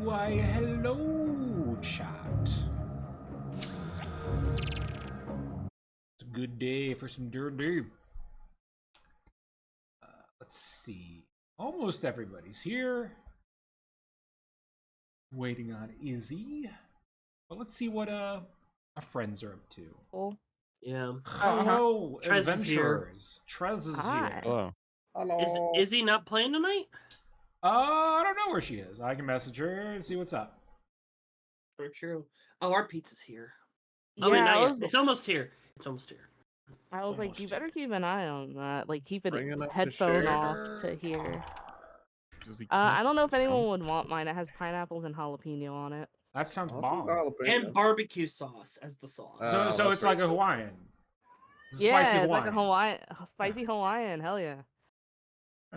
Why, hello, chat. It's a good day for some dirty. Let's see. Almost everybody's here. Waiting on Izzy. But let's see what our friends are up to. Cool. Yeah. Hello, Trez is here. adventurers. Trez is Hi. here. Oh, Hello. Is Izzy not playing tonight? I don't know where she is. I can message her and see what's up. For true. Oh, our pizza's here. Yeah, Oh, wait, not I yet. was, It's almost here. It's almost here. I was like, you Almost better here. keep an eye on that. Like, keep it Bring enough to headphone share. off to hear. does he I cast don't know if anyone some? would want mine. It has pineapples and jalapeno on it. That sounds I'll bomb. take jalapeno. And barbecue sauce as the sauce. So that's it's like right. a Hawaiian. It's a Yeah, spicy it's like a Hawaiian. spicy Hawaiian. Hell yeah.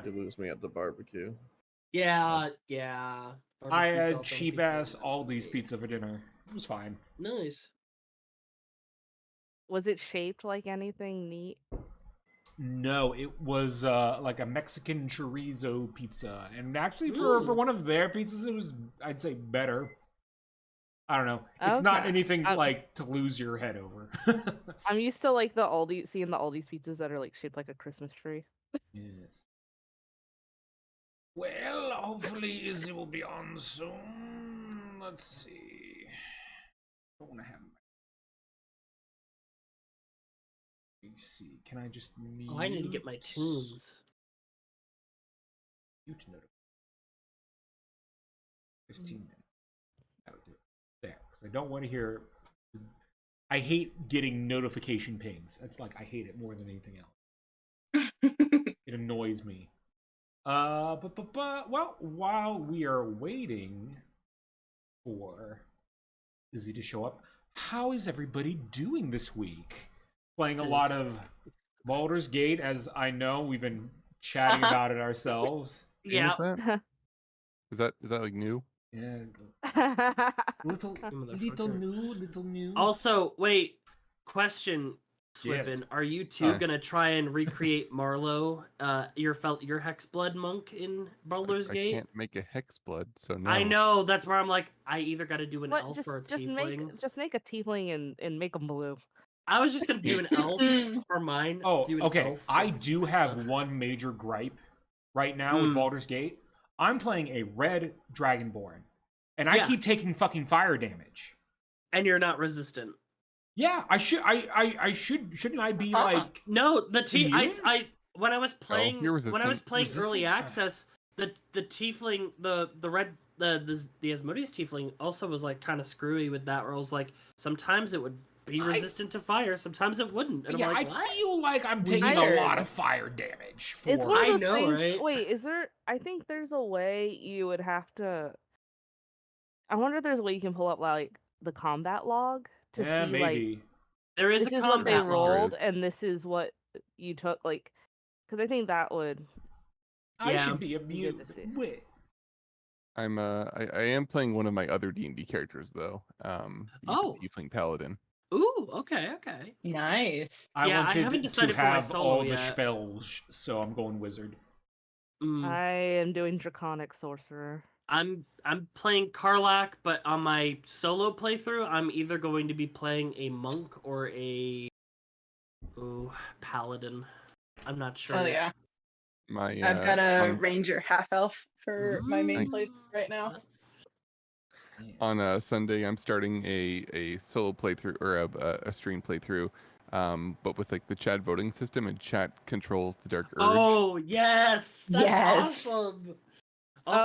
You lose me at the barbecue. Yeah. I Barbecue sauce had on cheap pizza ass is not Aldi's for me. pizza for dinner. It was fine. Nice. Was it shaped like anything neat? No, it was like a Mexican chorizo pizza, and actually for Ooh. one of their pizzas, it was, I'd say, better. I don't know. It's not Okay. anything like to lose your head over. I'm used to like seeing the Aldi's pizzas that are like shaped like a Christmas tree. Yes. Well, hopefully Izzy will be on soon. Let's see. I don't want to have my. Let me see. Can I just mute? Oh, I need to get my tunes. Mute notification. 15 minutes. That would do it. There, because I don't want to hear. I hate getting notification pings. It's like I hate it more than anything else. It annoys me. Well, while we are waiting for Izzy to show up, how is everybody doing this week? Playing a lot of Baldur's Gate, as I know we've been chatting about it ourselves. Yeah. Is that like new? Yeah, little new. Also, wait. Question, Swippin. Yes. Are you two gonna try and recreate Marlowe, your Hexblood monk in Baldur's I Gate? can't make a Hexblood, so no. I know. That's where I'm like, I either got to do an What? elf or a Just tiefling. make a tiefling and make them blue. I was just gonna do an elf for mine. Oh, do an okay. elf I with do my have stuff. one major gripe right now with Baldur's Gate. I'm playing a red Dragonborn, and I keep taking fucking fire damage. And you're not resistant. Yeah, I should. I should. Shouldn't I be like? No, the immune? I when I was playing you're when I was resistant. playing early Resistant? access, the tiefling the red the Asmodeus tiefling also was like kind of screwy with that. Where I was like, sometimes it would be resistant to fire, sometimes it wouldn't. And Yeah, I'm like, I what? feel like I'm taking Weird. a lot of fire damage. For... It's one of I those know, things. right? Wait, is there? I think there's a way you would have to. I wonder if there's a way you can pull up like the combat log to see like maybe. There is this a is what they combat log. rolled and this is what you took. Like, because I think that would. I Yeah. should be Be good immune. to see. Wait. I am playing one of my other D&D characters though. He's a Tiefling Paladin. Ooh, okay. Nice. I Yeah, I wanted haven't to decided for my have solo all the yet. spells, so I'm going wizard. I am doing draconic sorcerer. I'm playing Karlach, but on my solo playthrough, I'm either going to be playing a monk or a paladin. I'm not sure. Oh yet. yeah. My I've got a ranger half elf for my main Nice. place right now. on Sunday I'm starting a solo playthrough or a stream playthrough, but with like the chat voting system, and chat controls the Dark Urge. Oh yes, that's Yes. awesome.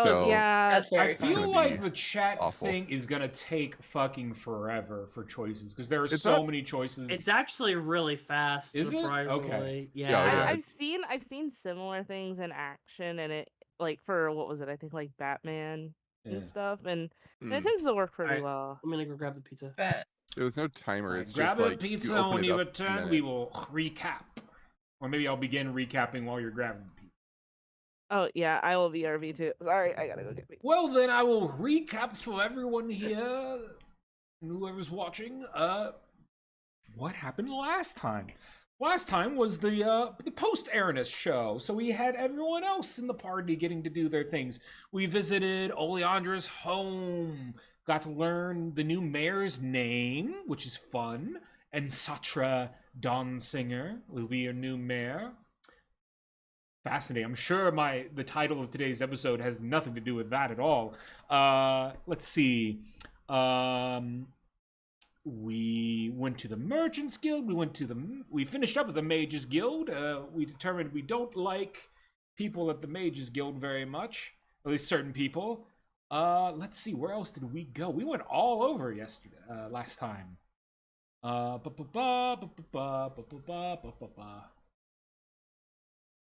So- yeah, That's very I feel fun. like the chat awful. thing is gonna take fucking forever for choices because there are It's so not- many choices. It's actually really fast. Is it? surprisingly. Okay. Yeah. Yeah. I've seen similar things in action, and it like for what was it? I think like Batman Yeah. and stuff, and Hmm. it tends to work pretty Alright. well. I'm gonna go grab the pizza. But There was no timer. Alright, It's grab just a like pizza you open when it you up, return. and We then will recap, or maybe I'll begin recapping while you're grabbing the pizza. Oh yeah, I will be RV too. Sorry, I gotta go get me. Well, then I will recap for everyone here, and whoever's watching. What happened last time? last time was the post-Aranus show, so we had everyone else in the party getting to do their things. We visited Oleandra's home, got to learn the new mayor's name, which is fun, and Satra Dawnsinger will be your new mayor. Fascinating. I'm sure the title of today's episode has nothing to do with that at all. Let's see. We went to the Merchants Guild. We finished up with the Mages Guild. We determined we don't like people at the Mages Guild very much, at least certain people. Let's see, where else did we go? We went all over last time.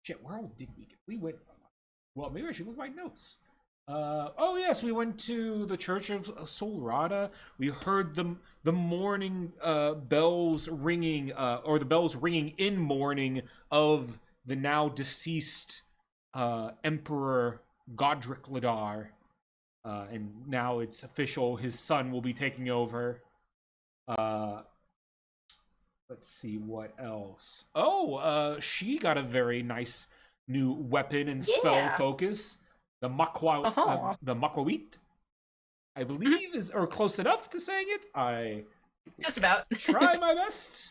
Shit, where all did we go? We went. Well, maybe I should look at my notes. Oh yes, we went to the Church of Solrada. We heard the morning bells ringing, or the bells ringing in mourning of the now deceased Emperor Godric Ladar, and now it's official. His son will be taking over. Let's see what else. Oh, she got a very nice new weapon and spell focus. The Makwawit, I believe, is or close enough to saying it. I Just about. try my best.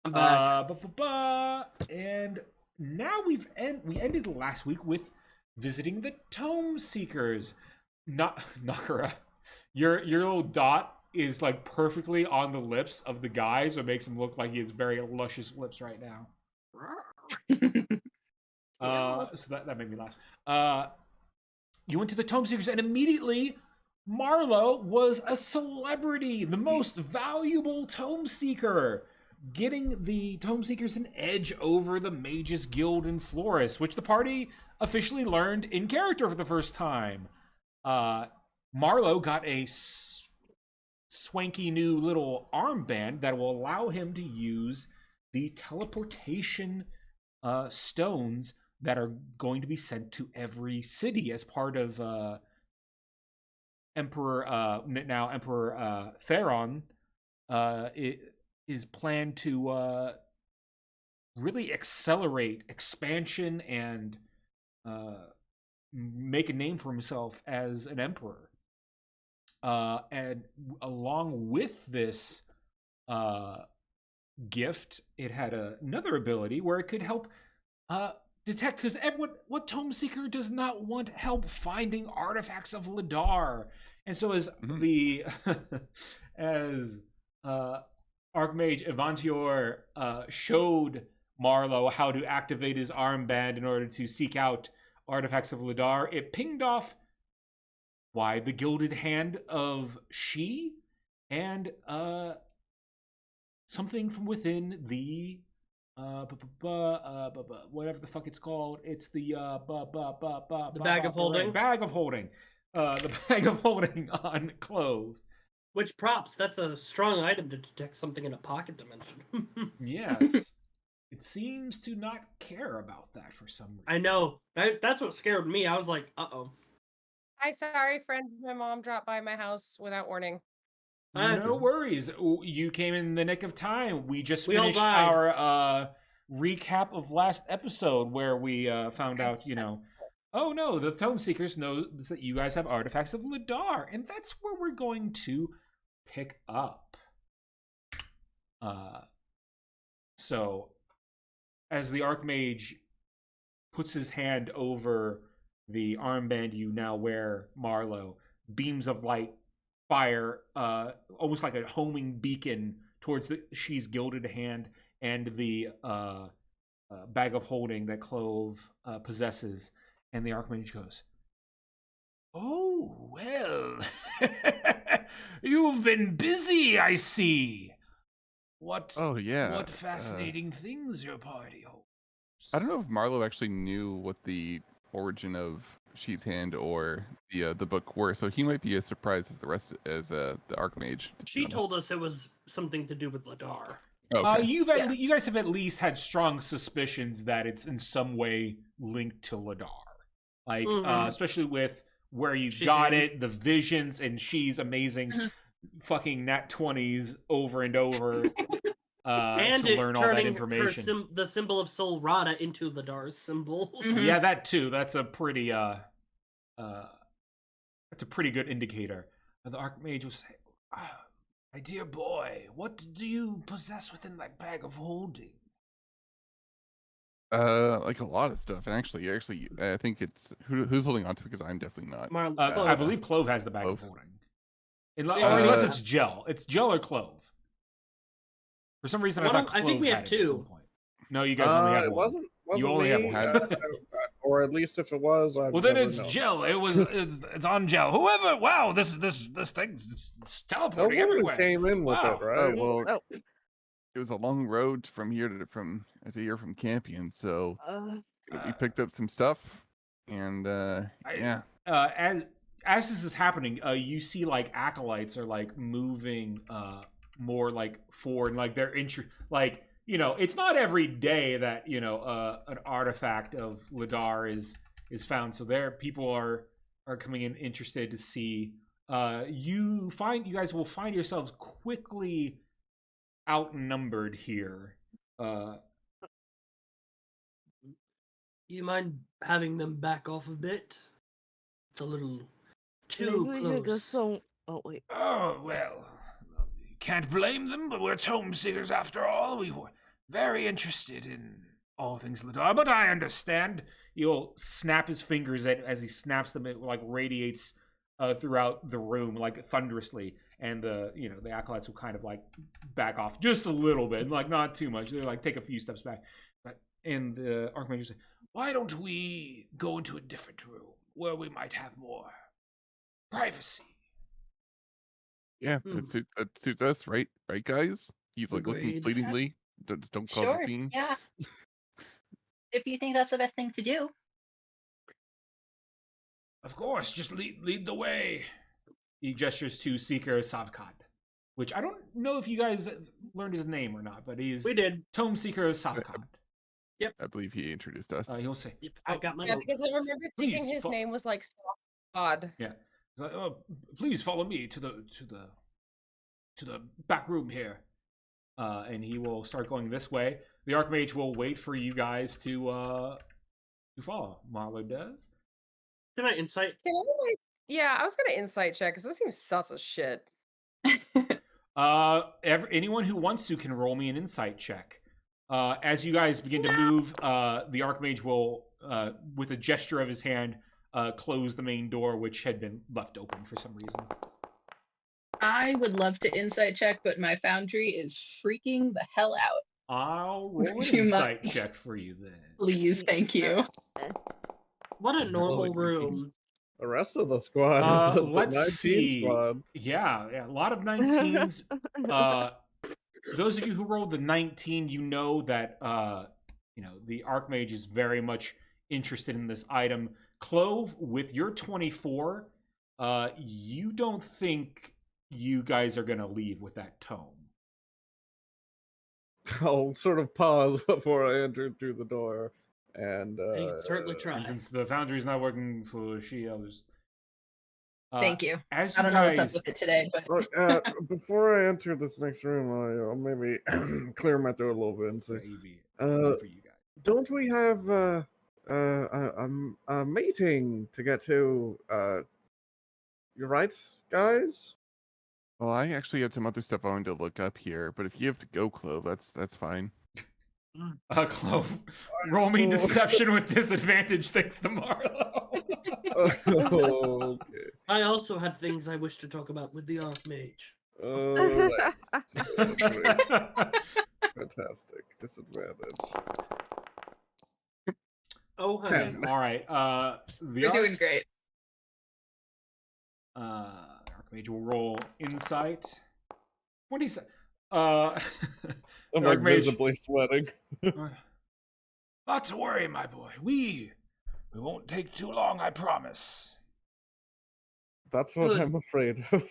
I'm back. And now we ended last week with visiting the Tome Seekers. Nakura, your little dot is like perfectly on the lips of the guy, so it makes him look like he has very luscious lips right now. So that made me laugh. You went to the Tome Seekers, and immediately Marlo was a celebrity, the most valuable Tome Seeker, getting the Tome Seekers an edge over the Mages Guild and Florist, which the party officially learned in character for the first time. Marlo got a swanky new little armband that will allow him to use the teleportation stones that are going to be sent to every city as part of Emperor Theron. It is planned to really accelerate expansion and make a name for himself as an emperor. And along with this gift, it had another ability where it could help detect, because what Tome Seeker does not want help finding artifacts of Ladar? And so as as Archmage Evantior showed Marlo how to activate his armband in order to seek out artifacts of Ladar, it pinged off the Gilded Hand of She and something from within the whatever the fuck it's called. It's the bag of holding. Bag of holding. The bag of holding on Clove. Which props? That's a strong item to detect something in a pocket dimension. Yes. It seems to not care about that for some reason. I know. That's what scared me. I was like, uh-oh. Hi, sorry, friends. My mom dropped by my house without warning. No worries. You came in the nick of time. We just We all finished died. our recap of last episode where we found out, oh no, the Tome Seekers know that you guys have artifacts of Ladar, and that's where we're going to pick up. So, as the Archmage puts his hand over the armband you now wear, Marlo, beams of light fire, almost like a homing beacon towards She's Gilded Hand and the bag of holding that Clove possesses. And the Archmage goes, "Oh, well, you've been busy, I see. What fascinating things your party holds." I don't know if Marlo actually knew what the origin of She's Hand or the book were, so he might be as surprised as the Archmage. She told us it was something to do with Ladar. Okay. You guys have at least had strong suspicions that it's in some way linked to Ladar, like especially with where you got it, the visions, and She's amazing, fucking nat 20s over and over. And to it learn all that turning information. the symbol of Sol Rada into Ladar's symbol. Mhm. Yeah, that too. That's a pretty good indicator. The Archmage will say, "My dear boy, what do you possess within that bag of holding?" Like a lot of stuff. And actually, I think it's who's holding on to it, because I'm definitely not. I Clove. believe Clove has the bag of Clove. holding. Yeah. Unless it's gel. It's gel or Clove. For some reason, I thought Clove I think we have had it at some two. point. No, you guys only have It one. wasn't You only have me, one. or at least if it was, I've Well, then never it's known. gel. It's on gel. Whoever. Wow, this thing's it's teleporting Nobody everywhere. came in with Wow. it, right? Well, Oh, it was a long road from here to here from Campion, so we picked up some stuff, and yeah. As this is happening, you see like acolytes are like moving more like forward, and like they're like, you know, it's not every day that, you know, an artifact of Ladar is found, so there people are coming in interested to see. You guys will find yourselves quickly outnumbered here. You mind having them back off a bit? It's a little too maybe we could go close. some. Oh wait. Oh, well, can't blame them, but we're tome seekers after all. We were very interested in all things Ladar, but I understand. He'll snap his fingers as he snaps them, it like radiates throughout the room like thunderously, and the acolytes will kind of like back off just a little bit, like not too much. They like take a few steps back, and the Archmage will say, "Why don't we go into a different room where we might have more privacy?" Yeah, that suits us, right? Right, guys? He's like looking Agreed. fleetingly. Just don't cause a Sure. scene. Yeah. If you think that's the best thing to do. Of course, just lead the way. He gestures to Seeker Savkat, which I don't know if you guys learned his name or not, but he's We did. Tome Seeker Savkat. I believe he introduced us. He'll say, Yep, I got my Yeah, note. because I remember thinking Please, his name was like Soft God. yeah. He's like, "Oh, please follow me to the back room here." And he will start going this way. The Archmage will wait for you guys to follow. Marlo does. Can I insight? Yeah, I was gonna insight check because this seems sus as shit. Anyone who wants to can roll me an insight check. As you guys begin to move, the Archmage will, with a gesture of his hand, close the main door, which had been left open for some reason. I would love to insight check, but my foundry is freaking the hell out. I'll roll an Would you insight mind? check for you then. Please, thank you. What a normal Holy room. The rest of the squad, the Let's 19 see. squad. Yeah, a lot of 19s. Those of you who rolled the 19, you know that the Archmage is very much interested in this item. Clove, with your 24, you don't think you guys are gonna leave with that tome. I'll sort of pause before I enter through the door, and I can certainly try. And since the foundry's not working for she, I'll just Thank you. As I you don't know what's guys, up with it today, but look, before I enter this next room, I'll maybe clear my throat a little bit and say, for you guys. don't we have a meeting to get to? You're right, guys. Well, I actually had some other stuff I wanted to look up here, but if you have to go, Clove, that's fine. Clove, roll me deception with disadvantage thanks to Marlo. Okay. I also had things I wish to talk about with the Archmage. Oh, great. Fantastic. Disadvantage. Oh, honey. 10. All right. you're doing great. Archmage will roll insight. 27. I'm like Archmage- visibly sweating. Not to worry, my boy. We won't take too long, I promise. That's what Good. I'm afraid of.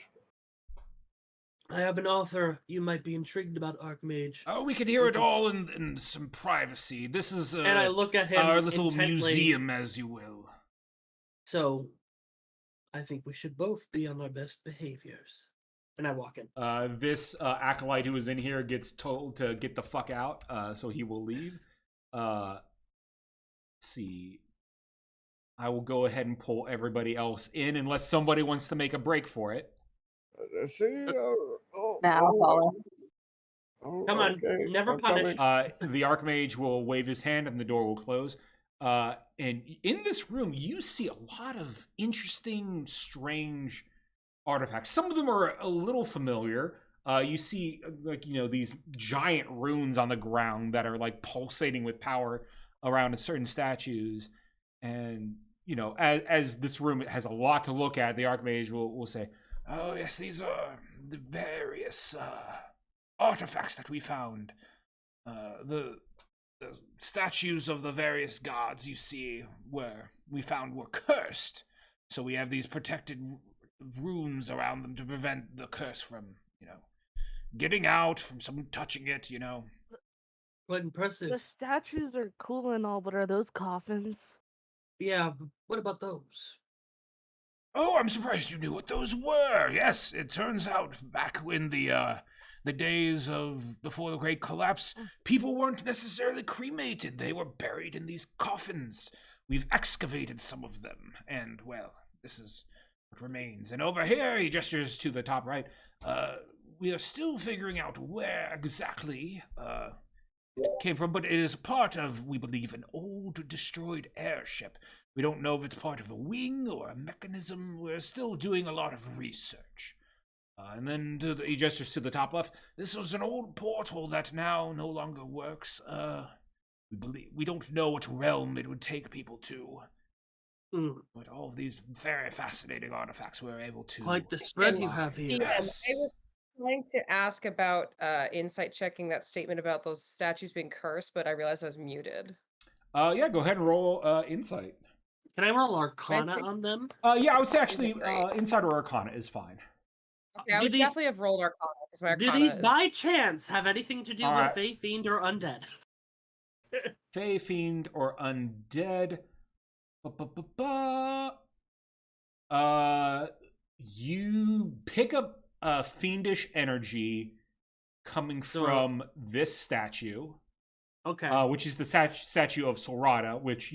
I have an author you might be intrigued about, Archmage. Oh, we can hear it all in some privacy. This is And I look at him our little intently. museum, as you will. So, I think we should both be on our best behaviors. And I walk in. This acolyte who was in here gets told to get the fuck out, so he will leave. Let's see. I will go ahead and pull everybody else in unless somebody wants to make a break for it. Now follow. Come on, okay, never I'm punish. coming. The Archmage will wave his hand and the door will close. And in this room, you see a lot of interesting, strange artifacts. Some of them are a little familiar. You see, like, these giant runes on the ground that are like pulsating with power around certain statues. And, as this room has a lot to look at, the Archmage will say, "Oh, yes, these are the various artifacts that we found. The statues of the various gods you see were cursed. So we have these protected runes around them to prevent the curse from, getting out, from someone touching it, What impressive. The statues are cool and all, but are those coffins? Yeah, but what about those? Oh, I'm surprised you knew what those were. Yes, it turns out back when the days of before the Great Collapse, people weren't necessarily cremated. They were buried in these coffins. We've excavated some of them, and, well, this is what remains. And over here, he gestures to the top right, we are still figuring out where exactly it came from, but it is part of, we believe, an old destroyed airship. We don't know if it's part of a wing or a mechanism. We're still doing a lot of research. And then he gestures to the top left. This was an old portal that now no longer works. We don't know what realm it would take people to. But all of these very fascinating artifacts we're able to... Quite the spread you have here. Yes. I was trying to ask about insight checking that statement about those statues being cursed, but I realized I was muted. Yeah, go ahead and roll insight. Can I roll Arcana on them? Yeah, I would say actually Great. Insight or Arcana is fine. Okay, I would definitely have rolled Arcana because my Do Arcana these is... by chance have anything to do All with right. Fae, Fiend, or Undead? Fae, Fiend, or Undead. You pick up a fiendish energy coming from this statue. Okay. Which is the statue of Solrata, which,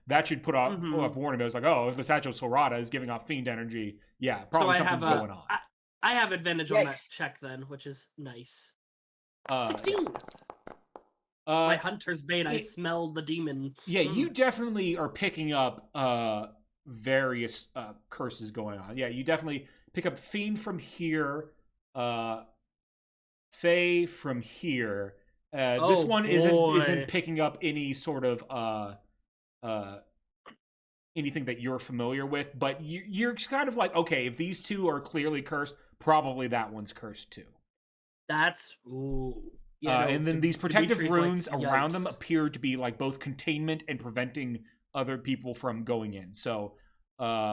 that should put off warning. I was like, oh, if the statue of Solrata is giving off fiend energy, yeah, probably something's going on. I have advantage on that check then, which is nice. 16! My Hunter's Bane, I smell the demon. Yeah, you definitely are picking up various curses going on. Yeah, you definitely pick up Fiend from here, Fae from here. This one isn't picking up any sort of anything that you're familiar with, but you're kind of like, okay, if these two are clearly cursed, probably that one's cursed too. That's Yeah, and then these protective runes like, around them appear to be like both containment and preventing other people from going in. So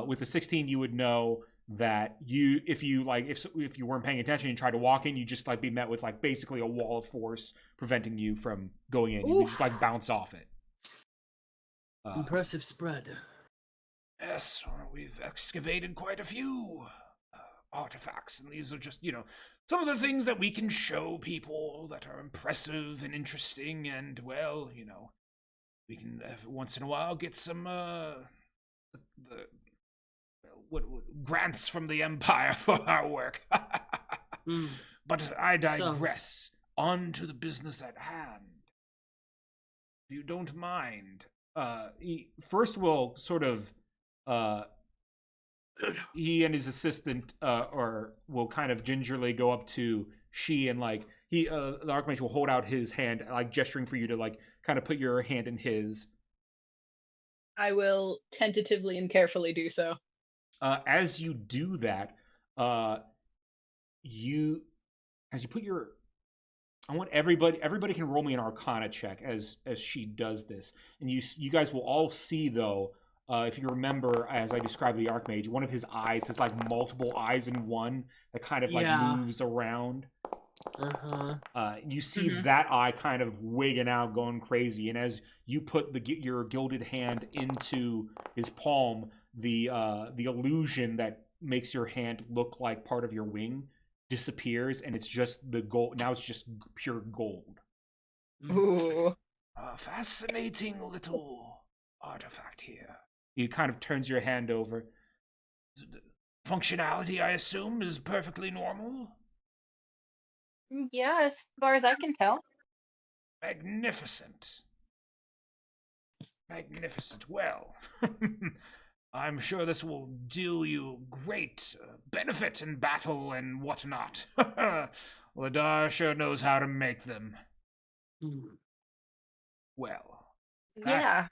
with the 16, you would know that if you weren't paying attention and tried to walk in, you just like be met with like basically a wall of force preventing you from going in. You would just like bounce off it. Impressive spread. Yes, we've excavated quite a few artifacts, and these are just, some of the things that we can show people that are impressive and interesting, and, well, we can once in a while get some grants from the Empire for our work. But I digress. On to the business at hand. If you don't mind. First we'll sort of he and his assistant will kind of gingerly go up to She, and like the Archmage will hold out his hand, like gesturing for you to like kind of put your hand in his. I will tentatively and carefully do so. As you do that, you put your, I want everybody can roll me an Arcana check as she does this, and you guys will all see though. If you remember, as I described the Archmage, one of his eyes has like multiple eyes in one that kind of like moves around. You see that eye kind of wigging out, going crazy, and as you put your gilded hand into his palm, the illusion that makes your hand look like part of your wing disappears, and it's just the gold. Now it's just pure gold. Ooh. A fascinating little artifact here. He kind of turns your hand over. Functionality, I assume, is perfectly normal. Yeah, as far as I can tell. Magnificent. Magnificent. Well, I'm sure this will do you great benefit in battle and whatnot. Ladar sure knows how to make them. Well, Yeah.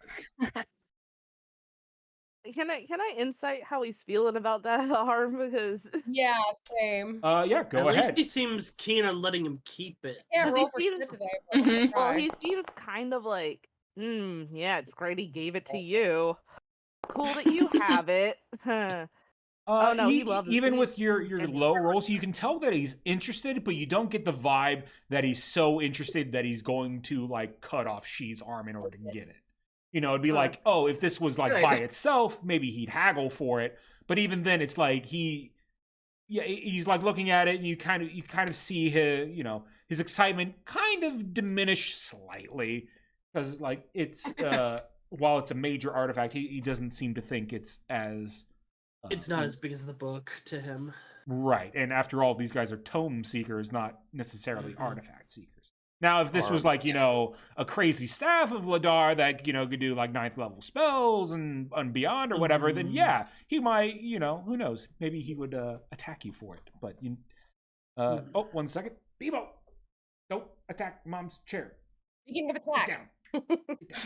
Can I insight how he's feeling about that arm? Because Yeah, same. yeah, go At least ahead. he seems keen on letting him keep it. Can't Does he roll for seem- shit today. But I'm gonna Mhm. well, try. he seems kind of like, yeah, it's great he gave it to you. Cool that you have it. Oh, no, he loves it. even He- with your he's getting low rolls, you can tell that he's interested, but you don't get the vibe that he's so interested that he's going to like cut off She's arm in order to get it. You know, it'd be Huh. like, oh, if this was like Good. by itself, maybe he'd haggle for it. But even then, it's like he's like looking at it, and you kind of see his excitement kind of diminish slightly because like it's while it's a major artifact, he doesn't seem to think it's as It's not as big as the book to him. right. And after all, these guys are tome seekers, not necessarily Mhm. artifact seekers. Now, if this was like a crazy staff of Ladar that could do like 9th level spells and beyond or whatever, then Mhm. yeah, he might who knows, maybe he would attack you for it. But oh, 1 second, Bebo, don't attack Mom's chair. Beginning of Get attack. down.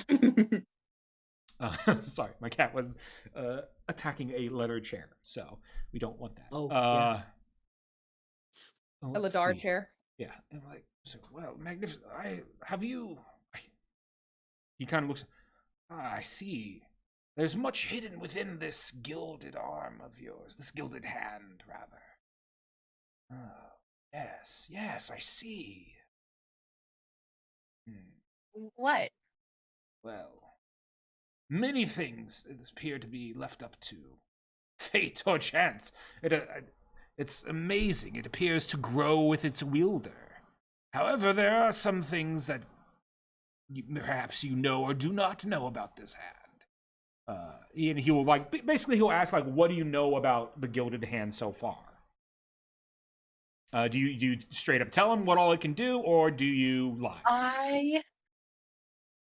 Get down. Sorry, my cat was attacking a leather chair, so we don't want that. Oh, yeah. Oh, A let's Ladar see. chair. Yeah, and like, so well, magnificent. He kind of looks. I see. There's much hidden within this gilded arm of yours, this gilded hand, rather. Oh, yes, I see. What? Well, many things appear to be left up to fate or chance. It's amazing. It appears to grow with its wielder. However, there are some things that perhaps you know or do not know about this hand. And he will basically he'll ask what do you know about the gilded hand so far? Do you straight up tell him what all it can do, or do you lie?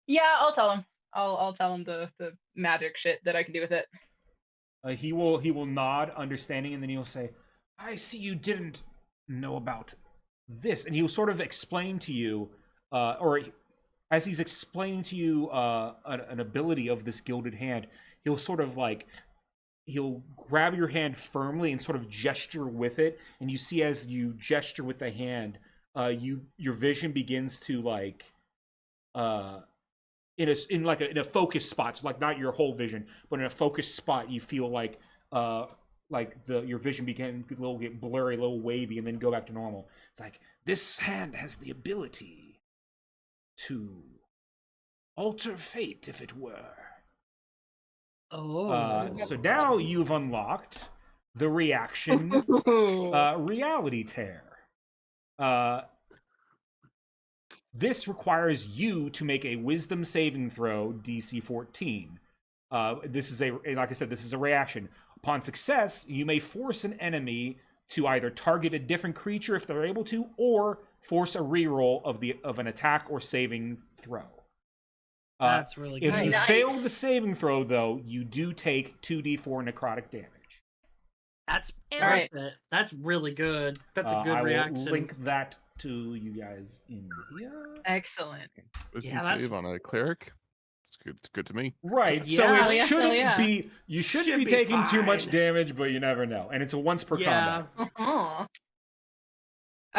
Yeah, I'll tell him. I'll tell him the magic shit that I can do with it. He will nod, understanding, and then he'll say, "I see you didn't know about this," and he'll sort of explain to you, or as he's explaining to you an ability of this gilded hand, he'll sort of he'll grab your hand firmly and sort of gesture with it, and you see as you gesture with the hand, your vision begins to in a focus spot, so not your whole vision, but in a focus spot, you feel your vision begin to get blurry, a little wavy, and then go back to normal. It's like this hand has the ability to alter fate, if it were. Oh. So now you've unlocked the reaction reality tear. This requires you to make a wisdom saving throw, DC 14. This is like I said, this is a reaction. Upon success, you may force an enemy to either target a different creature if they're able to, or force a reroll of an attack or saving throw. That's really good. If you Nice. fail the saving throw, though, you do take 2d4 necrotic damage. That's Alright. perfect. That's really good. That's a good I reaction. will link that to you guys in here. Excellent. Wisdom Yeah, that's- save on a cleric. It's good to me. Right, so Yeah. it Yeah, shouldn't yeah. be. You shouldn't Should be be taking too much fine. damage, but you never know. And it's a once per Yeah. combat. Uh-huh.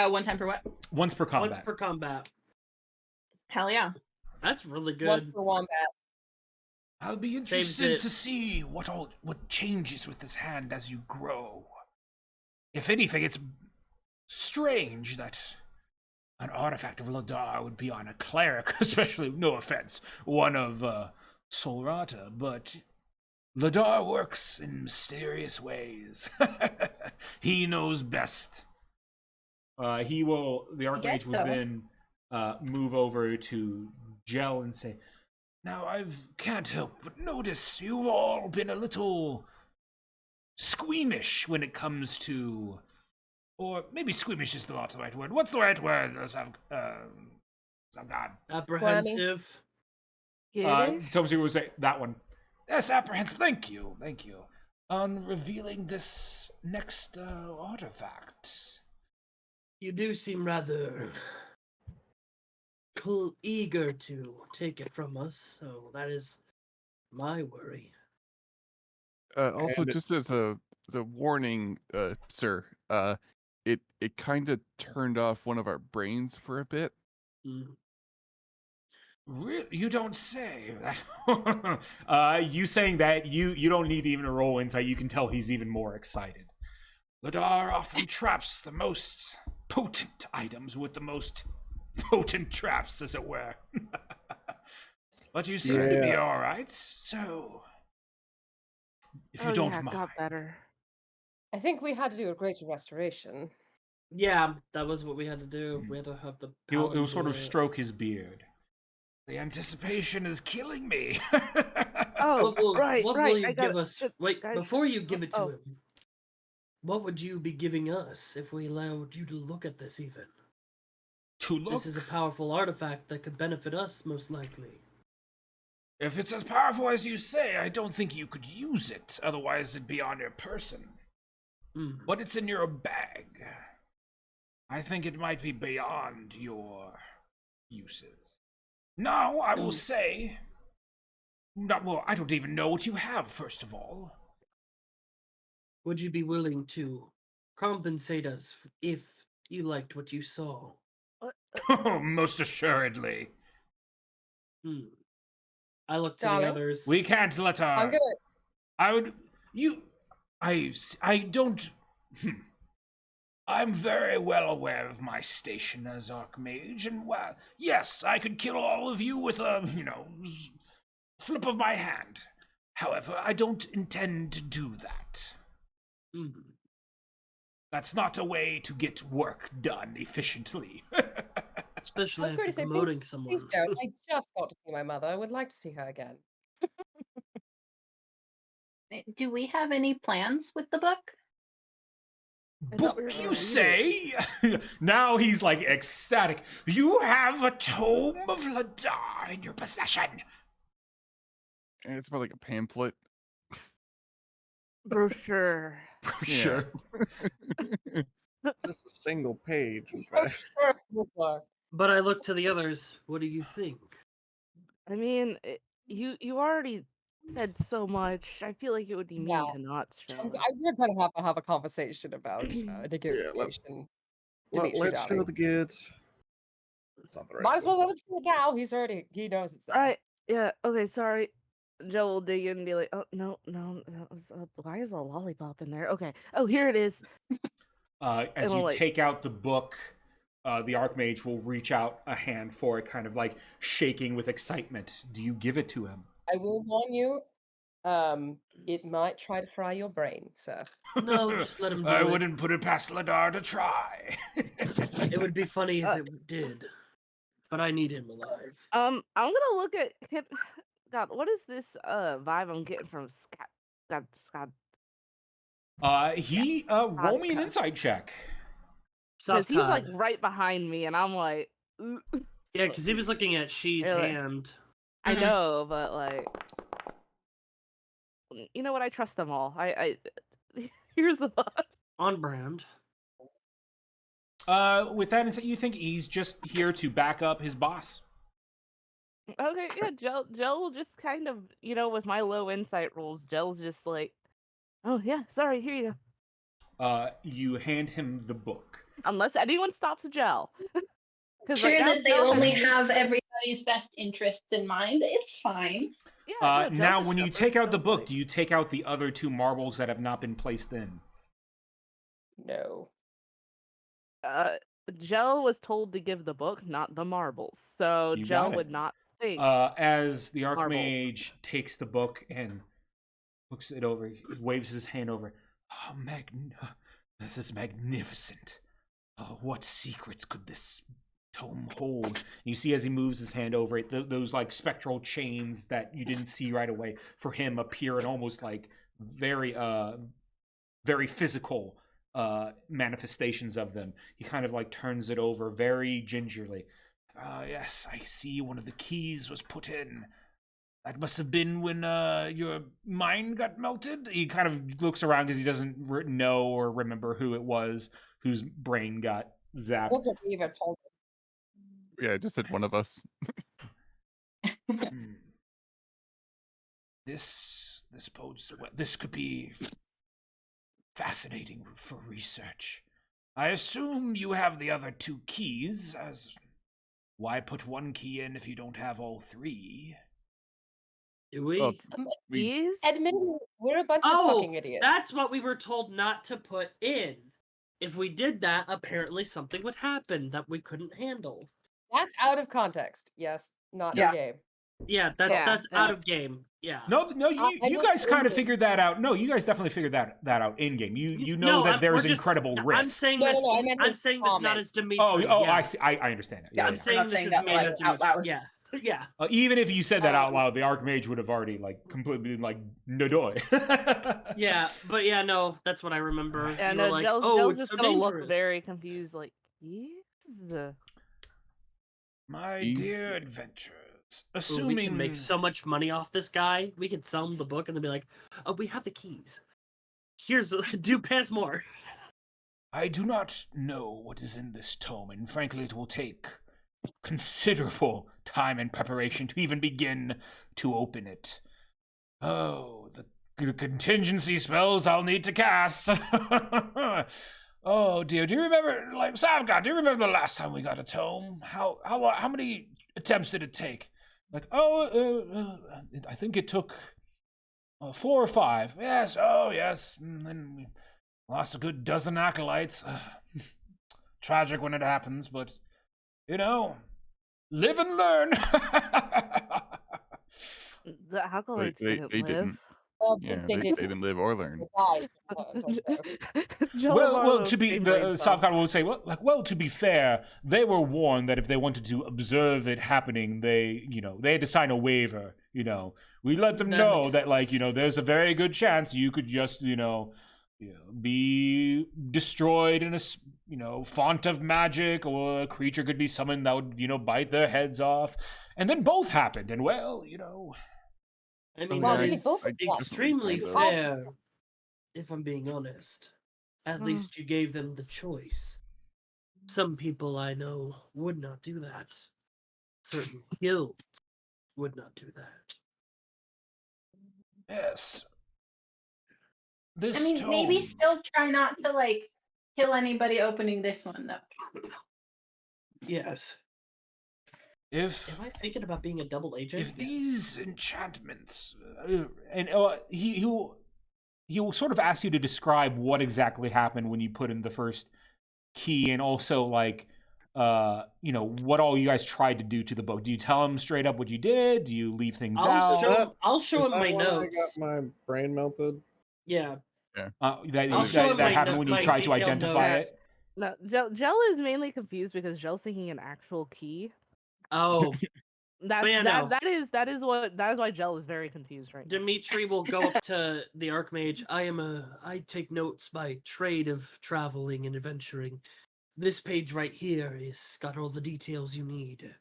One time per what? Once per combat. Once per combat. Hell yeah. That's really good. Once per wombat. I'll be Saves interested it. to see what changes with this hand as you grow. If anything, it's strange that an artifact of Ladar would be on a cleric, especially, no offense, one of Solrata, but Ladar works in mysterious ways. He knows best. The Archmage will so. then move over to Gel and say, "Now can't help but notice you've all been a little squeamish when it comes to, or maybe squeamish is not the right word. What's the right word? God. Apprehensive. Tomsi will say that one. Yes, apprehensive. Thank you. On revealing this next artifact. You do seem rather eager to take it from us, so that is my worry. Also, And just as a warning, sir, it kind of turned off one of our brains for a bit. Mm. Really? You don't say. You saying that, you don't need even a roll insight. You can tell he's even more excited. Ladar often traps the most potent items with the most potent traps, as it were. But you seem to be Yeah. all right, so if you don't mind. Got better. I think we had to do a greater restoration. Yeah, that was what we had to do. We had to have the. He'll paladin sort do of it. stroke his beard. The anticipation is killing me. Oh, right. What right. will you I got give us? it. Wait, Guys, before you give it to oh. him, what would you be giving us if we allowed you to look at this even? To look? This is a powerful artifact that could benefit us, most likely. If it's as powerful as you say, I don't think you could use it. Otherwise, it'd be on your person. Hmm. But it's in your bag. I think it might be beyond your uses. Now, I will say... I don't even know what you have, first of all. Would you be willing to compensate us if you liked what you saw? Oh, most assuredly. Hmm. I look to Darling? the others. We can't let our... I'm gonna. I would... I don't... I'm very well aware of my station as Archmage, and yes, I could kill all of you with a, flip of my hand. However, I don't intend to do that. Hmm. That's not a way to get work done efficiently. Especially I was going after to say, promoting someone. Please don't. I just got to see my mother. I would like to see her again. Do we have any plans with the book? Book, you say? Now he's like ecstatic. You have a tome of Ladar in your possession. And it's about like a pamphlet. Brochure. Sure. Just a single page, in Oh, fact. sure. But I look to the others. What do you think? I mean, you already said so much. I feel like it would be mean Yeah. to not show it. We're going to have a conversation about negotiation. Let's show the kids. It's not the right Might as well word. let him see it now. He knows it's there. Right. Yeah. Okay. Sorry. Joe will dig in and be like, "Oh no, that was, why is a lollipop in there?" Okay. Oh, here it is. As you take out the book, the Archmage will reach out a hand for it, kind of like shaking with excitement. Do you give it to him? I will warn you. It might try to fry your brain, sir. No, just let him do I it. wouldn't put it past Ladar to try. It would be funny if it did. But I need him alive. I'm gonna look at God. What is this vibe I'm getting from Scott? Roll me an insight check. Because he's like right behind me, and I'm like, "Ooh." Yeah, because he was looking at She's hand. I know, but like, you know what? I trust them all. I here's the book. On brand. With that insight, you think he's just here to back up his boss? Okay, yeah. Joe will just kind of, with my low insight rolls, Joe's just like, oh yeah, sorry, here you go. You hand him the book. Unless anyone stops Joe. Sure that they only have everybody's best interests in mind. It's fine. Yeah, now, when you take out the book, do you take out the other two marbles that have not been placed in? No. Jell was told to give the book, not the marbles. So Jell would not take. As the Archmage takes the book and looks it over, he waves his hand over. Oh, this is magnificent. What secrets could this tome hold? And you see as he moves his hand over it, those like spectral chains that you didn't see right away for him appear in almost like very physical manifestations of them. He kind of like turns it over very gingerly. Yes, I see one of the keys was put in. That must have been when your mind got melted. He kind of looks around because he doesn't know or remember who it was whose brain got zapped. What did we even told Yeah, I just said one of us. This bodes well. This could be fascinating for research. I assume you have the other 2 keys, as why put 1 key in if you don't have all 3? Do we? Well, Keys? Admittedly, we're a bunch of Oh, fucking idiots. that's what we were told not to put in. If we did that, apparently something would happen that we couldn't handle. That's out of context. Yes, not Yeah. in game. Yeah, that's out of game. Yeah. No, I you just guys kind of wondered. figured that out. No, you guys definitely figured that out in game. You know No, that there's we're just- incredible I'm risk. saying No, this. I meant I'm his saying this not comment. as Dimitri. Oh, yeah. I see. I understand it. Yeah, Yeah, I'm yeah. saying not this saying is that, me, like, not out Dimitri. loud. Yeah, yeah. Even if you said that out loud, the Archmage would have already like completely been like Nadoy. Yeah, but yeah, no, that's what I remember. Yeah, You no, were like, Jell's, oh, Jell's it's just so gonna dangerous. look very confused, like, keys? My He's- dear adventurers, Ooh, assuming we can make so much money off this guy. We could sell him the book and then be like, oh, we have the keys. Here's do pass more. I do not know what is in this tome, and frankly, it will take considerable time and preparation to even begin to open it. Oh, the contingency spells I'll need to cast. Oh dear, do you remember, like, Savgod, do you remember the last time we got a tome? How many attempts did it take? Like, I think it took 4 or 5. Yes, oh yes, and then we lost a good dozen acolytes. Tragic when it happens, but, you know, live and learn. The acolytes They didn't live. didn't. Well, Yeah, they they did didn't live or learn. die until ghost. Jell Well, Marlowe's to be favorite the song. Savgod will say, well, to be fair, they were warned that if they wanted to observe it happening, they had to sign a waiver. We let them That know makes that, like, sense. there's a very good chance you could just, be destroyed in a, font of magic, or a creature could be summoned that would, bite their heads off, and then both happened, and well, I mean, Well, that we is both I definitely extremely stand fair, if I'm being honest. At Hmm. least you gave them the choice. Some people I know would not do that. Certain guilds would not do that. yes. This I mean, maybe tome- still try not to like kill anybody opening this one though. Yes. if Am I thinking about being a double agent? if Yes. these enchantments, and he'll sort of ask you to describe what exactly happened when you put in the first key, and also like what all you guys tried to do to the book. Do you tell him straight up what you did? Do you leave things out? I'll show Is him that my when I notes. got my brain melted. Yeah. That I'll show him my happened no- when you my tried to detailed identify notes. it. No, Jell is mainly confused because Jell's thinking an actual key. Oh, That's yeah, no. that is why Jell is very confused right now. Dimitri will go up to the Archmage. I take notes by trade of traveling and adventuring. This page right here is got all the details you need.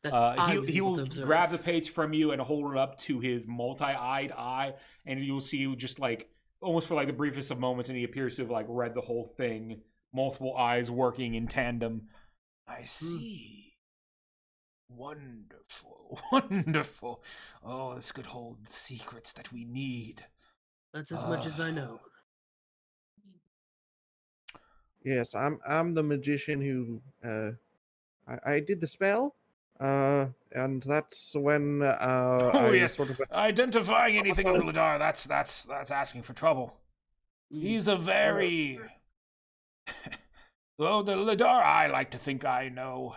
That I was He able will to observe. grab the page from you and hold it up to his multi-eyed eye, and you'll see just like almost for like the briefest of moments, and he appears to have like read the whole thing, multiple eyes working in tandem. I see. Wonderful, wonderful. Oh, this could hold secrets that we need. That's as much as I know. Yes, I'm the magician who I did the spell, and that's when Oh I yes, sort of identifying anything of Ladar, that's asking for trouble. Mm. He's a very well, the Ladar I like to think I know.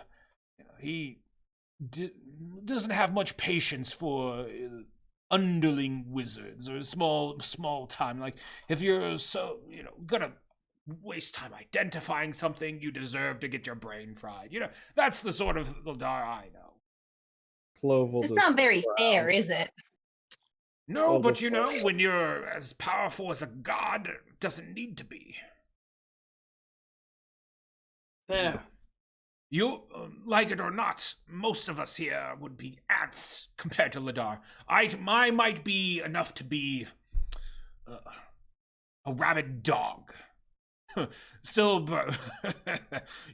He doesn't have much patience for underling wizards or small time. Like if you're so gonna waste time identifying something, you deserve to get your brain fried. You know, that's the sort of Ladar I know. Clovel It's just not very fair, frowned. is it? No, Well, but just you know, when you're as powerful as a god, it doesn't need to be. Fair. You, like it or not, most of us here would be ants compared to Ladar. I might be enough to be a rabid dog. Still,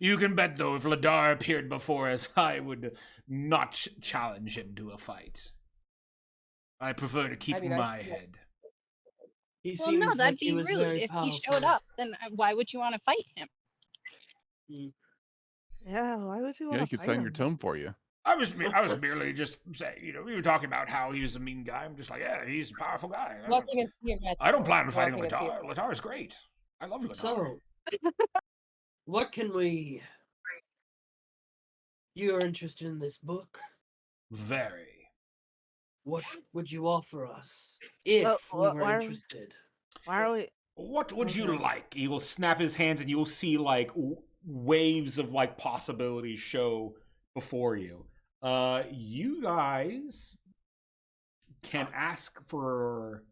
you can bet though, if Ladar appeared before us, I would not challenge him to a fight. I prefer to keep I my feel- head. He Well, no, seems that'd like he be was rude. very If powerful. he showed up, then why would you want to fight him? Yeah, why would you want Yeah, he to could fight sign your him? tome for you. I was merely just saying, you know, we were talking about how he was a mean guy. I'm just like, yeah, he's a powerful guy. Walking into your magic. I don't plan on fighting Walking into Ladar. your- Ladar is great. I love Ladar. So, what can we... You're interested in this book? Very. What would you offer us if we why were are we- interested? Why are we? What would you Okay. like? He will snap his hands and you'll see like waves of like possibilities show before you. You guys can ask for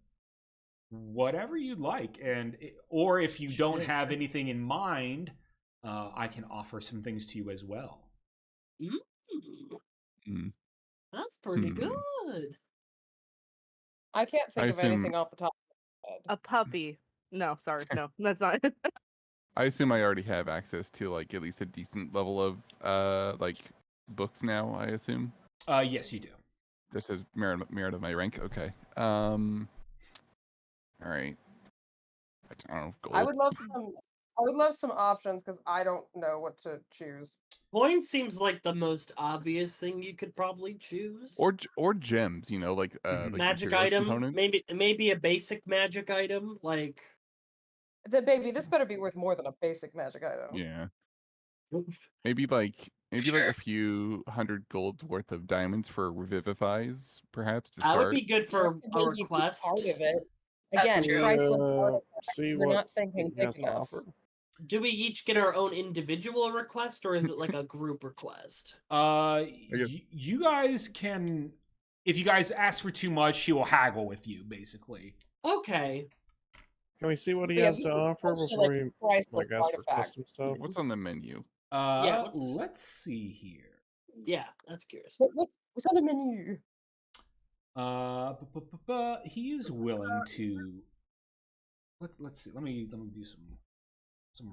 whatever you'd like, and or if you don't Shit. have anything in mind, I can offer some things to you as well. Mm. That's pretty Hmm. good. I can't think I of anything off the top of my head. A puppy? No, sorry, no, that's not. I assume I already have access to like at least a decent level of like books now. I assume Yes, you do. just as merit of my rank. Okay. All right. I don't know. Gold. I would love some options because I don't know what to choose. Coin seems like the most obvious thing you could probably choose. or gems. You know, like Mhm. like magic material item, components. maybe a basic magic item, like Baby, this better be worth more than a basic magic item. Yeah. Maybe like Sure. a few hundred gold worth of diamonds for revivifies, perhaps to that start. would be good for That a could maybe be request. Part of it. That's Again, true. priceless Uh, artifact. see We're what not thinking he has big to enough. offer. Do we each get our own individual request, or is it like a group request? guess- You guys can, if you guys ask for too much, he will haggle with you, basically. Okay. Can we see what he Yeah, has this to is offer essentially before like we a priceless like ask for artifact. custom stuff? What's on the menu? what's- Let's see here. Yeah, that's curious. What's on the menu? He is willing to. Let's see. Let me do some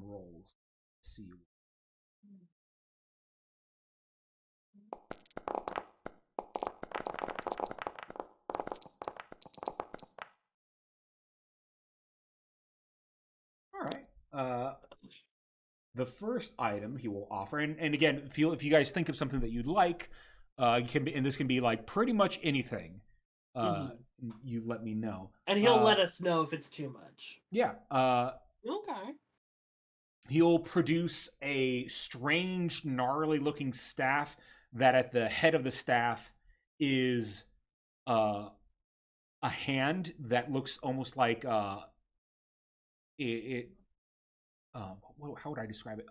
rolls. Let's see. All right. The first item he will offer, and again, if you guys think of something that you'd like, can be, and this can be like pretty much anything. You let me know, And he'll let us know if it's too much. Yeah. Okay. He'll produce a strange, gnarly-looking staff that at the head of the staff is a hand that looks almost like how would I describe it?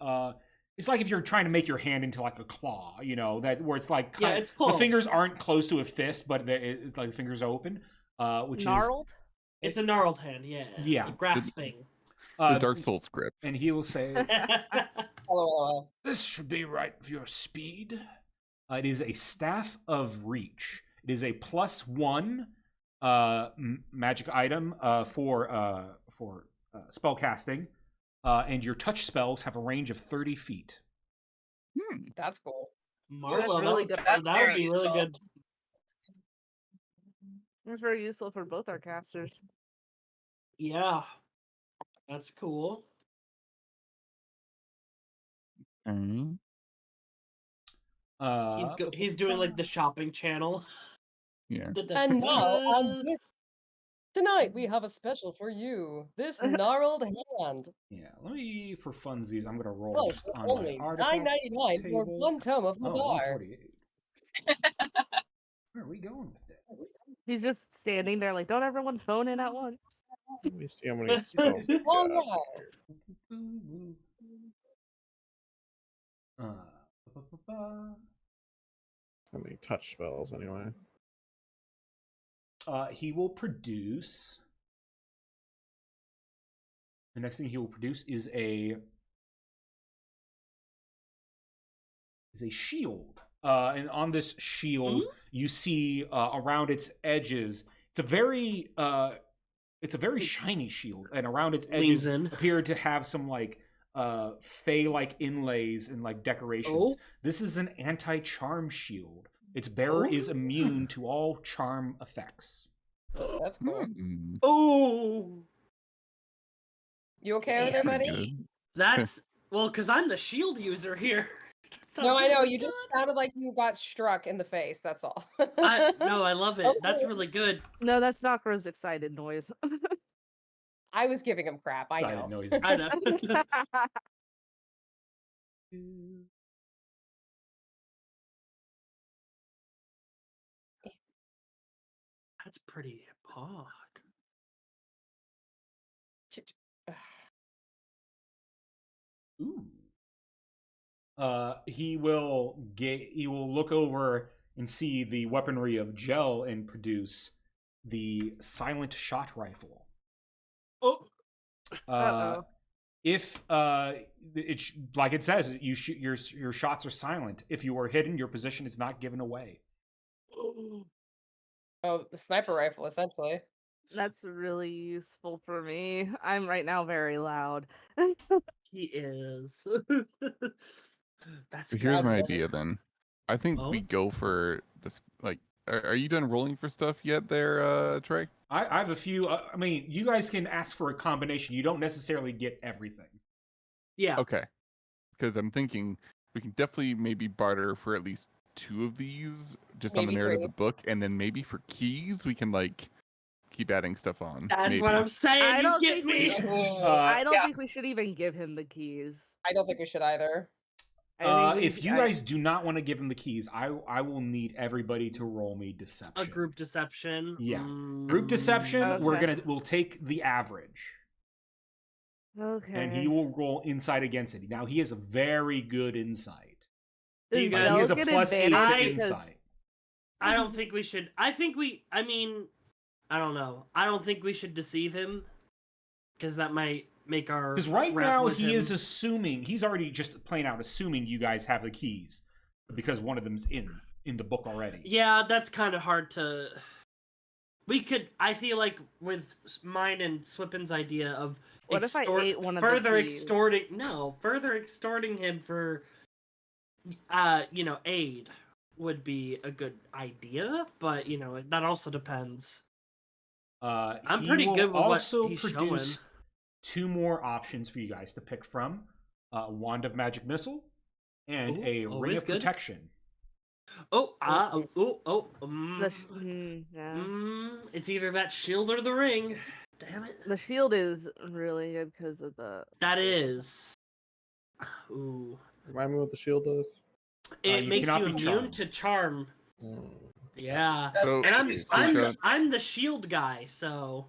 It's like if you're trying to make your hand into like a claw, you know, that where it's like Yeah, it's the clawed. fingers aren't close to a fist, but it's like the fingers open, which Gnarled? It's a gnarled hand, yeah. Yeah. Like grasping. is The Dark Souls script. and he will say, LOL. "This should be right for your speed." It is a staff of reach. It is a +1 magic item for spell casting, and your touch spells have a range of 30 feet. That's cool. Marlo, really that, good. that would Very be really useful. good. It's very useful for both our casters. Yeah. That's cool. Alright. He's doing like the shopping channel. Yeah. And now on this tonight we have a special for you. This gnarled hand. Yeah, let me, for funsies, I'm gonna roll Oh, just for on my only artifact $9.99 for table. one tome of Oh, Ladar. 148. Where are we going with it? He's just standing there like, don't everyone phone in at once. Let me see how many spells. he Oh got no. here. Ba-ba-ba-ba. How many touch spells anyway? He will produce. The next thing he will produce is a shield. And on this shield, you see around its edges, it's a very shiny shield, and around its edges appear to have some like fey-like inlays and like decorations. This is an anti-charm shield. Its bearer is immune to all charm effects. That's cool. Oh, You okay over there, buddy? Good. that's well, because I'm the shield user here. No, I know. Really You just sounded like you got struck in the face. That's all. I love it. That's Okay. really good. No, that's Nakura's excited noise. I was giving him crap. I Excited know. noises. I know. That's pretty pog. Ooh. He will look over and see the weaponry of Gel and produce the silent shot rifle. Oh, If like it says, you shoot your shots are silent. If you are hidden, your position is not given away. Oh, the sniper rifle, essentially. That's really useful for me. I'm right now very loud. he is. That's So here's good. my idea then. I think we Oh? go for this. Like, are you done rolling for stuff yet, there, Trey? I have a few. I mean, you guys can ask for a combination. You don't necessarily get everything. Yeah. Okay, because I'm thinking we can definitely maybe barter for at least 2 of these, just on the Maybe merit of 3. the book, and then maybe for keys we can like keep adding stuff on. That's what maybe. I'm saying. I You don't get think me. I don't Yeah. think we should even give him the keys. I don't think we should either. If you guys do not want to give him the keys, I will need everybody to roll me deception. A group deception. Yeah. Group deception. Okay. We'll take the average, Okay. and he will roll insight against it. Now he has a very good insight. Do you Does guys- He Del has a get +8 to advantage because- insight. I don't think we should. I mean, I don't know. I don't think we should deceive him because that might make our. Because right rep now with he him- is assuming he's already just plain out assuming you guys have the keys because one of them's in the book already. Yeah, that's kind of hard to. We could. I feel like with mine and Swippin's idea of What if I ate one of the further keys? further extorting him for, aid would be a good idea. But that also depends. I'm He pretty will good with what also he's produce showing. 2 more options for you guys to pick from: Wand of Magic Missile and Ooh, a Ring always of good. Protection. It's either that shield or the ring. Damn it. The shield is really good because of the. That is. Ooh. Remind me what the shield does. It You makes cannot you be immune charmed. to charm. Yeah. So, And okay, so we've got, I'm the shield guy, so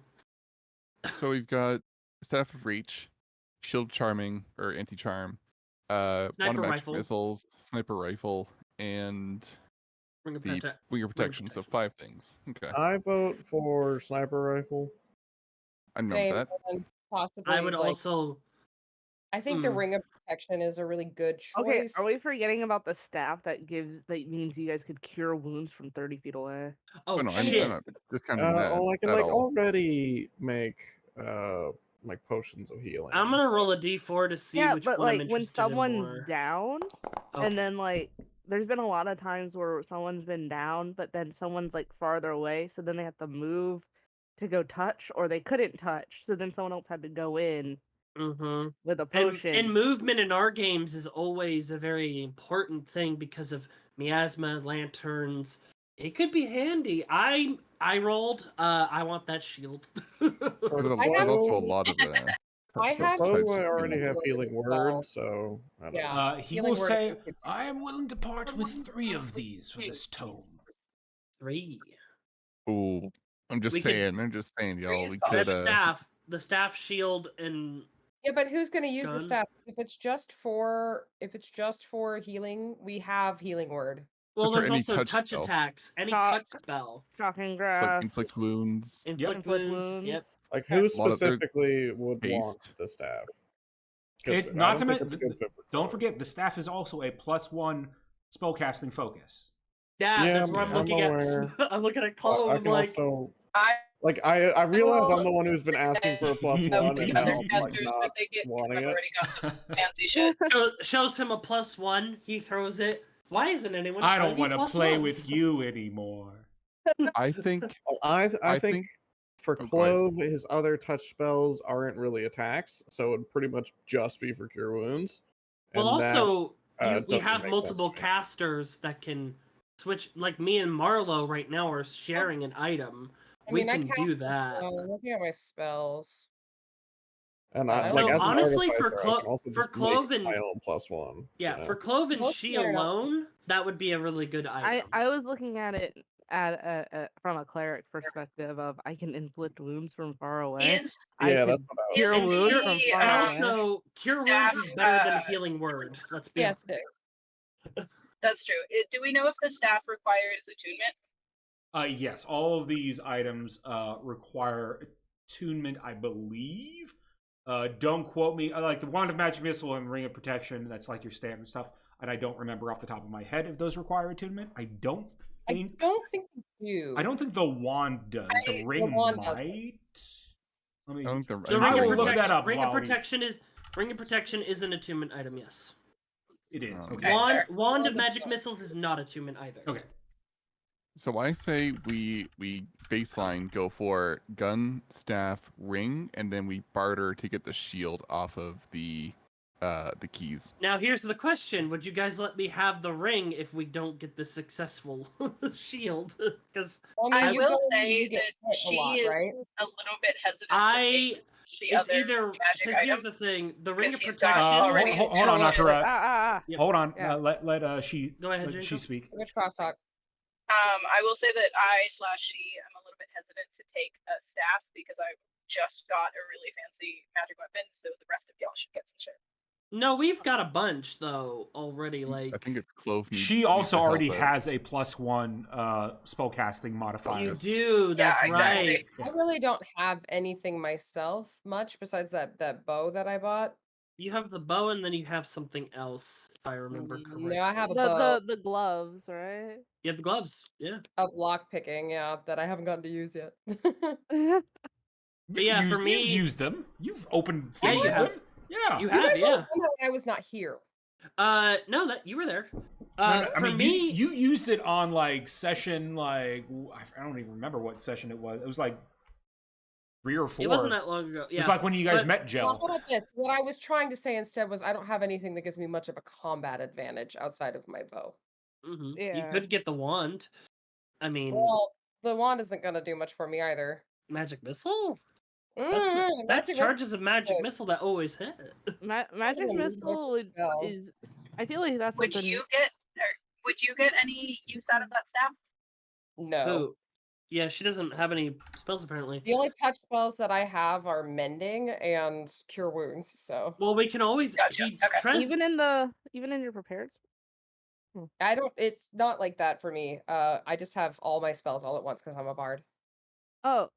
we've got Staff of Reach, Shield Charming or Anti-Charm, Wand of Sniper Magic rifle. Missiles, Sniper Rifle, and Ring of the Prote- Wing of Protection. So 5 things. Okay, I vote for sniper rifle. I remember Same, that. and possibly. I would like, also I think the Ring of Protection is a really good choice. Okay, are we forgetting about the staff that means you guys could cure wounds from 30 feet away? Oh no, shit. I'm not discounting that Well, I can at like all. already make like potions of healing. I'm gonna roll a d4 to see Yeah, which but one I'm like when interested in someone's more. down, Okay. and then like there's been a lot of times where someone's been down, but then someone's like farther away, so then they have to move to go touch, or they couldn't touch, so then someone else had to go in with a potion. And movement in our games is always a very important thing because of miasma, lanterns. It could be handy. I rolled. I want that shield. There's also a lot of I have Bow, seen I already healing have word healing as word, well. so I don't know. Yeah. He Healing will word say, is good too. "I am willing to part with 3 of these for this tome." 3. Ooh, I'm just We could- saying, y'all. We Yeah, could. the staff, shield, and Yeah, but who's going to use the Gun. staff? If it's just for healing, we have healing word. Well, Just for there's any also touch touch spell. attacks. Any Talk. touch spell. Shocking It's grass. like inflict wounds. Inflict inflict wounds. Yep. Like Okay. who A lot of- there's specifically would want haste. the staff? Because It, I not don't to think mention, it's a good fit for don't Clove. forget the staff is also a +1 spellcasting focus. Yeah, Yeah, that's what I'm I'm looking aware. at. I'm looking at But Clove. I I'm can like, also I I realize I'm will the one who's been asking for a +1 with and the now other I'm like casters, not but they get wanting I've it. already got the fancy shit. shows him a +1. He throws it. Why isn't anyone? I trying don't be want to plus play ones? with you anymore. I think Well, I think for Oh, go ahead. Clove, his other touch spells aren't really attacks, so it'd pretty much just be for cure wounds. Well, and also, that's, we doesn't have make sense multiple to me. casters that can switch. Like me and Marlo right now are sharing an item. I We mean, I can cast do this that. spell. Looking at my spells. And I So as an honestly, for artificer, I can also for just Clove make and my own +1. yeah, you know? for Clove and Most She of them are not- alone, that would be a really good item. I was looking at it from a cleric perspective of I can inflict wounds from far away. Is I Yeah, could that's what I was cure And wounds cure- from the, far and away. also, Cure staff, Wounds is better than a healing word. Let's be Yes, honest. that's true. Do we know if the staff requires attunement? Yes, all of these items require attunement, I believe. Don't quote me. Like the Wand of Magic Missile and Ring of Protection, that's like your standard stuff. And I don't remember off the top of my head if those require attunement. I don't think we do. I don't think the wand does. The ring wand doesn't. might. Let me. I think The I Ring think of will look that Protection. up Ring of while we- Protection is an attunement item. Yes. It is. Okay. Okay. Wand fair. Wand of Magic Missiles is not attunement either. Okay. So I say we baseline go for gun, staff, ring, and then we barter to get the shield off of the keys. Now here's the question: would you guys let me have the ring if we don't get the successful shield? Because I you will go and say you get that hit a she lot, is right? a little bit hesitant to take the it's other either magic because here's item. the thing: the Ring of 'cause he's got Protection. already hold on, established Nakura. Yep. Hold on. Yeah. Let she Go ahead, let she Jinko. speak. Which crosstalk? I will say that I/she am a little bit hesitant to take a staff because I just got a really fancy magic weapon, so the rest of y'all should get some shit. No, we've got a bunch though already. Like I think it's Clove. She needs also to help already out. has a +1 spellcasting modifier. you do. That's Yeah, exactly. right. I really don't have anything myself much besides that bow that I bought. You have the bow, and then you have something else, if I remember correctly. No, I have a bow The gloves, right? You have the gloves. Yeah. of lock picking, yeah, that I haven't gotten to use yet. You've yeah, for used- me- you've used them. You've opened Yeah, things you with have. them. Yeah. You You have, guys yeah. don't know when I was not here. No, that you were there. No, I For mean, me, you used it on like session I don't even remember what session it was. It was like 3 or 4. it wasn't that long ago. Yeah. It's like when you guys but- met Well, Jill. how about this? What I was trying to say instead was I don't have anything that gives me much of a combat advantage outside of my bow. Mhm. Yeah. You could get the wand. I mean, Well, the wand isn't gonna do much for me either. magic missile. Mm, That's magic missile- charges of magic good. missile that always hit. Magic gonna need missile one spell. is. I feel like that's Would something. you get any use out of that staff? No. Oh, yeah. She doesn't have any spells apparently. The only touch spells that I have are mending and cure wounds. So Well, we can always. Gotcha, okay. even in your prepared. I don't. It's not like that for me. I just have all my spells all at once because I'm a bard. Oh,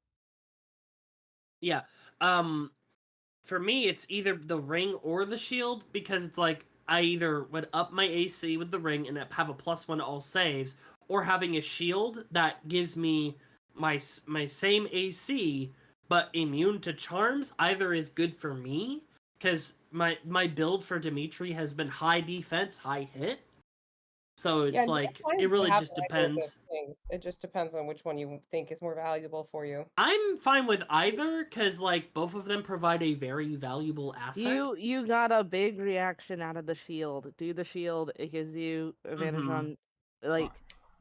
Yeah. For me, it's either the ring or the shield because it's like I either would up my AC with the ring and have a +1 to all saves, or having a shield that gives me my same AC but immune to charms. Either is good for me because my build for Dimitri has been high defense, high hit. So it's Yeah, like that's fine it to really have just either of those depends. things. It just depends on which one you think is more valuable for you. I'm fine with either because like both of them provide a very valuable asset. you got a big reaction out of the shield. Do the shield. It gives you advantage Mhm. on like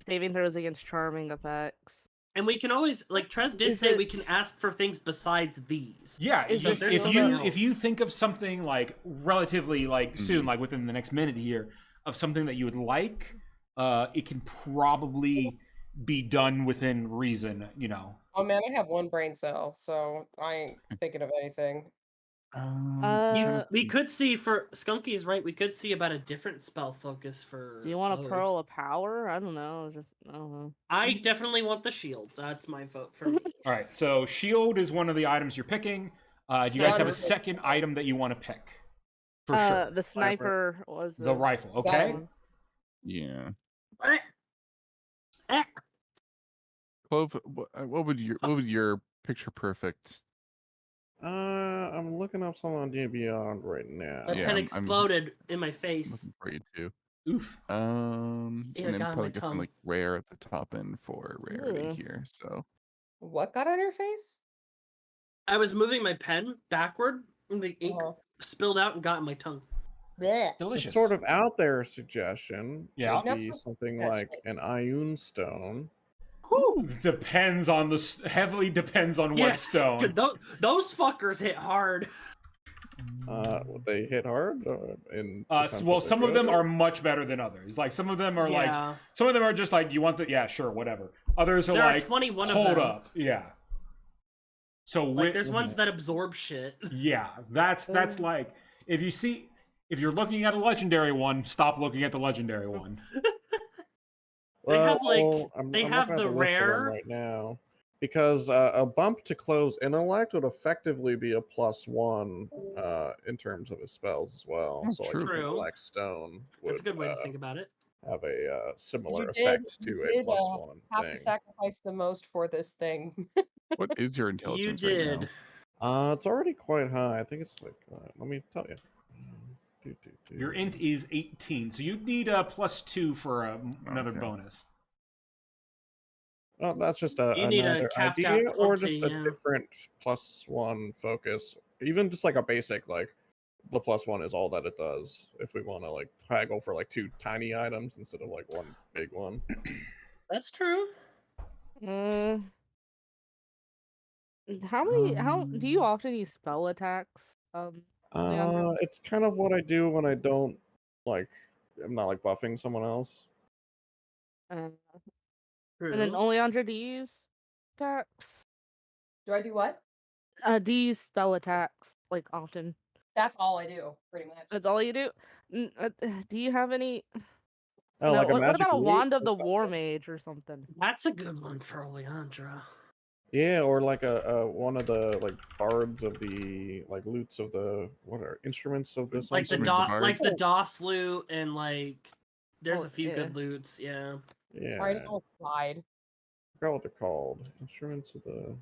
saving throws against charming effects. And we can always, like Tres did Is say, it- we can ask for things besides these. Yeah, Is So if, if there's if something you if you else- think of something like relatively like soon, like within the next minute here, of something that you would like, it can probably be done within reason. You know. Oh man, I have one brain cell, so I ain't thinking of anything. We could see for Skunky is right. We could see about a different spell focus for. Do you want a Clove. pearl of power? I don't know. I don't know. I definitely want the shield. That's my vote for me. All right, so shield is one of the items you're picking. Do you guys have a second item that you want to pick? For sure. The sniper was The rifle. Okay. one. Yeah. Clove, what would your picture perfect? I'm looking up something on D&D right now. My Yeah, pen I'm exploded in my face. Looking for you too. Oof. And Yeah, then got on my probably just some tongue. like rare at the top end for rarity Ugh. here. So What got on your face? I was moving my pen backward, and the ink spilled out and got in my tongue. Blech. Delicious. A sort of out there suggestion Yeah. would Not be supposed to something touch like it. an Ioun stone. Depends on heavily depends on what stone. Those fuckers hit hard. Would they hit hard? Well, some of them are much better than others. Like some of them are Yeah. some of them are just like you want the sure, whatever. Others are There like are 21 of hold them. up, yeah. So Like there's ones that absorb shit. yeah, that's like if you're looking at a legendary one, stop looking at the legendary one. They have, like, I'm they looking have at the list of them rare- right now because a bump to Clove's intellect would effectively be a +1 in terms of his spells as well. Oh, So like true. intellect stone would That's a good way to think about it. have a similar You effect did- to you a did, +1 Have to thing. sacrifice the most for this thing. what is your You intelligence right did. now? It's already quite high. I think it's like let me tell you. Your int is 18, so you'd need a +2 for another Okay. bonus. Well, that's just You need a another capped out idea, or 20, just a yeah. different +1 focus. Even just like a basic, like the +1 is all that it does. If we want to like haggle for like 2 tiny items instead of like 1 big one. That's true. How do you often use spell attacks? Leandro? It's kind of what I do when I don't like. I'm not like buffing someone else. True. And then Oleandra, do you use attacks? Do I do what? Do you use spell attacks like often? That's all I do, pretty much. That's all you do. Do you have any? Oh, No, like a what magic about a loop wand of or the something? war mage or something? That's a good one for Oleandra. Yeah, or like a one of the like bards of the like lutes of the what are instruments of the Like the Instrument sunset? bard. like the DOS loot and like there's Oh, a few yeah. good loots, yeah. Yeah, Sorry, I just almost lied. I forgot what they're called. Instruments of the.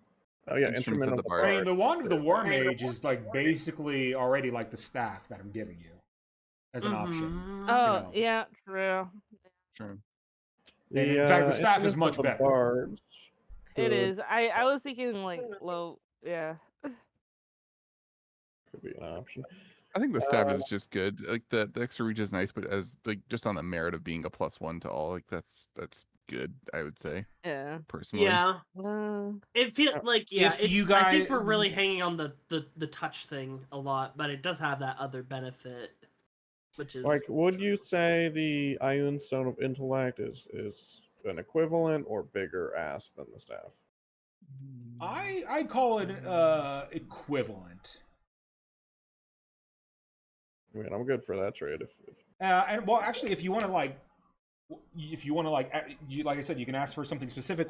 Oh yeah, Instruments of the I mean, the bards. wand of the There. war mage is like basically already like the staff that I'm giving you as an option. Mhm. Oh, know. yeah, true. Sure. And in fact, the staff is instruments much of the better. Bards It could- is. I was thinking like low. Yeah. could be an option. I think the stab is just good. Like the extra reach is nice, but as like just on the merit of being a +1 to all, like that's good. I would say Yeah. personally. Yeah. It feels like If you I think guys- we're really hanging on the touch thing a lot, but it does have that other benefit, which is Like, would you say the Ioun Stone of Intellect is an equivalent or bigger ass than the staff? I call it equivalent. I mean, I'm good for that trade. If And well, actually, if you want to like, you like I said, you can ask for something specific.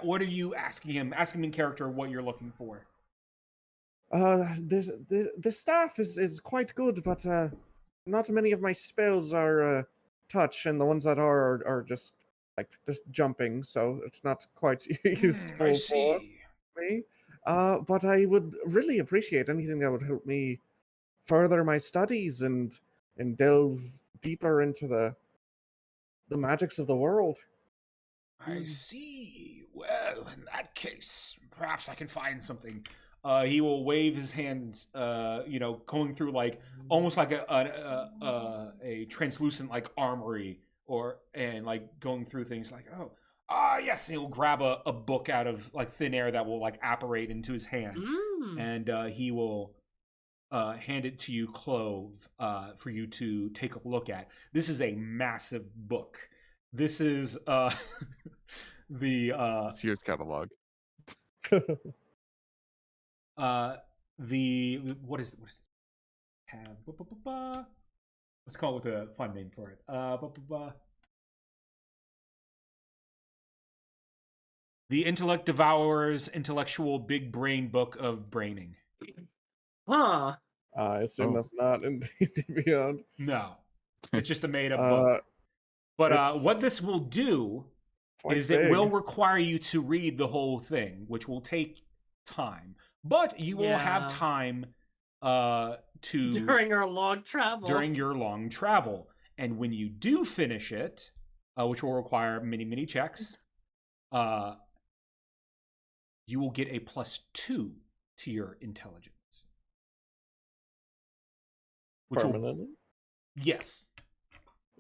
What are you asking him? Ask him in character what you're looking for. the staff is quite good, but not many of my spells are touch, and the ones that are just like just jumping, so it's not quite useful I for see. me. But I would really appreciate anything that would help me further my studies and delve deeper into the magics of the world. I see. Well, in that case, perhaps I can find something. He will wave his hands, going through like almost like a translucent like armory, and like going through things like, yes. And he'll grab a book out of like thin air that will like apparate into his hand, and he will hand it to you, Clove, for you to take a look at. This is a massive book. This is the Sears catalog. what is have let's call it with a fun name for it. The Intellect Devourer's Intellectual Big Brain Book of Braining. Huh. I assume Oh. that's not in D&D Beyond. No, it's just a made-up book. But what it's this will do quite is big. it will require you to read the whole thing, which will take time. But you will have Yeah. time to During our long travel. during your long travel. And when you do finish it, which will require many checks, you will get a +2 to your intelligence. Which will, Permanently? yes.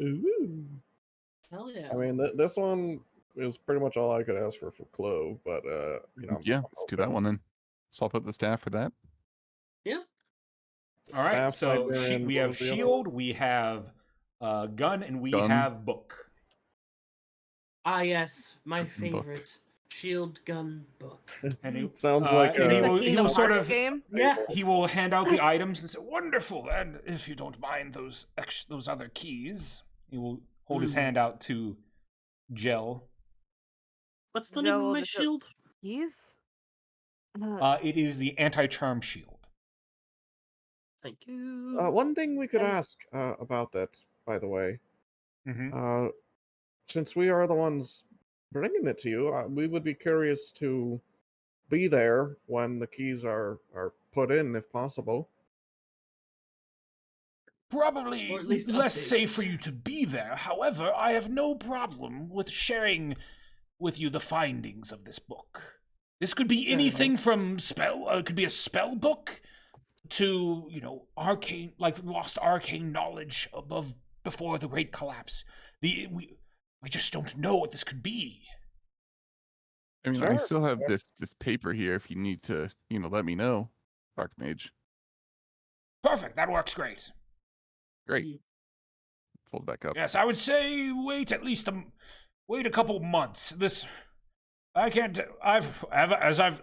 Ooh. Hell yeah. I mean, this one is pretty much all I could ask for Clove, but you know, Yeah, I'm let's do that hoping. one then. Swap out the staff for that. Yeah. All right, Staff, so Siberian, we what have was the other shield, we have gun, and we Gun. have book. Ah, yes, my Book. favorite shield gun book. And he, Sounds like and he It's a will Kingdom sort Hearts of game. Yeah. he will hand out the items and say, "Wonderful!" And if you don't mind those other keys, he will hold his hand out to Gel. What's the name of Joe, my the shield? Keys? It is the anti-charm shield. Thank you. one thing we could And- ask about that, by the way, Mm-hmm. since we are the ones bringing it to you, we would be curious to be there when the keys are put in, if possible. Probably Or at least less safe updates. for you to be there. However, I have no problem with sharing with you the findings of this book. This could be Fair anything enough. from it could be a spell book to, arcane, like lost arcane knowledge before the Great Collapse. We just don't know what this could be. I mean, I Sure. still have this paper here if you need to, let me know, Archmage. Perfect, that works great. Great. Fold it back up. Yes, I would say wait at least wait a couple months. I can't.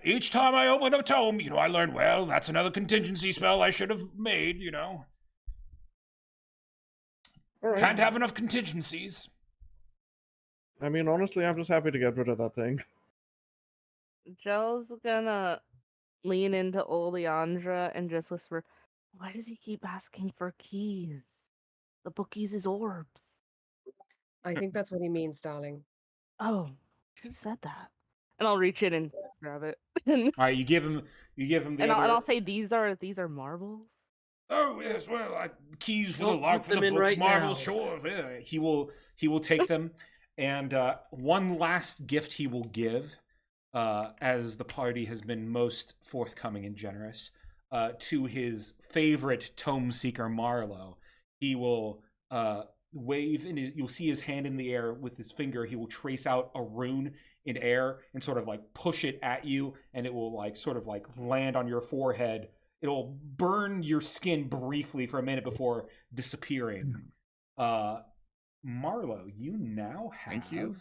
Each time I open a tome, I learn. Well, that's another contingency spell I should have made. All right. Can't have enough contingencies. I mean, honestly, I'm just happy to get rid of that thing. Joe's gonna lean into Oleandra and just whisper, "Why does he keep asking for keys? The book uses orbs." I think that's what he means, darling. Oh, should have said that. And I'll reach in and grab it. and All right, you give him the other. I'll say these are marbles. Oh yes, well, keys for the Don't lock put for the them in book, right marble. now. Sure, yeah. He will take them, and one last gift he will give, as the party has been most forthcoming and generous, to his favorite tome seeker Marlowe. He will wave, and you'll see his hand in the air with his finger. He will trace out a rune in air and sort of like push it at you, and it will sort of land on your forehead. It'll burn your skin briefly for a minute before disappearing. Marlowe, you now have. Thank you.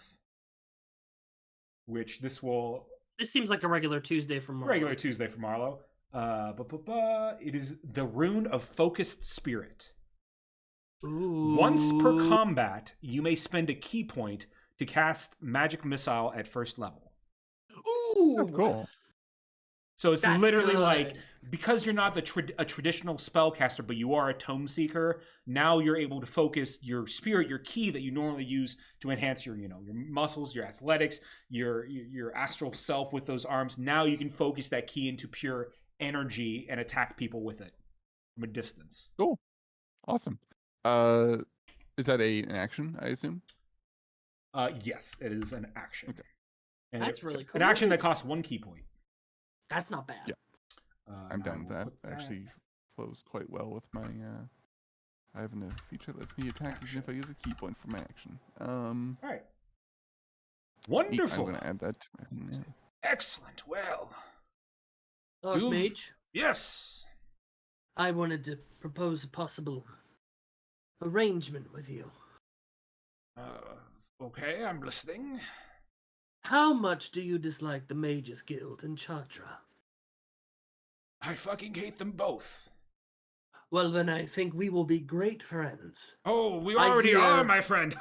Which this will. This seems like a regular Tuesday from Marlowe. Regular Tuesday for Marlowe. It is the Rune of Focused Spirit. Ooh. Once per combat, you may spend a key point to cast Magic Missile at first level. Ooh. Oh, cool. So it's That's literally good. because you're not a traditional spellcaster, but you are a tome seeker. Now you're able to focus your spirit, your key that you normally use to enhance your muscles, your athletics, your astral self with those arms. Now you can focus that key into pure energy and attack people with it from a distance. Cool. Awesome. Is that an action, I assume? Yes, it is an action. Okay. And That's really cool. An action that costs 1 key point. That's not bad. Yeah. I'm I down with will that. put Actually flows quite well with my I have a feature that lets me attack even if I use a key point for my action. All right. Neat. Wonderful. I'm gonna add that to my thing now. Excellent. Well, Mage, yes. I wanted to propose a possible arrangement with you. Okay, I'm listening. How much do you dislike the Mages Guild in Chatra? I fucking hate them both. Well, then I think we will be great friends. Oh, we I already hear- are, my friend.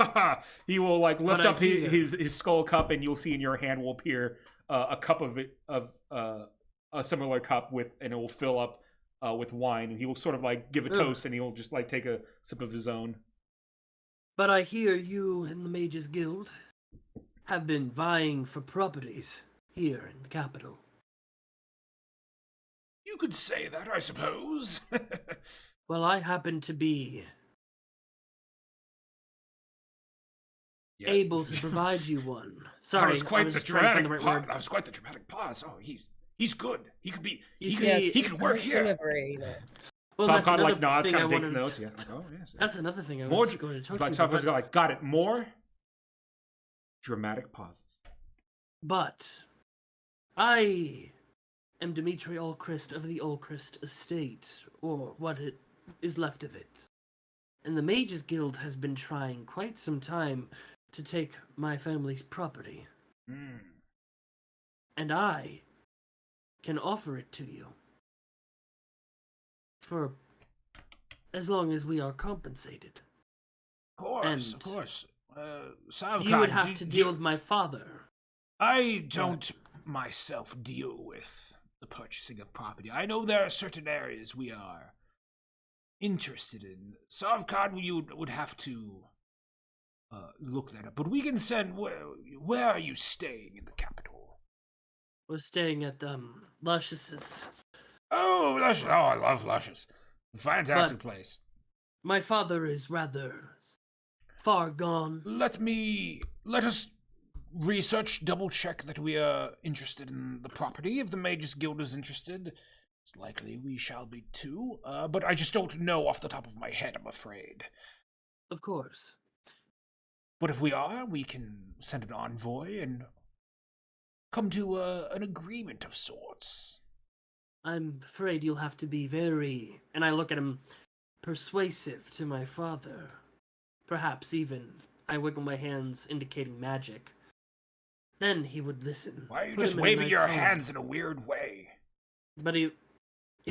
He will like lift But I up hear- his skull cup, and you'll see in your hand will appear a cup of a similar cup and it will fill up with wine, and he will sort of like give a Ugh. toast, and he'll just like take a sip of his own. But I hear you and the Mages Guild have been vying for properties here in the capital. You could say that, I suppose. Well, I happen to be Yeah. able to provide you one. That Sorry, was I quite was the trying to find dramatic the right pause. word. That was quite the dramatic pause. Oh, he's good. He could be. You He see- could, Yes, he could work first here. delivery, you know. Well, Top that's Cod like another nods, thing kind I of takes wanted notes. to- Yeah. Like, oh yes. That's another thing I More was going to talk like to you Top Cod's about. like, got it. More dramatic pauses. But I am Dimitri Allchrist of the Allchrist Estate, or what it is left of it. And the Mages Guild has been trying quite some time to take my family's property. Mm. And I can offer it to you. For as long as we are compensated. Of course, And of course. You would have to deal with my father. I don't myself deal with the purchasing of property. I know there are certain areas we are interested in. Savcard, you would have to look that up. But we can send. Where are you staying in the capital? We're staying at Luscious's. Oh, Luscious! Oh, I love Luscious. Fantastic place. My father is rather far gone. Let us research, double check that we are interested in the property. If the Mages Guild is interested, it's likely we shall be too. But I just don't know off the top of my head, I'm afraid. Of course. But if we are, we can send an envoy and come to an agreement of sorts. I'm afraid you'll have to be very, and I look at him, persuasive to my father. Perhaps even, I wiggle my hands indicating magic. Then he would listen. Why are you Put just him in a waving nice your home. hands in a weird way? But if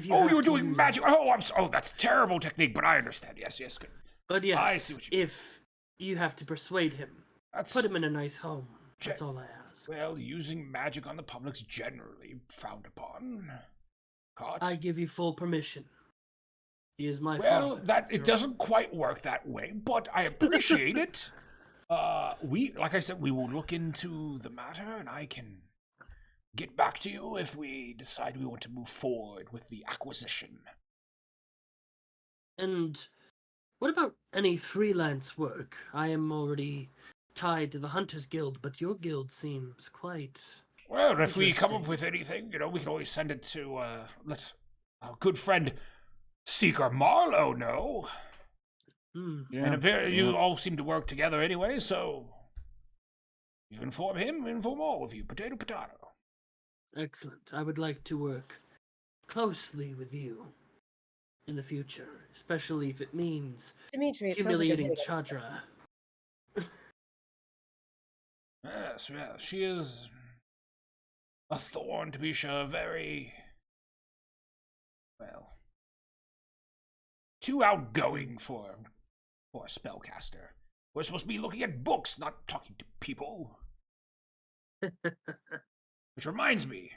you Oh, have you were to doing use- magic. Oh, that's terrible technique, but I understand. Yes, good. But yes, I see what you mean. if you have to persuade him, That's put him in a nice home. Che- That's all I ask. Well, using magic on the public's generally frowned upon. Caught. I give you full permission. He is my Well, father. that after it all. doesn't quite work that way, but I appreciate it. Like I said, we will look into the matter, and I can get back to you if we decide we want to move forward with the acquisition. And what about any freelance work? I am already tied to the Hunters Guild, but your guild seems quite... Well, if we come up Interesting. with anything, we can always send it to let our good friend Seeker Marlowe know. Hmm. And apparently you all seem to work together anyway, so you inform him, inform all of you. Potato, potato. Excellent. I would like to work closely with you in the future, especially if it means Dimitri, it sounds like a humiliating really good- Chadra. Yes, she is a thorn, to be sure, very, well, too outgoing for a spellcaster. We're supposed to be looking at books, not talking to people. Which reminds me,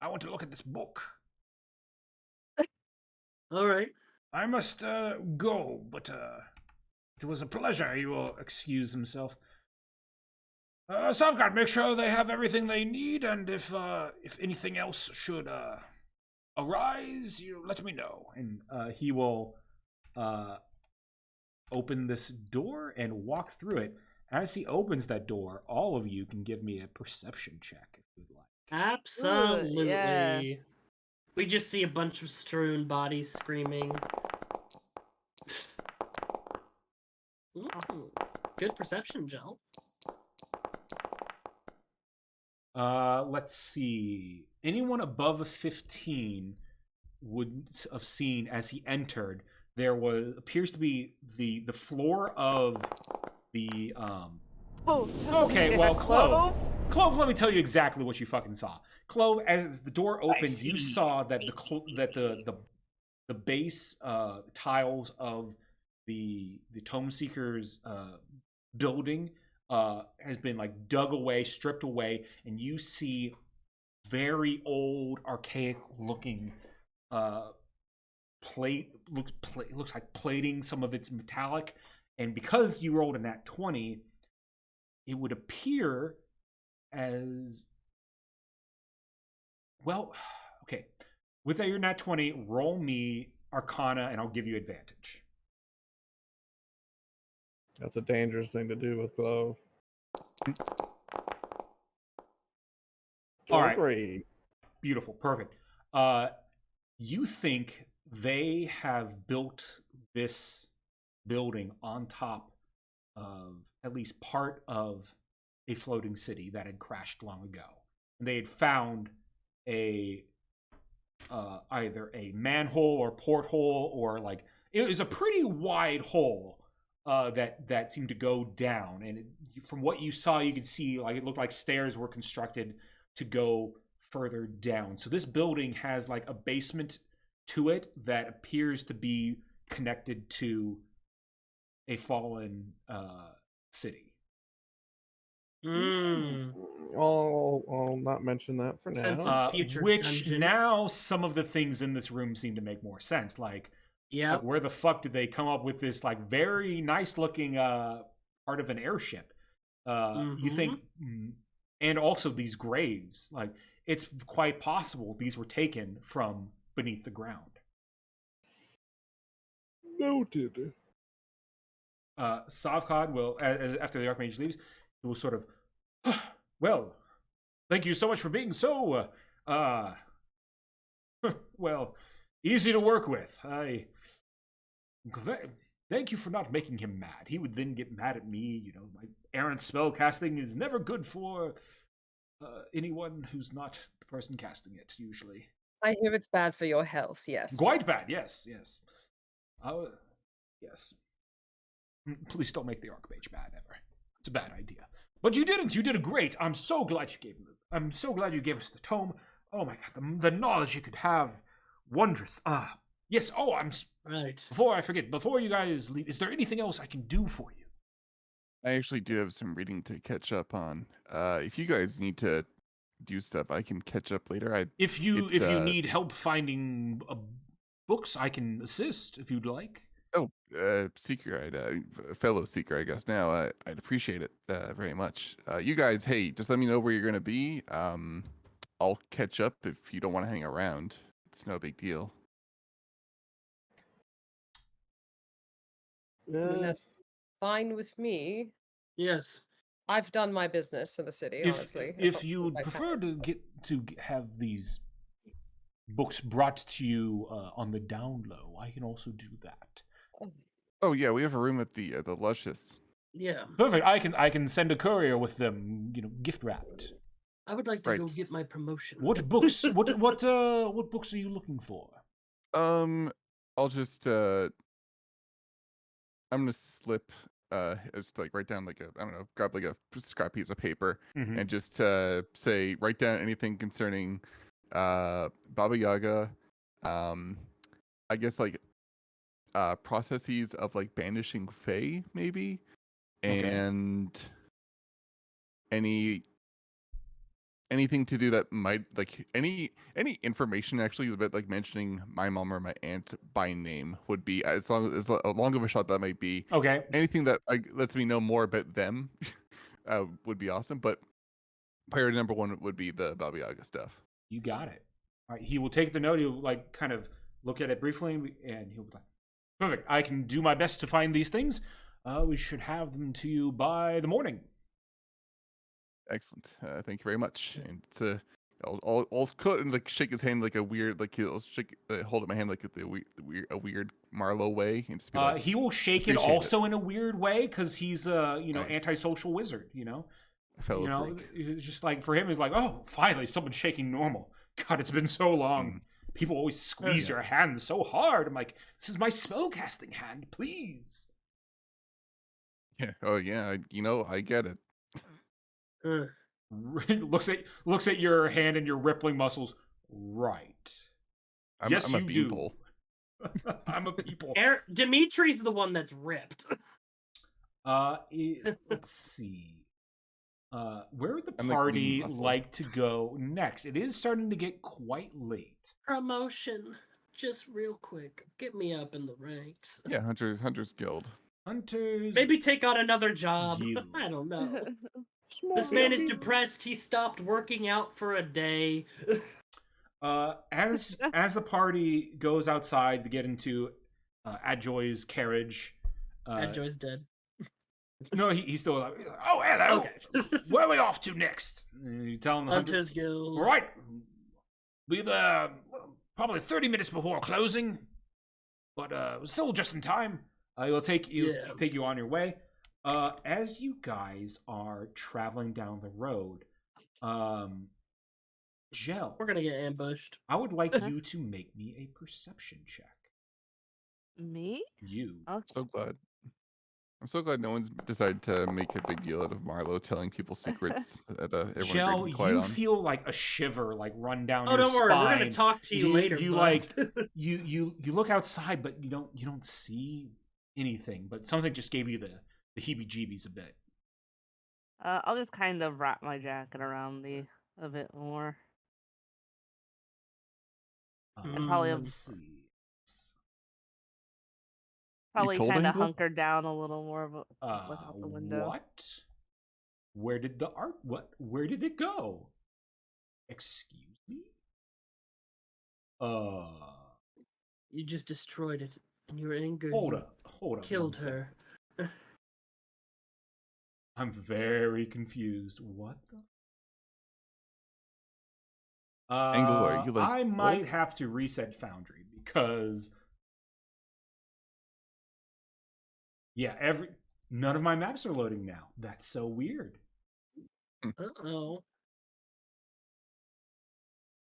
I want to look at this book. All right. I must go, but it was a pleasure. He will excuse himself. Savgard, make sure they have everything they need, and if anything else should arise, you let me know. And he will open this door and walk through it. As he opens that door, all of you can give me a perception check if you'd like. Absolutely. yeah. We just see a bunch of strewn bodies screaming. Ooh, good perception, Joe. Let's see. Anyone above a 15 would have seen as he entered. There appears to be the floor of the Oh. Okay, yeah, well, clove. Clove, let me tell you exactly what you fucking saw. Clove, as the door opened, you see. saw that the base tiles of the Tome Seeker's building has been like dug away, stripped away, and you see very old, archaic looking looks like plating. Some of it's metallic, and because you rolled a nat 20, it would appear as well. Okay, with your nat 20, roll me Arcana, and I'll give you advantage. That's a dangerous thing to do with Glove. All right. 23. Beautiful, perfect. You think they have built this building on top of at least part of a floating city that had crashed long ago, and they had found a either a manhole or porthole, or like it was a pretty wide hole that seemed to go down, and from what you saw, you could see like it looked like stairs were constructed to go further down. So this building has like a basement to it that appears to be connected to a fallen city. I'll not mention that for now. Census. Future Which dungeon. now some of the things in this room seem to make more sense. Like where the fuck did they come up with this like very nice looking part of an airship? You think, and also these graves, like it's quite possible these were taken from beneath the ground. Noted. Savkad will, after the Archmage leaves, he will sort of, well, thank you so much for being so, well, easy to work with. Thank you for not making him mad. He would then get mad at me. You know, my errant spell casting is never good for anyone who's not the person casting it, usually. I hear it's bad for your health, yes. Quite bad, yes. Yes. Please don't make the Archmage mad ever. It's a bad idea. But you didn't. You did a great. I'm so glad you gave us the tome. Oh my god, the knowledge you could have, wondrous. Yes. Oh, right. Before I forget, before you guys leave, is there anything else I can do for you? I actually do have some reading to catch up on. If you guys need to do stuff, I can catch up later. If you need help finding books, I can assist if you'd like. Oh, seeker, fellow seeker, I guess now. I'd appreciate it very much. You guys, hey, just let me know where you're gonna be. I'll catch up if you don't want to hang around. It's no big deal. I mean, that's fine with me. Yes. I've done my business in the city, honestly. If you'd prefer to have these books brought to you on the down low, I can also do that. Oh yeah, we have a room at the Luscious. Yeah. Perfect. I can send a courier with them, gift wrapped. I would like to go get my promotion. What books? what books are you looking for? I'll just I'm gonna slip just like write down like grab like a scrap piece of paper and just say write down anything concerning Baba Yaga, I guess like processes of like banishing Fae maybe, and anything to do that might like any information actually about like mentioning my mom or my aunt by name would be as long of a shot that might be. Okay. Anything that lets me know more about them would be awesome. But priority number one would be the Baba Yaga stuff. You got it. All right. He will take the note. He'll like kind of look at it briefly, and he'll be like, "Perfect. I can do my best to find these things. We should have them to you by the morning." Excellent. Thank you very much. And I'll cut and like shake his hand like a weird like he'll shake hold up my hand like a weird Marlowe way and just be like, he will shake it also in a weird way because he's a antisocial wizard. A fellow freak. It's just like for him, it's like, oh, finally someone's shaking normal. God, it's been so long. People always squeeze your hand so hard. I'm like, this is my spellcasting hand, please. Yeah. Oh yeah. I get it. looks at your hand and your rippling muscles. Right. Yes, I'm a you do. beanpole. I'm a people. Dimitri's the one that's ripped. Let's see. Where would the I'm like lean party muscle. like to go next? It is starting to get quite late. Promotion. Just real quick. Get me up in the ranks. Yeah, Hunters Guild. Hunters. Maybe take on another job. You. I don't know. Small This man is baby. depressed. He stopped working out for a day. As the party goes outside to get into Adjoy's carriage. Joy's dead. No, he's still like, oh, hello. Okay. Where are we off to next? And you tell him the Hunters Guild. All right. Be there probably 30 minutes before closing, but still just in time. He'll take you on your way. As you guys are traveling down the road, Jell, We're gonna get ambushed. I would like you to make me a perception check. Me? You. Okay. I'm so glad no one's decided to make a big deal out of Marlo telling people secrets that everyone agreed Jell, to be quiet you on. feel like a shiver like run down Oh, your don't worry. spine. We're gonna talk to you later. You bud. like you look outside, but you don't see anything. But something just gave you the heebie-jeebies a bit. I'll just kind of wrap my jacket around a bit more. And probably Let's see. Probably cold kind of angle? hunkered down a little more look out the window. What? Where did the art? What? Where did it go? Excuse me. You just destroyed it, and you were angry. Hold You up. Killed one second. her. I'm very confused. What the? Angler, you like I gold? might have to reset Foundry because none of my maps are loading now. That's so weird. Uh-oh.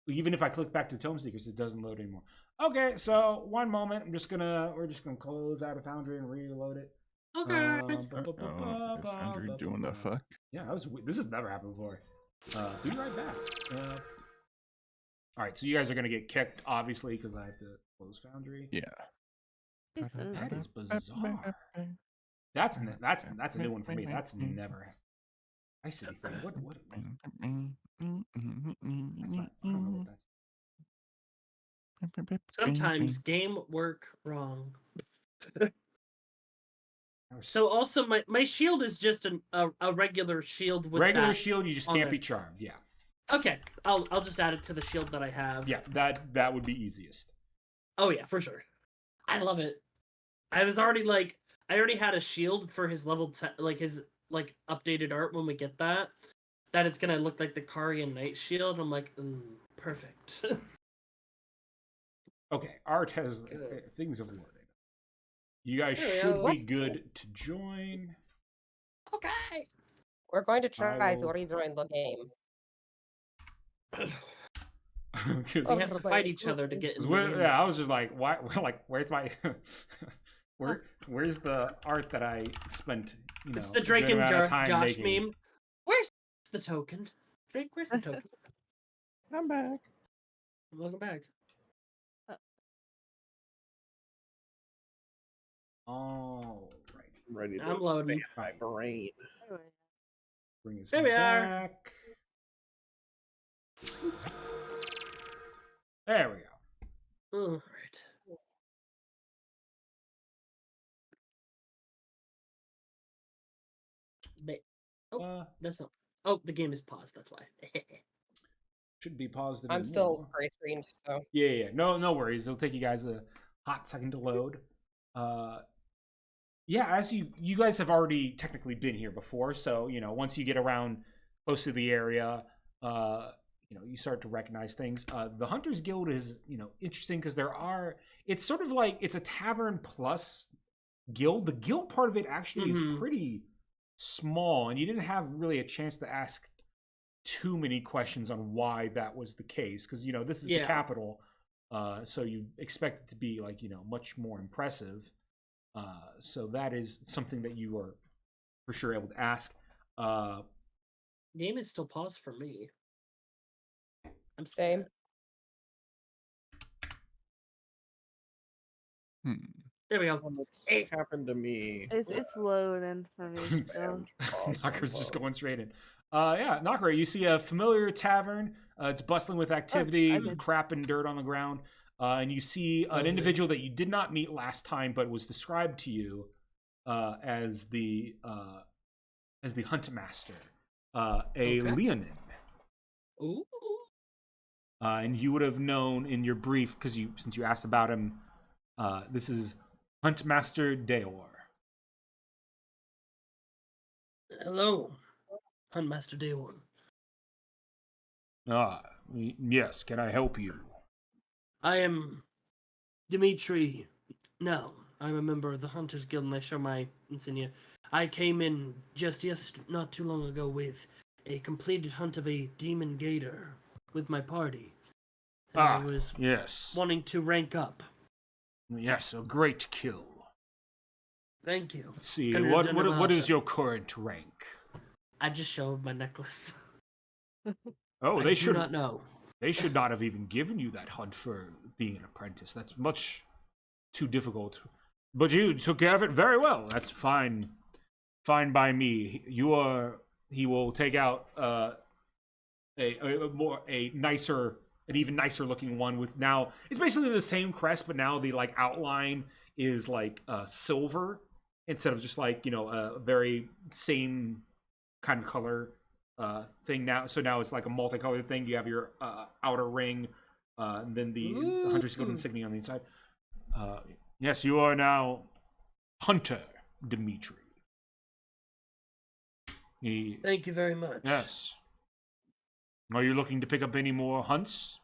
Even if I click back to Tome Seekers, it doesn't load anymore. Okay, so one moment. We're just gonna close out of Foundry and reload it. Okay. Is Foundry doing the fuck? Yeah, this has never happened before. Be right back. All right, so you guys are gonna get kicked, obviously, because I have to close Foundry. Yeah. That is bizarre. That's a new one for me. That's never. I see. What? That's not. I don't know what that's. Sometimes game work wrong. So also my shield is just a regular shield with Regular that shield. You just on can't it. be charmed. Yeah. Okay, I'll just add it to the shield that I have. Yeah. That would be easiest. Oh yeah, for sure. I love it. I already had a shield for his level 10, his updated art when we get that. That it's gonna look like the Karian Knight shield. I'm like, ooh, perfect. Okay, art has Good. things have loaded. You guys There we should go. be good to join. Okay. We're going to try to will- rejoin the game. 'Cause- We have to fight each other to get in the game. I was just like, why? Like, where's my? Where's the art that I spent? It's the a Drake good and amount of time Josh making? meme. Where's the token? Drake, where's the token? I'm back. Welcome back. All right, Ready to I'm loading. expand my brain. bring us There we are. back. There we go. All right. Oh, that's not. Oh, the game is paused. That's why. Should be paused. I'm still gray screened, so Yeah. No worries. It'll take you guys a hot second to load. Yeah, as you guys have already technically been here before, so once you get around close to the area, you start to recognize things. The Hunters Guild is interesting because it's sort of like it's a tavern plus guild. The guild part of it actually is pretty small, and you didn't have really a chance to ask too many questions on why that was the case, because this is the capital, so you expect it to be much more impressive. So that is something that you are for sure able to ask. Game is still paused for me. I'm Same. There we go. What's Hey. happened to me? It's loading for me still. And pause Nakura's just unload. going straight in. Yeah, Nakura, you see a familiar tavern. It's bustling with activity, I'm in. crap and dirt on the ground. And you see an Lovely. individual that you did not meet last time, but was described to you as the hunt master, a Okay. Leonin. Ooh. And you would have known in your brief, since you asked about him, this is Huntmaster Deor. Hello, Huntmaster Day One. Yes, can I help you? I am Dimitri. No, I'm a member of the Hunters Guild and I show my insignia. I came in just not too long ago with a completed hunt of a demon gator with my party. And I was yes. wanting to rank up. Yes, a great kill. Thank you. Let's see, Couldn't have done it what without is them. your current rank? I just showed my necklace. Oh, I they do should not know. They should not have even given you that hunt for being an apprentice. That's much too difficult. But you took care of it very well. That's fine. Fine by me. He will take out an even nicer looking one with now it's basically the same crest, but now the like outline is like silver instead of just like, a very same kind of color thing now. So now it's like a multicolored thing. You have your outer ring, and then the Hunter's Guild insignia on the inside. Yes, you are now Hunter Dimitri. Thank you very much. Yes. Are you looking to pick up any more hunts?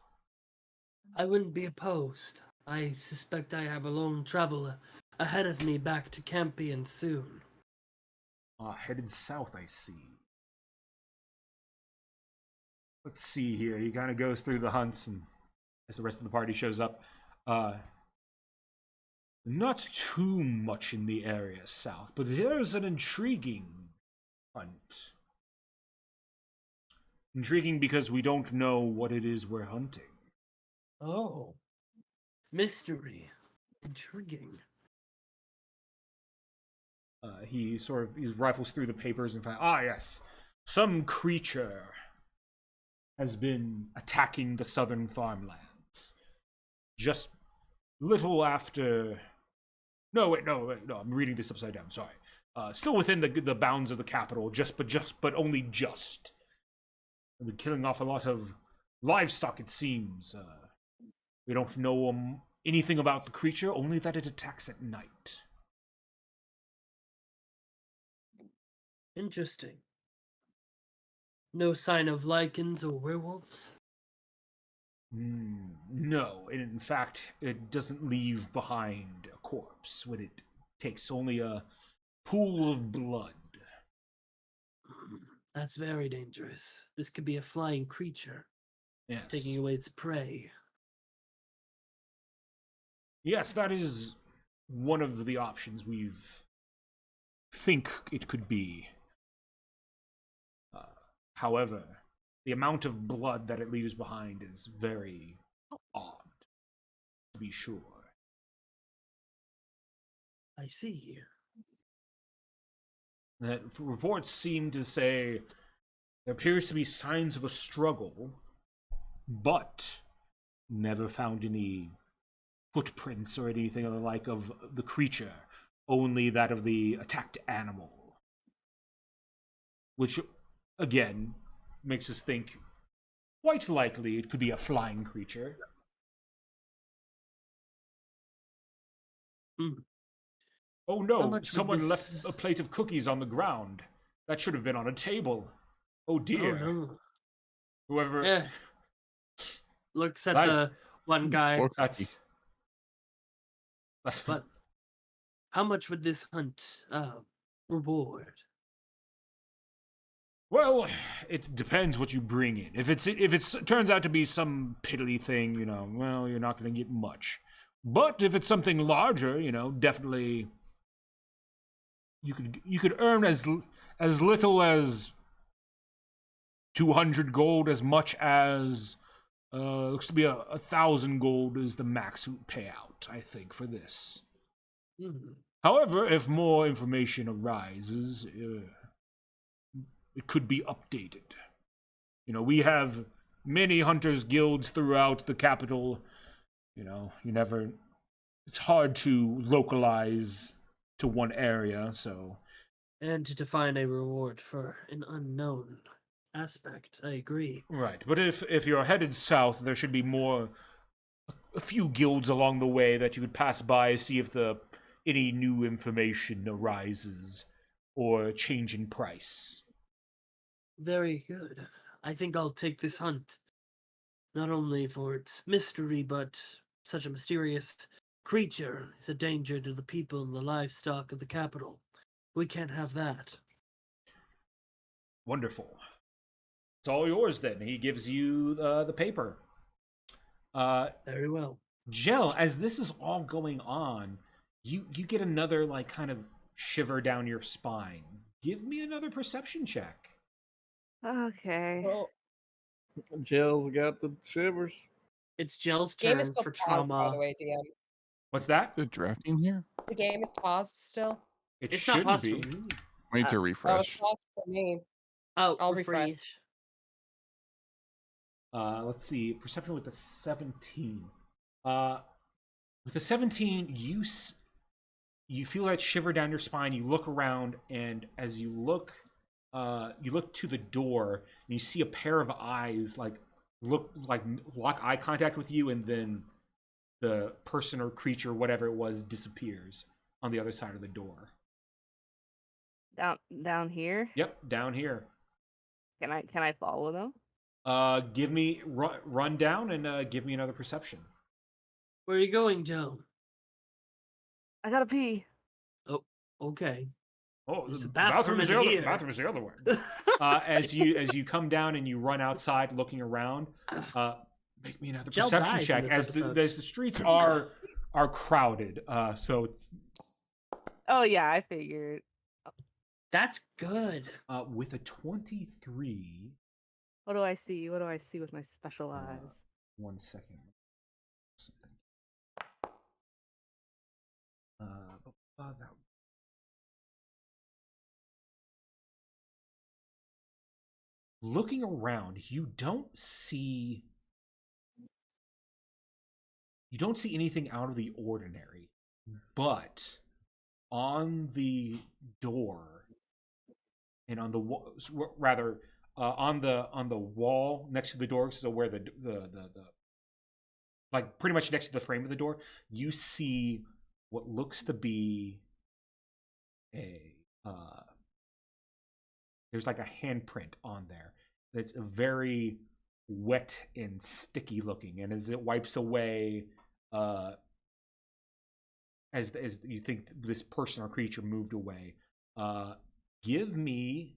I wouldn't be opposed. I suspect I have a long travel ahead of me back to Campion soon. Headed south, I see. Let's see here. He kind of goes through the hunts, and as the rest of the party shows up, not too much in the area south, but there's an intriguing hunt. Intriguing because we don't know what it is we're hunting. Oh. Mystery. Intriguing. He rifles through the papers and finds, yes. Some creature has been attacking the southern farmlands. Just little after... No, I'm reading this upside down, sorry. Still within the bounds of the capital, but only just. They've been killing off a lot of livestock, it seems. We don't know anything about the creature, only that it attacks at night. Interesting. No sign of lichens or werewolves? No, in fact, it doesn't leave behind a corpse when it takes only a pool of blood. That's very dangerous. This could be a flying creature, Yes. taking away its prey. Yes, that is one of the options think it could be. However, the amount of blood that it leaves behind is very odd, to be sure. I see. That reports seem to say there appears to be signs of a struggle, but never found any footprints or anything of the like of the creature, only that of the attacked animal. Which, again, makes us think quite likely it could be a flying creature. Oh How no, much would someone this- left a plate of cookies on the ground. That should have been on a table. Oh dear. Oh no. Whoever... Yeah. Looks at That- the one guy. Or That's... But how much would this hunt reward? Well, it depends what you bring in. If it turns out to be some piddly thing, well, you're not going to get much. But if it's something larger, definitely you could earn as little as 200 gold, as much as looks to be 1,000 gold is the max payout, I think, for this. Mhm. However, if more information arises, it could be updated. You know, we have many hunters guilds throughout the capital. You know, it's hard to localize to one area, so. And to define a reward for an unknown aspect, I agree. Right, but if you're headed south, there should be a few guilds along the way that you could pass by, see if any new information arises or change in price. Very good. I think I'll take this hunt. Not only for its mystery, but such a mysterious creature is a danger to the people and the livestock of the capital. We can't have that. Wonderful. It's all yours then. He gives you the paper. Very well. Jill, as this is all going on, you get another like kind of shiver down your spine. Give me another perception check. Okay. Well, Jill's got the shivers. It's Jell's game is turn still for paused, by the trauma. way, DM. What's that? The drafting here? The game is paused still. It It's not shouldn't possible. be. We need to Oh, it's refresh. paused for me. Oh, I'll refresh. refresh. Let's see. Perception with the 17. With the 17, you feel that shiver down your spine. You look around, and as you look to the door, and you see a pair of eyes lock eye contact with you, and then the person or creature, whatever it was, disappears on the other side of the door. Down here. Yep, down here. Can I follow them? Give me run down and give me another perception. Where are you going, Joe? I gotta pee. Oh, okay. Oh, There's the a bathroom in here. bathroom is the other way. As you come down and you run outside, looking around, make me another Jill perception dies in check. this As episode. the streets are crowded, so it's Oh yeah, I figured. That's good. with a 23. What do I see? What do I see with my special eyes? 1 second. Something. That. Looking around, you don't see anything out of the ordinary, but on the door and on the on the wall next to the door, so where the like pretty much next to the frame of the door, you see what looks to be there's like a handprint on there that's very wet and sticky looking, and as it wipes away, as you think this person or creature moved away, give me.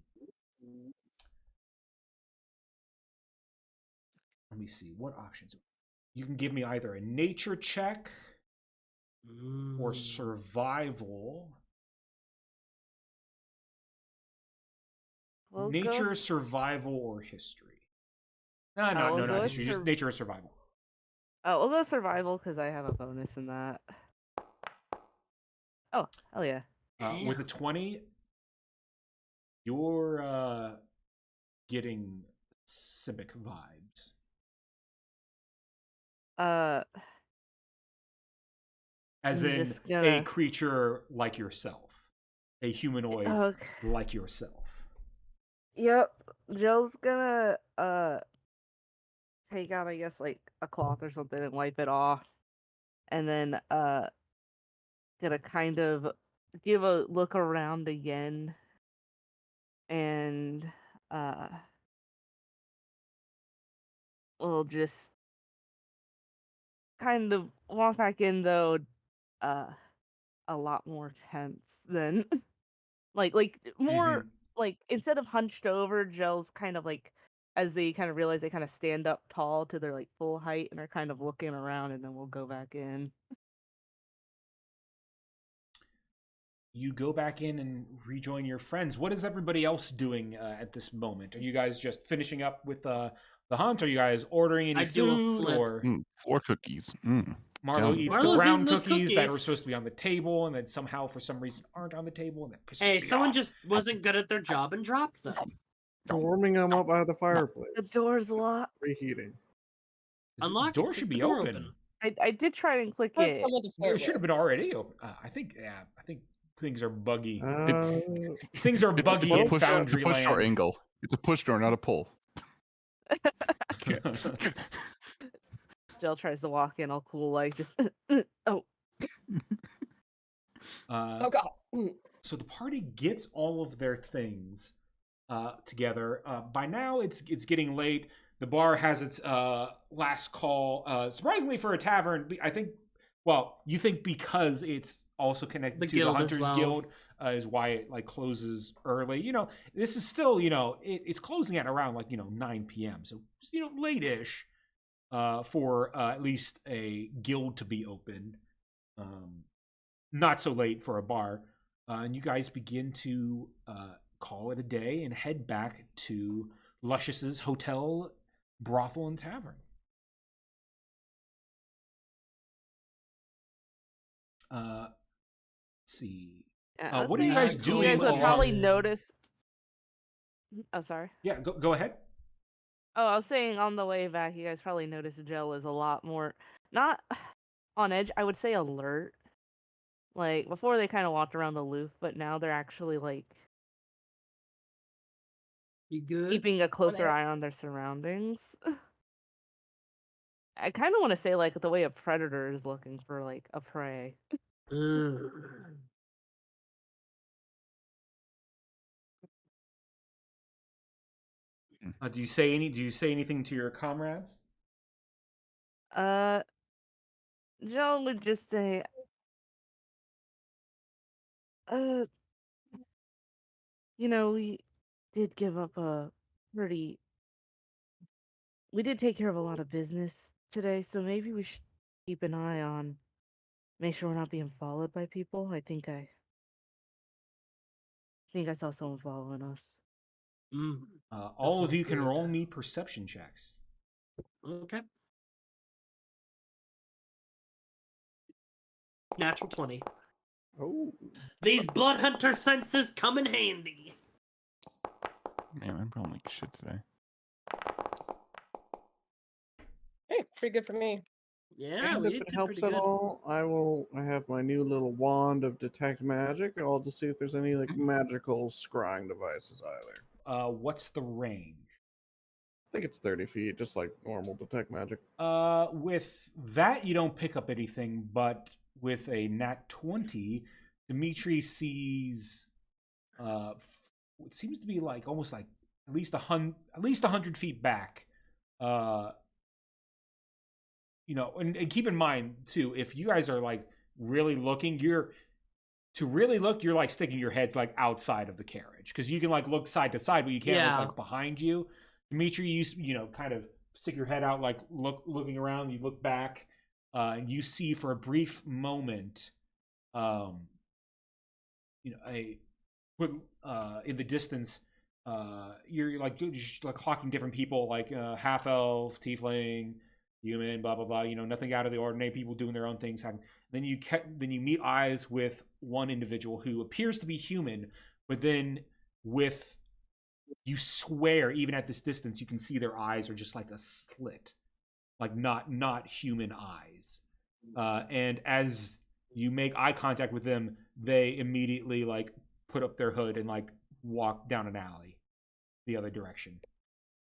Let me see what options. You can give me either a nature check or survival. We'll Nature, go survival, or history. No, we'll not go history. Just nature or survival. Oh, we'll go survival because I have a bonus in that. Oh, hell yeah. With a 20, you're getting Simic vibes. As I'm in just a gonna- creature like yourself. A humanoid Okay. like yourself. Yep. Jill's gonna take out, I guess, like a cloth or something and wipe it off. And then gonna kind of give a look around again and we'll just kind of walk back in, though a lot more tense than like more like instead of hunched over, Jill's kind of like, as they kind of realize, they kind of stand up tall to their like full height and are kind of looking around, and then we'll go back in. you go back in and rejoin your friends. What is everybody else doing at this moment? Are you guys just finishing up with the hunt? Are you guys ordering any I do a food? flip. Or Floor cookies. Marlo Yum. eats Marlo's the brown eating those cookies that were cookies. supposed to be on the table and then somehow for some reason aren't on the table, and that pisses Hey, me someone off. just wasn't good at their job and dropped them. Warming them up by the fireplace. The door's locked. Reheating. The Unlock door it, should kick be the door open. I did try and click Find it. someone to flirt It should have with. been already open. I think things are buggy. Uh, Things are buggy in It's a Foundry push door land. angle. It's a push door, not a pull. Jill tries to walk in all cool, like just oh. Oh god. So the party gets all of their things together. By now, it's getting late. The bar has its last call. Surprisingly for a tavern, I think. Well, you think because it's also connected The to the guild as Hunters well. Guild is why it like closes early. You know, this is still it's closing at around 9 p.m. So late-ish for at least a guild to be open. Not so late for a bar. And you guys begin to call it a day and head back to Luscious's hotel, brothel, and tavern. Let's see. Yeah, What are you let's guys say doing? You guys would along- probably notice. Oh, sorry. Yeah, go ahead. Oh, I was saying on the way back, you guys probably noticed Jill is a lot more not on edge. I would say alert. Like before, they kind of walked around aloof, but now they're actually like You good? keeping a closer I- eye on their surroundings. I kind of want to say like the way a predator is looking for like a prey. Do you say anything to your comrades? Jill would just say, we did give up we did take care of a lot of business today, so maybe we should keep an eye on, make sure we're not being followed by people. I think I saw someone following us. All of not you can good. roll me perception checks. Okay. Natural 20. oh. These blood hunter senses come in handy. Man, I'm rolling like shit today. Hey, pretty good for me. Yeah, And we if did it do helps pretty at good. all, I have my new little wand of detect magic. I'll just see if there's any like magical scrying devices either. What's the range? I think it's 30 feet, just like normal detect magic. With that, you don't pick up anything, but with a nat 20, Dimitri sees what seems to be like almost like at least 100 feet back. And keep in mind too, if you guys are like really looking, you're like sticking your heads like outside of the carriage because you can like look side to side, but you can't Yeah. look like behind you. Dimitri, you kind of stick your head out, like looking around. You look back, and you see for a brief moment, in the distance, you're just like clocking different people, like half elf, tiefling, human, blah blah blah. Nothing out of the ordinary. People doing their own things. Then you meet eyes with one individual who appears to be human, but then with you swear, even at this distance, you can see their eyes are just like a slit, like not human eyes. And as you make eye contact with them, they immediately like put up their hood and like walk down an alley, the other direction.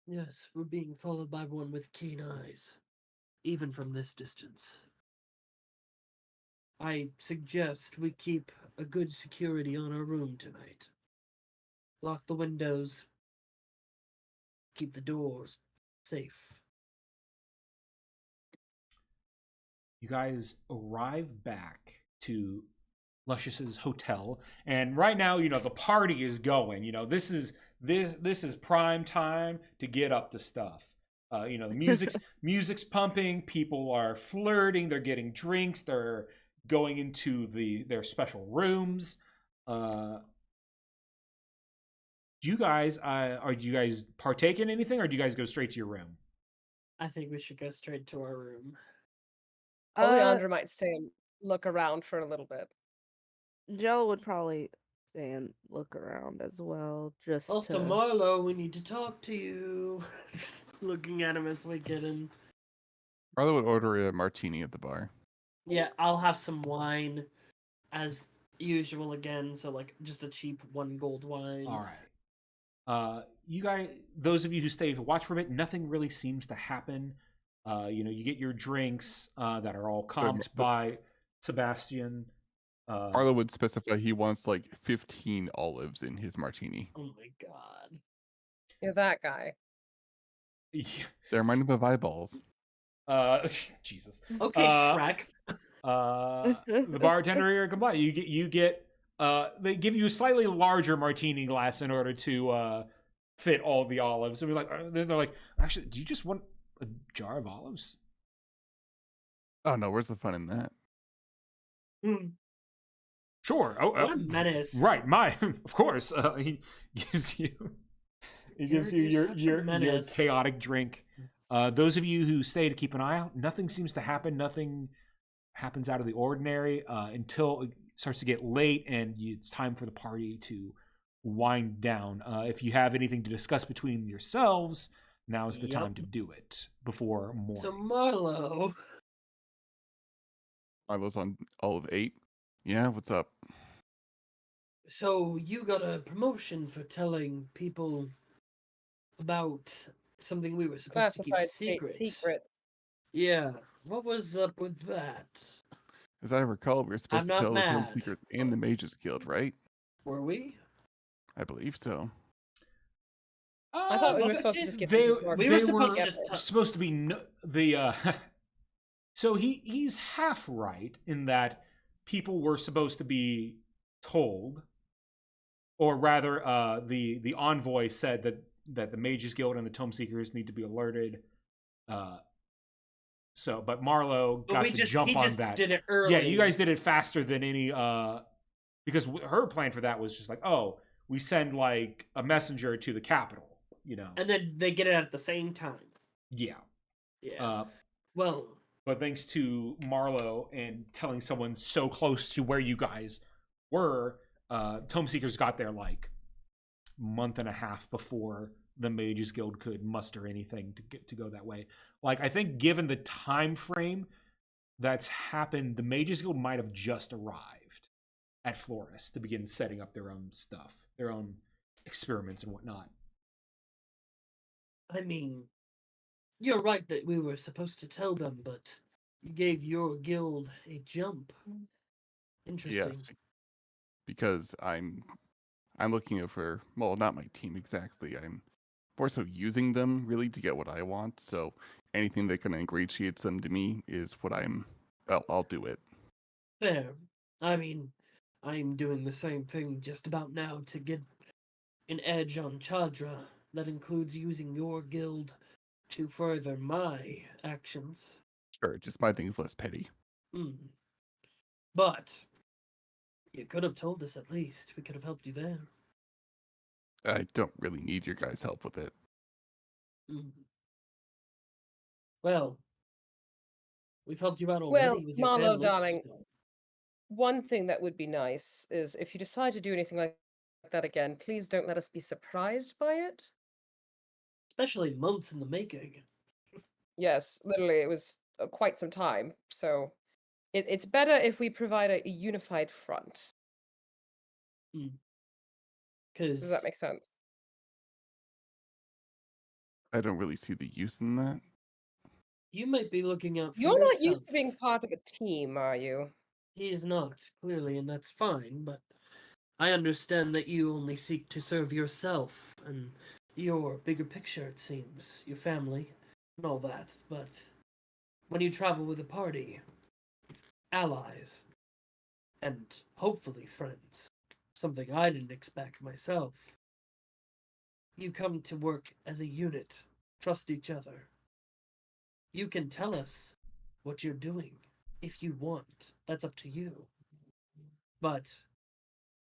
Yes, we're being followed by one with keen eyes, even from this distance. I suggest we keep a good security on our room tonight. Lock the windows. Keep the doors safe. You guys arrive back to Luscious's hotel, and right now, the party is going. This is prime time to get up to stuff. The music's pumping. People are flirting. They're getting drinks. They're going into their special rooms. Do you guys do you guys partake in anything, or do you guys go straight to your room? I think we should go straight to our room. Oleandra might stay and look around for a little bit. Joe would probably stay and look around as well, just Also, to... Marlo, we need to talk to you. Looking at him as we get in. Marlo would order a martini at the bar. Yeah, I'll have some wine as usual again. So, like, just a cheap 1 gold wine. All right. You guys, those of you who stay to watch from it, nothing really seems to happen. You get your drinks that are all comped by Sebastian. Marlo would specify he wants like 15 olives in his martini. Oh my god. You're that guy. Yeah. They remind him of eyeballs. Jesus. Okay, Shrek. The bartender here comply. You get they give you a slightly larger martini glass in order to fit all the olives. And we're like, they're like, actually, do you just want a jar of olives? Oh no, where's the fun in that? Sure. Oh, what a menace. Right, of course. He gives you your chaotic drink. Those of you who stay to keep an eye out, nothing seems to happen. Nothing happens out of the ordinary until it starts to get late and it's time for the party to wind down. If you have anything to discuss between yourselves, now is the time to do it before morning. So Marlo's on olive 8. Yeah, what's up? So you got a promotion for telling people about something we were supposed to keep secret. Yeah, what was up with that? As I recall, we were supposed to tell the Tome Seekers and the Mages Guild, right? Were we? I believe so. I thought we were supposed to just get supposed to be the so he's half right in that people were supposed to be told, or rather the envoy said that the Mages Guild and the Tome Seekers need to be alerted. But Marlo got the jump on that. Did it early. Yeah, you guys did it faster than any because her plan for that was just like, oh, we send like a messenger to the capital, and then they get it at the same time. Yeah. But thanks to Marlo and telling someone so close to where you guys were, Tome Seekers got there like month and a half before the Mages Guild could muster anything to go that way. Like, I think given the time frame that's happened, the Mages Guild might have just arrived at Flores to begin setting up their own stuff, their own experiments and whatnot. I mean, you're right that we were supposed to tell them, but you gave your guild a jump. Interesting. Yes, because I'm looking out for, well, not my team exactly. I'm more so using them really to get what I want. So anything that kind of ingratiates them to me is what I'll do it. Fair. I mean, I'm doing the same thing just about now to get an edge on Chadra. That includes using your guild to further my actions. Sure, just my thing's less petty. But you could have told us at least. We could have helped you there. I don't really need your guys' help with it. Well, we've helped you out already with your Marlo, family. darling, one thing that would be nice is if you decide to do anything like that again, please don't let us be surprised by it. Especially months in the making. Yes, literally, it was quite some time. So it's better if we provide a unified front. Does that make sense? I don't really see the use in that. You might be looking out for You're yourself. not used to being part of a team, are you? He is not, clearly, and that's fine, but I understand that you only seek to serve yourself and your bigger picture, it seems, your family and all that, but when you travel with a party, allies, and hopefully friends, something I didn't expect myself, you come to work as a unit, trust each other. You can tell us what you're doing if you want. That's up to you. But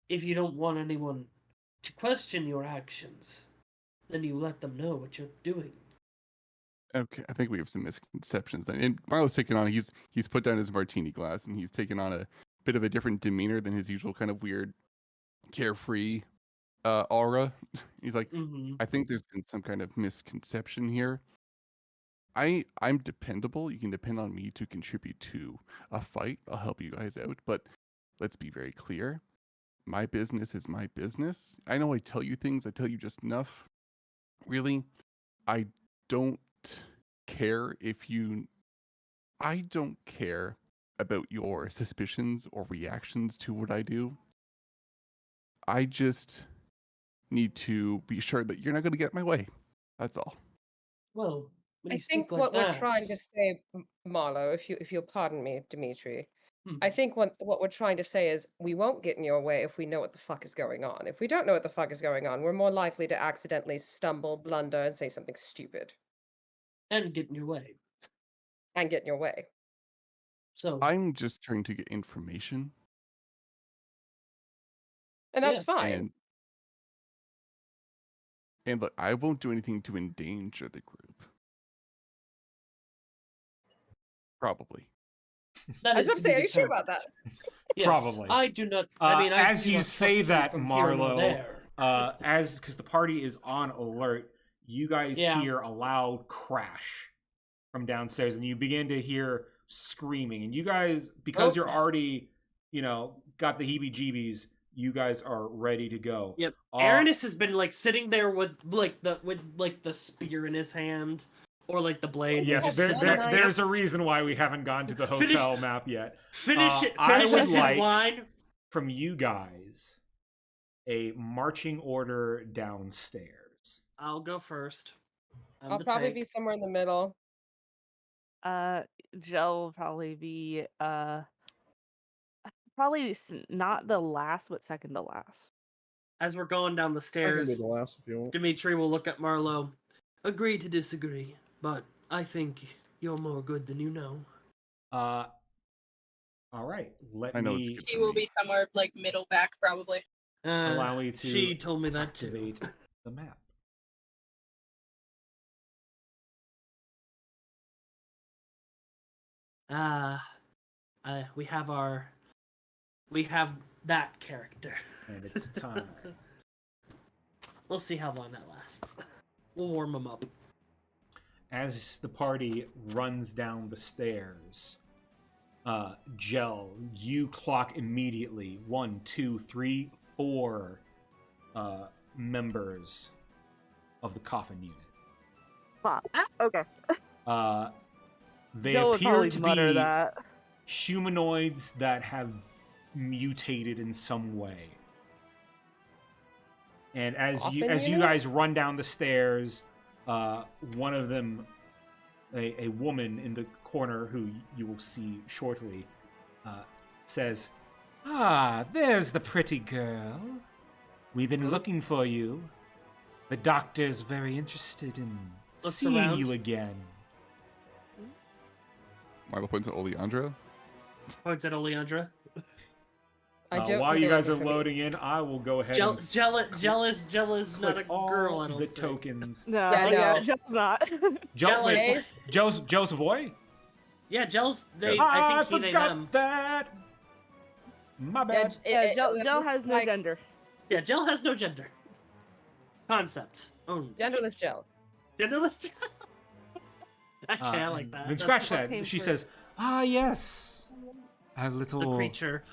if you don't want anyone to question your actions, then you let them know what you're doing. Okay, I think we have some misconceptions then. And Marlo's taken on, he's put down his martini glass and he's taken on a bit of a different demeanor than his usual kind of weird, carefree aura. He's like, Mm-hmm. I think there's been some kind of misconception here. I'm dependable. You can depend on me to contribute to a fight. I'll help you guys out, but let's be very clear. My business is my business. I know I tell you things, I tell you just enough. Really, I don't care if you... I don't care about your suspicions or reactions to what I do. I just need to be sure that you're not going to get in my way. That's all. Well, when I you speak think like what we're that, trying to say, Marlo, if you'll pardon me, Dimitri, Hmm. I think what we're trying to say is we won't get in your way if we know what the fuck is going on. If we don't know what the fuck is going on, we're more likely to accidentally stumble, blunder, and say something stupid and get in your way. and get in your way. So I'm just trying to get information. And that's Yeah. fine. And look, I won't do anything to endanger the group. Probably. that I was is about to say, be are you sure determined. about that? Yes, Probably. I do not. I mean, I as do you not say trust you that, from here nor Marlo, there. because the party is on alert, you guys Yeah. hear a loud crash from downstairs, and you begin to hear screaming. And you guys, because Oh, you're crap. already, got the heebie-jeebies, you guys are ready to go. Yep. Aranis has been like sitting there with the spear in his hand, or like the blade. Yes, just there- sits there- there. there's a reason why we haven't gone to the Finish- hotel map yet. Finishes I would his like- line. From you guys, a marching order downstairs. I'll go first. I'm I'll the probably tank. be somewhere in the middle. Jill will probably be probably not the last, but second to last. As we're going down the I can stairs, be the last if you want. Dimitri will look at Marlo. Agree to disagree, but I think you're more good than you know. All right. Let I know it's me good He for will me. be somewhere like middle back probably. allow me to She told me that too. activate the map. We have that character. And it's time. We'll see how long that lasts. We'll warm them up. As the party runs down the stairs, Gel, you clock immediately 1, 2, 3, 4 members of the Coffin unit. Fuck. Okay. They Jill would appear probably to mutter be that. humanoids that have mutated in some way. And as you Coffin unit? guys run down the stairs, one of them, a woman in the corner who you will see shortly, says, "Ah, there's the pretty girl. We've been looking for you. The doctor's very interested in Looks seeing around. you again." Marlo points at Oleandra. Points at Oleandra. I don't While think you they're guys are looking for me. loading in, I will go ahead Jell and is not a click all girl, I don't the think. tokens. No, Yeah, yeah, no. Jill's not. Joe, wait, Jealous. Joe's a boy? Yeah, Jell's I I think he they forgot them. that. My Yeah, bad. Yeah, Jill looks has no like gender. Yeah, Jell has no gender. Concepts. Oh, genderless gel. genderless. Okay, I like that. Then That's scratch what that. came She first. says, "Ah, yes, a a little creature.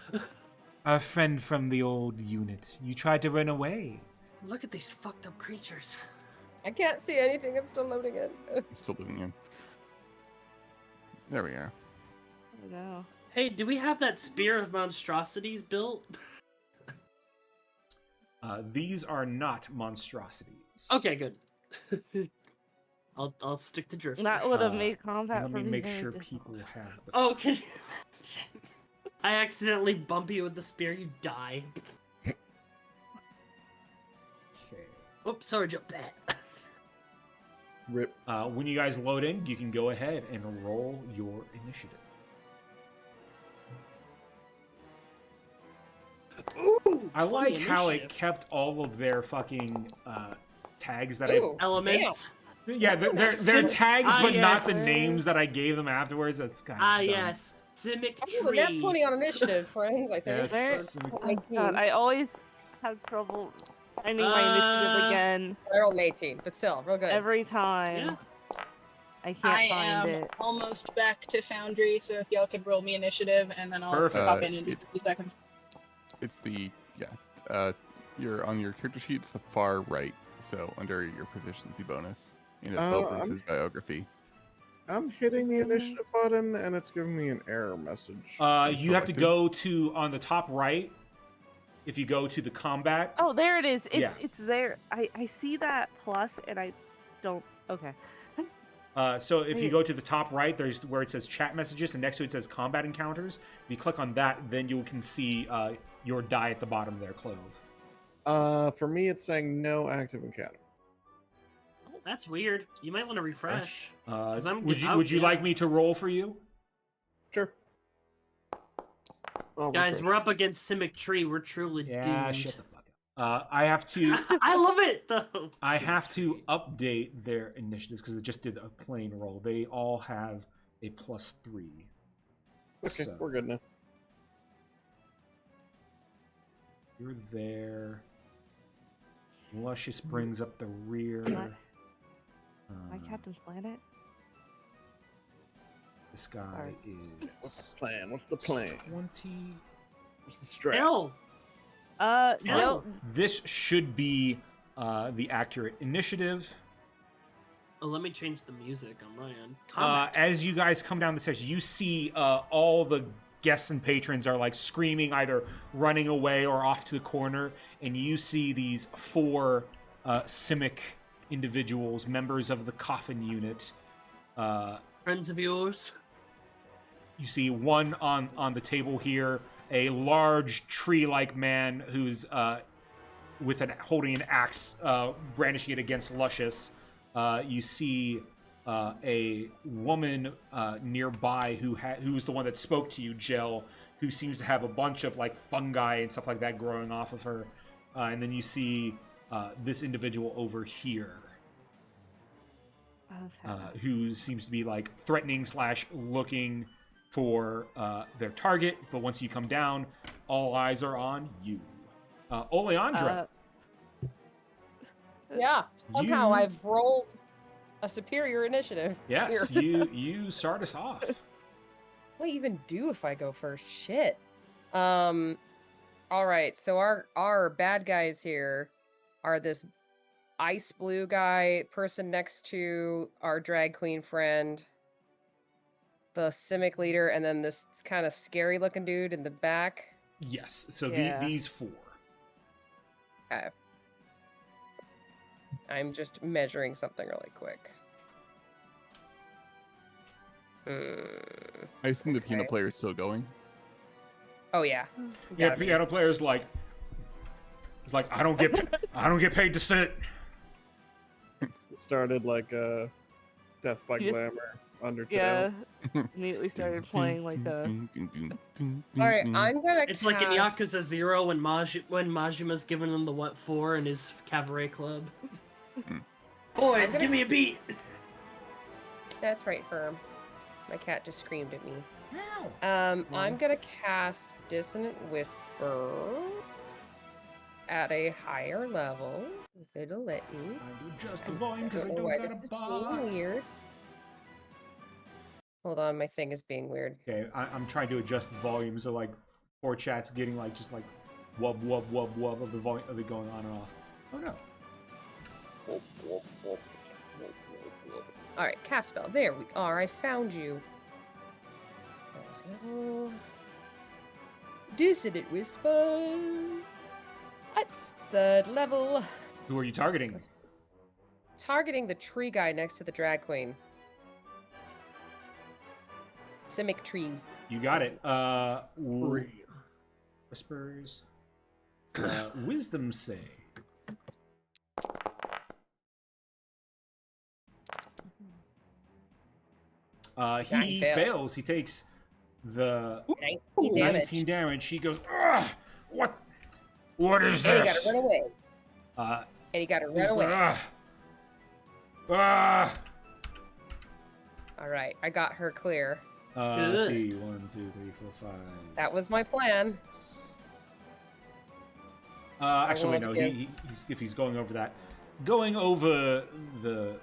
a friend from the old unit. You tried to run away." Look at these fucked up creatures. I can't see anything. I'm still loading it. I'm still moving in. There we are. I know. Hey, do we have that spear of monstrosities built? These are not monstrosities. Okay, good. I'll stick to drift. That would have Uh, made combat Let for me me make very sure difficult. people have. The... Oh, can you imagine? I accidentally bump you with the spear, you die. Okay. Oops, sorry, Joe. Rip. When you guys load in, you can go ahead and roll your initiative. Ooh! I 20 like how it initiative. kept all of their fucking tags that Ooh, Elements. Yeah, they're That's- tags, Ah, but not the yes. names that I gave them afterwards. That's kind of Ah, dumb. yes. Ooh, nat Symmetry. 20 on initiative, friends, I think. Yes, There- symmetry. Oh, God, I always have trouble finding my initiative Uh, again I rolled an 18, but still, real good. every time. Yeah. I can't I find am it. almost back to Foundry, so if y'all could roll me initiative, and then I'll Perfect. pop in just a few seconds. It's the you're on your character sheet. It's the far right, so under your proficiency bonus in I'm- Belfast's biography. I'm hitting the initiative button, and it's giving me an error message. You have to selected. go to on the top right. If you go to the combat, Oh, there it is. Yeah. It's there. I see that plus, and I don't. Okay. so if you go to the top right, there's where it says chat messages, and next to it says combat encounters. If you click on that, then you can see your die at the bottom there, Clove. For me, it's saying no active encounter. That's weird. You might want to refresh. 'Cause I'm Would good- you oh, would you yeah. like me to roll for you? Sure. I'll Guys, refresh. we're up against Symmetry. We're truly Yeah, doomed. shut the fuck up. I have to. I love it though. I have to update their initiatives because they just did a plain roll. They all have a +3. Okay, So, we're good now. you're there. Luscious brings up the rear. What? My Um, Captain's Planet? This guy Sorry. What's is the plan? What's the plan? 20. What's the strat? Hell, No. No. This should be the accurate initiative. oh, let me change the music on my end. Combat. As you guys come down the stairs, you see all the guests and patrons are like screaming, either running away or off to the corner, and you see these 4 Simic individuals, members of the Coffin unit. Friends of yours. You see one on the table here, a large tree-like man who's holding an axe, brandishing it against Luscious. You see a woman nearby who's the one that spoke to you, Jill, who seems to have a bunch of like fungi and stuff like that growing off of her. And then you see this individual over here, Okay. who seems to be like threatening / looking for their target. But once you come down, all eyes are on you. Oleandra. Yeah, somehow You- I've rolled a superior initiative. Yes, here. you start us off. What do I even do if I go first? Shit. All right, so our bad guys here are this ice blue guy, person next to our drag queen friend, the Simic leader, and then this kind of scary looking dude in the back. Yes, so Yeah. these 4. Okay. I'm just measuring something really quick. I assume the Okay. piano player is still going. Oh yeah. Yeah, Gotta be. piano player's like, it's like I don't get paid to sit. It started like Death by You just- Glamour, Undertale. Yeah. Immediately started playing like a. All right, I'm gonna. It's like in cast- Yakuza 0 when Majima's giving him the what for in his cabaret club. Boys, I'm gonna- give me a beat. That's right, Herm. My cat just screamed at me. Wow. I'm gonna cast Dissonant Whisper at a higher level, if it'll let me. I adjust the I volume because I know don't why got this a is bar. being weird. Hold on, my thing is being weird. Okay, I'm trying to adjust the volume so like 4 chat's getting like just like wub wub wub wub of the volume of it going on and off. Oh no. All right, cast spell. There we are. I found you. First level. Dissonant Whisper. That's third level. Who are you targeting? Targeting the tree guy next to the drag queen. Simic tree. You got it. Whispers. Wisdom save. He he fails. fails. He takes the 19 damage. 19 damage. He goes, ugh, what? What is And he this? got to run away. Uh, And he got to run he's away. All right, I got her clear. Let's see. 1, 2, 3, 4, 5. That was my plan. Actually, wanted no. to If he's going over that, going over the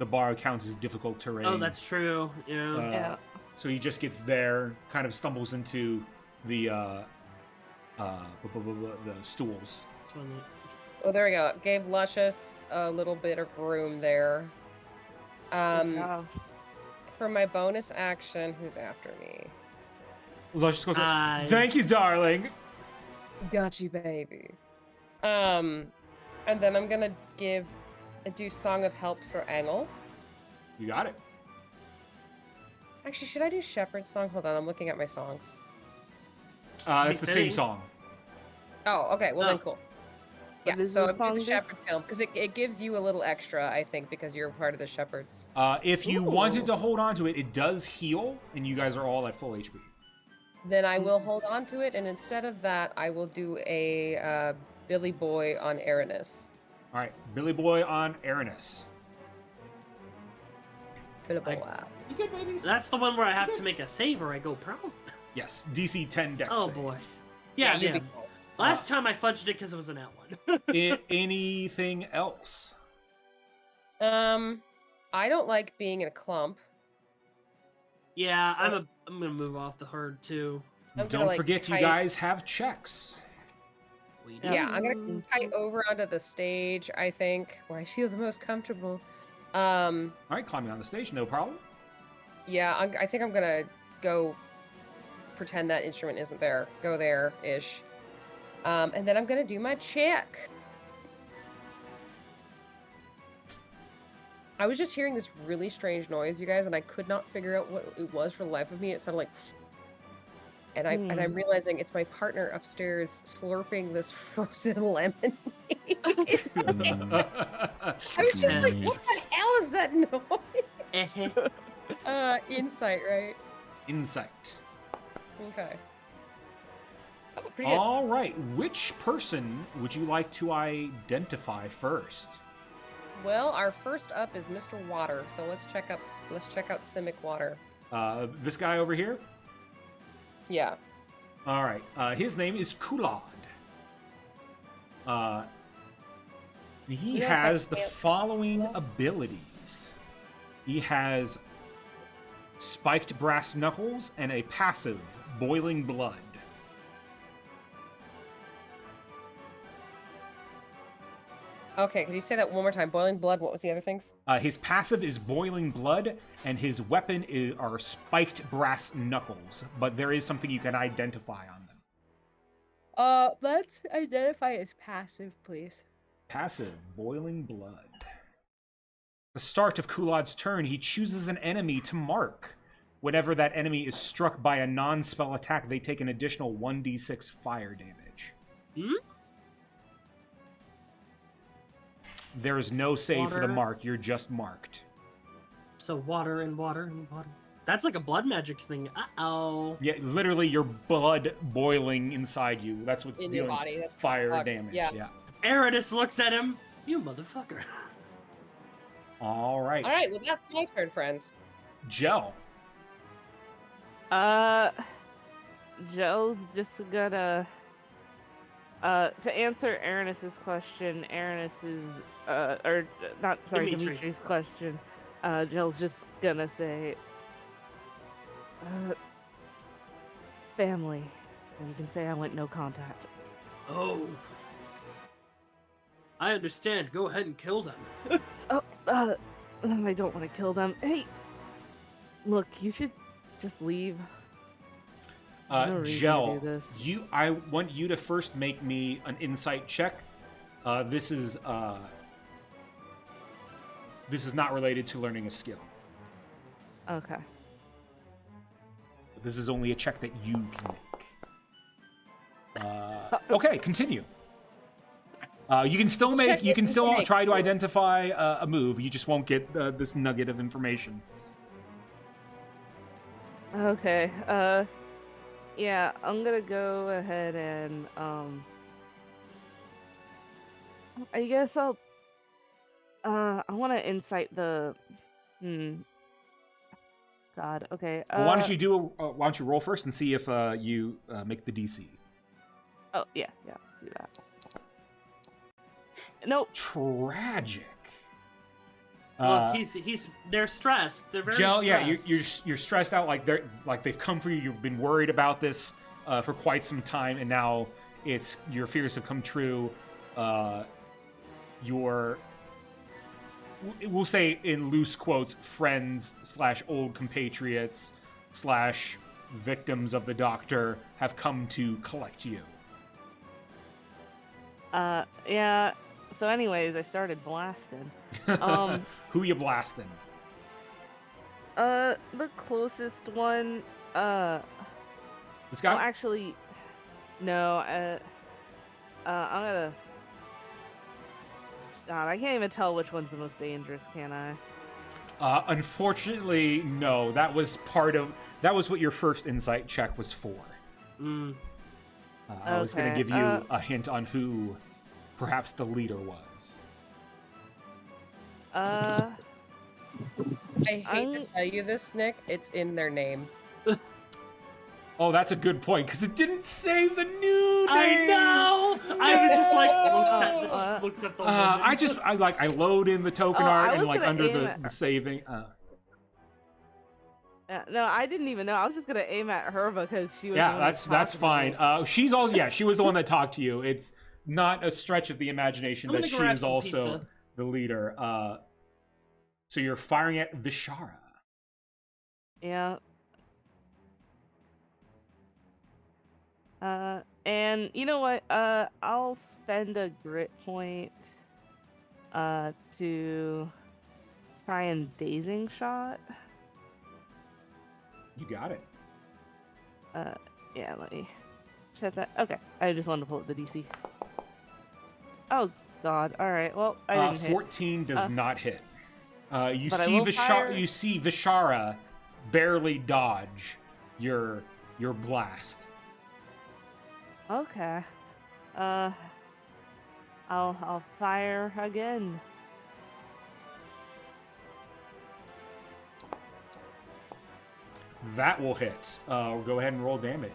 bar counts as difficult terrain. Oh, that's true. Yeah. Yeah. So he just gets there, kind of stumbles into the stools. Oh, there we go. Gave Luscious a little bit of room there. Yeah. For my bonus action, who's after me? Luscious goes, I- "Thank you, darling." Got you, baby. And then I'm gonna do Song of Help for Angle. You got it. Actually, should I do Shepherd's Song? Hold on, I'm looking at my songs. It's the same Befitting. song. Oh, okay. Well, then Oh. cool. What Yeah, does so the I'm song doing the do? Shepherd's Help because it gives you a little extra, I think, because you're part of the Shepherds. If you wanted Ooh. to hold on to it, it does heal, and you guys are all at full HP. Then I will hold on to it, and instead of that, I will do a Billy Boy on Aranis. All right, Billy Boy on Aranis. Billy Boy. You good, babies? That's the one where I have to make a save or I go prone. Yes, DC 10 Dex. Oh save. boy. Yeah, you'd yeah. be cool. Last time I fudged it because it was an out one. Anything else? I don't like being in a clump. Yeah, So- I'm gonna move off the herd too. I'm Don't gonna, like, forget, you kite- guys have checks. We Yeah. Yeah, I'm gonna kite over onto the stage, I think, where I feel the most comfortable. All right, climbing on the stage, no problem. Yeah, I think I'm gonna go pretend that instrument isn't there. Go there-ish. And then I'm gonna do my check. I was just hearing this really strange noise, you guys, and I could not figure out what it was for the life of me. It sounded like... And I'm realizing it's my partner upstairs slurping this frozen lemon. I was just like, what the hell is that noise? Insight, right? Insight. Okay. Oh, pretty good. All right, which person would you like to identify first? Well, our first up is Mr. Water, so let's check out Simic Water. This guy over here? Yeah. All right, his name is Kulad. He He knows has how the to- following abilities. He has spiked brass knuckles and a passive, boiling blood. Okay, could you say that one more time? Boiling blood, what was the other things? His passive is boiling blood, and his weapon are spiked brass knuckles. But there is something you can identify on them. Let's identify as passive, please. Passive, boiling blood. The start of Kulad's turn, he chooses an enemy to mark. Whenever that enemy is struck by a non-spell attack, they take an additional 1d6 fire damage. Hmm? There is no save for the Water. mark, you're just marked. So water and water and water. That's like a blood magic thing. Uh-oh. Yeah, literally your blood boiling inside you. That's what's In dealing your body. That's fire sucks. damage. Yeah. Aranis looks at him. You motherfucker. All right. All right, well, that's my turn, friends. Gel. Gel's just gonna to answer Aranis's question, or not, sorry, Dimitri. Dimitri's question, Gel's just gonna say, family. And you can say I went no contact. Oh. I understand. Go ahead and kill them. I don't want to kill them. Hey, look, you should just leave. No reason to Gel, do this. I want you to first make me an insight check. This is not related to learning a skill. Okay. This is only a check that you can make. Okay, continue. You can still Check you can what you still can make. try to identify a move. You just won't get this nugget of information. Okay. Yeah, I'm gonna go ahead and I guess I'll. I want to insight the. God. Okay. Well, why don't you do? Why don't you roll first and see if you make the DC? Oh yeah, do that. Nope. Tragic. Look, they're stressed. They're very Gel, stressed. yeah, you're stressed out. Like they've come for you. You've been worried about this for quite some time, and now your fears have come true. We'll say in loose quotes, friends / old compatriots / victims of the doctor have come to collect you. Yeah. So, anyways, I started blasting. Who you blasting? The closest one. This guy? Well, actually, no. I'm gonna. God, I can't even tell which one's the most dangerous, can I? Unfortunately, no. That was what your first insight check was for. I was going to give you a hint on who perhaps the leader was. I hate to tell you this, Nick. It's in their name. Oh, that's a good point, because it didn't say the new names. I know. I was just like looks at the. Woman. I load in the token art and like under the saving. No, I didn't even know. I was just gonna aim at her because she was. Yeah, that's fine. She was the one that talked to you. It's not a stretch of the imagination that she is also pizza. the leader. So you're firing at Vishara. Yeah. And you know what? I'll spend a grit point to try and dazing shot. You got it. Yeah, let me check that. Okay, I just wanted to pull up the DC. Oh God! All right. Well, I didn't hit. 14 does not hit. You But I see will fire- You see Vishara barely dodge your blast. Okay. I'll fire again. That will hit. Go ahead and roll damage.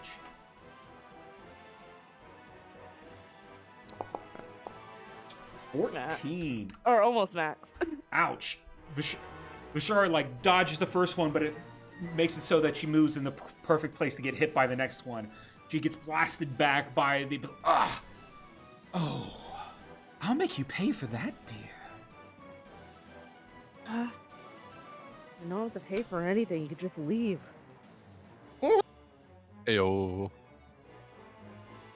Max. 14. Or almost max. Ouch. Vishara like dodges the first one, but it makes it so that she moves in the perfect place to get hit by the next one. She gets blasted back by the... Oh. I'll make you pay for that, dear. You don't have to pay for anything. You could just leave. Ayo.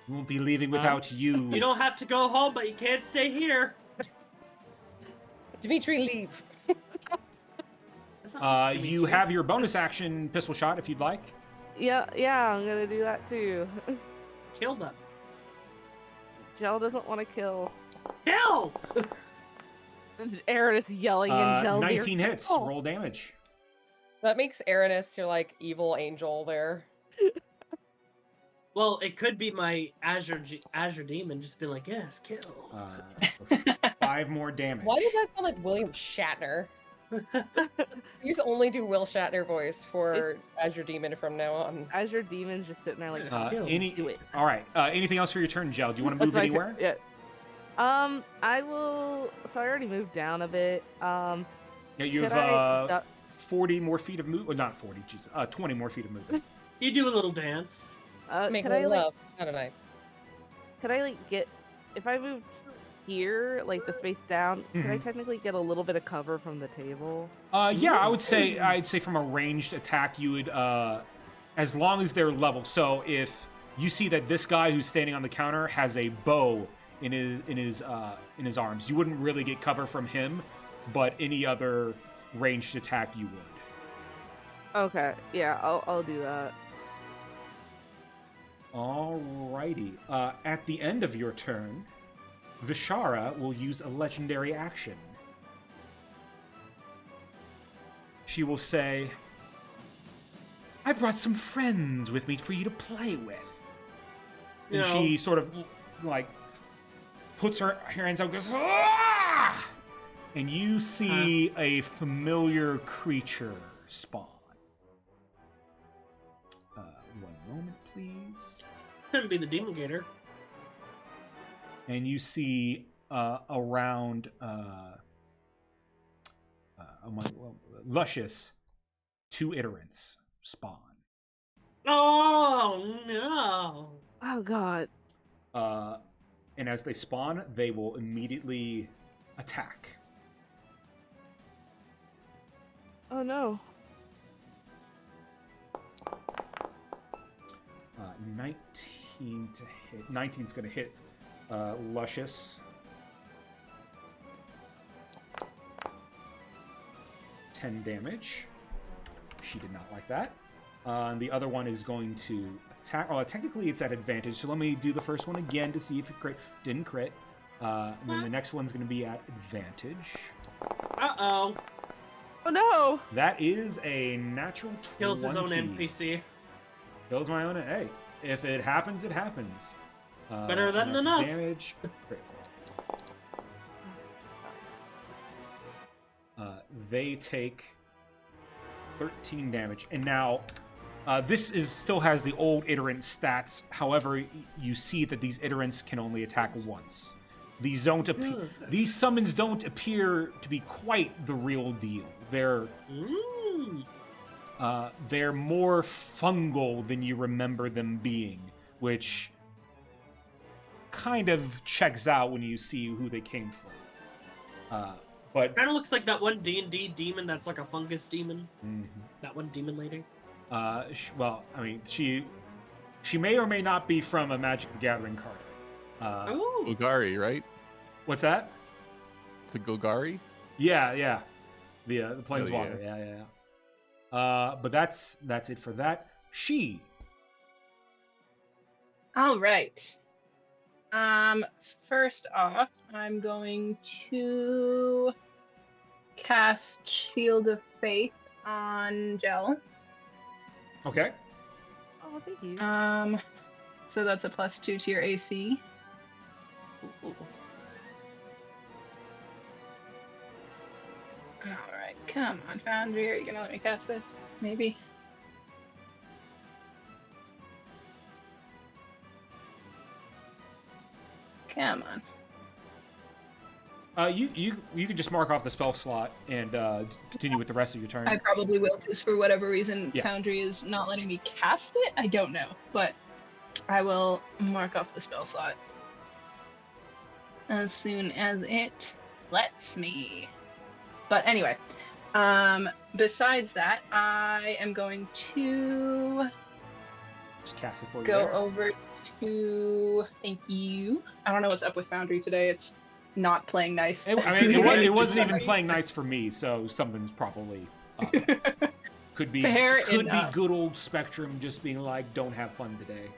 We won't be leaving without you. You don't have to go home, but you can't stay here. Dimitri, leave. You have your bonus action pistol shot if you'd like. Yeah, I'm gonna do that too. Kill them. Gel doesn't want to kill. Kill! Aaron is yelling in Gel's ear. 19 hits. Oh. Roll damage. That makes Aranis your like evil angel there. Well, it could be my Azure Demon just been like, yes, kill. 5 more damage. Why did that sound like William Shatner? Please only do Will Shatner voice for Azure Demon from now on. Azure Demon's just sitting there like, kill. do it. All right. Anything else for your turn, Gel? Do you want to move That's my anywhere? turn. Yeah. I will. So I already moved down a bit. Yeah, you could have 40 more feet of movement. Well, not 40, jeez. 20 more feet of movement. You do a little dance. Make could I love, not a night. could I get if I move here, like the space down? Could I technically get a little bit of cover from the table? Yeah, I'd say from a ranged attack, you would, as long as they're level. So if you see that this guy who's standing on the counter has a bow in his arms, you wouldn't really get cover from him, but any other ranged attack you would. Okay, yeah, I'll do that. Alrighty. At the end of your turn, Vishara will use a legendary action. She will say, I brought some friends with me for you to play with. And she sort of, like, puts her hands out, goes, "Ah!" And you see a familiar creature spawn. One moment, please. Couldn't be the Demon Gator. And you see around Luscious, 2 Iterants spawn. Oh no! Oh god. And as they spawn, they will immediately attack. Oh no. 19 to hit. 19's going to hit Luscious. 10 damage. She did not like that. And the other one is going to attack. Oh, technically it's at advantage, so let me do the first one again to see if it crit. Didn't crit. And then the next one's going to be at advantage. Uh-oh. Oh no. That is a natural 20. Kills his own NPC. Kills my own. Hey, if it happens, it happens. Better than us. Damage. They take 13 damage, and now this still has the old Iterant stats. However, you see that these Iterants can only attack once. These summons don't appear to be quite the real deal. They're more fungal than you remember them being, which kind of checks out when you see who they came from. But kind of looks like that one D&D demon that's like a fungus demon. Mm-hmm. That one demon lady. Well, I mean, she may or may not be from a Magic the Gathering card. Golgari, right? What's that? It's a Golgari? Yeah. The Planeswalker. Yeah. But that's it for that. She. All right. First off, I'm going to cast Shield of Faith on Gel. Okay. Oh, thank you. So that's a +2 to your AC. Ooh. Alright, come on, Foundry. Are you gonna let me cast this? Maybe. Come on. You could just mark off the spell slot and continue with the rest of your turn. I probably will, just for whatever reason Yeah. Foundry is not letting me cast it. I don't know, but I will mark off the spell slot as soon as it lets me. But anyway, besides that, I am going to Just cast it for you. go there. over to. Thank you. I don't know what's up with Foundry today. It's not playing nice. It wasn't even playing nice for me, so something's probably up. Could be Fair could enough. be good old Spectrum just being like, don't have fun today.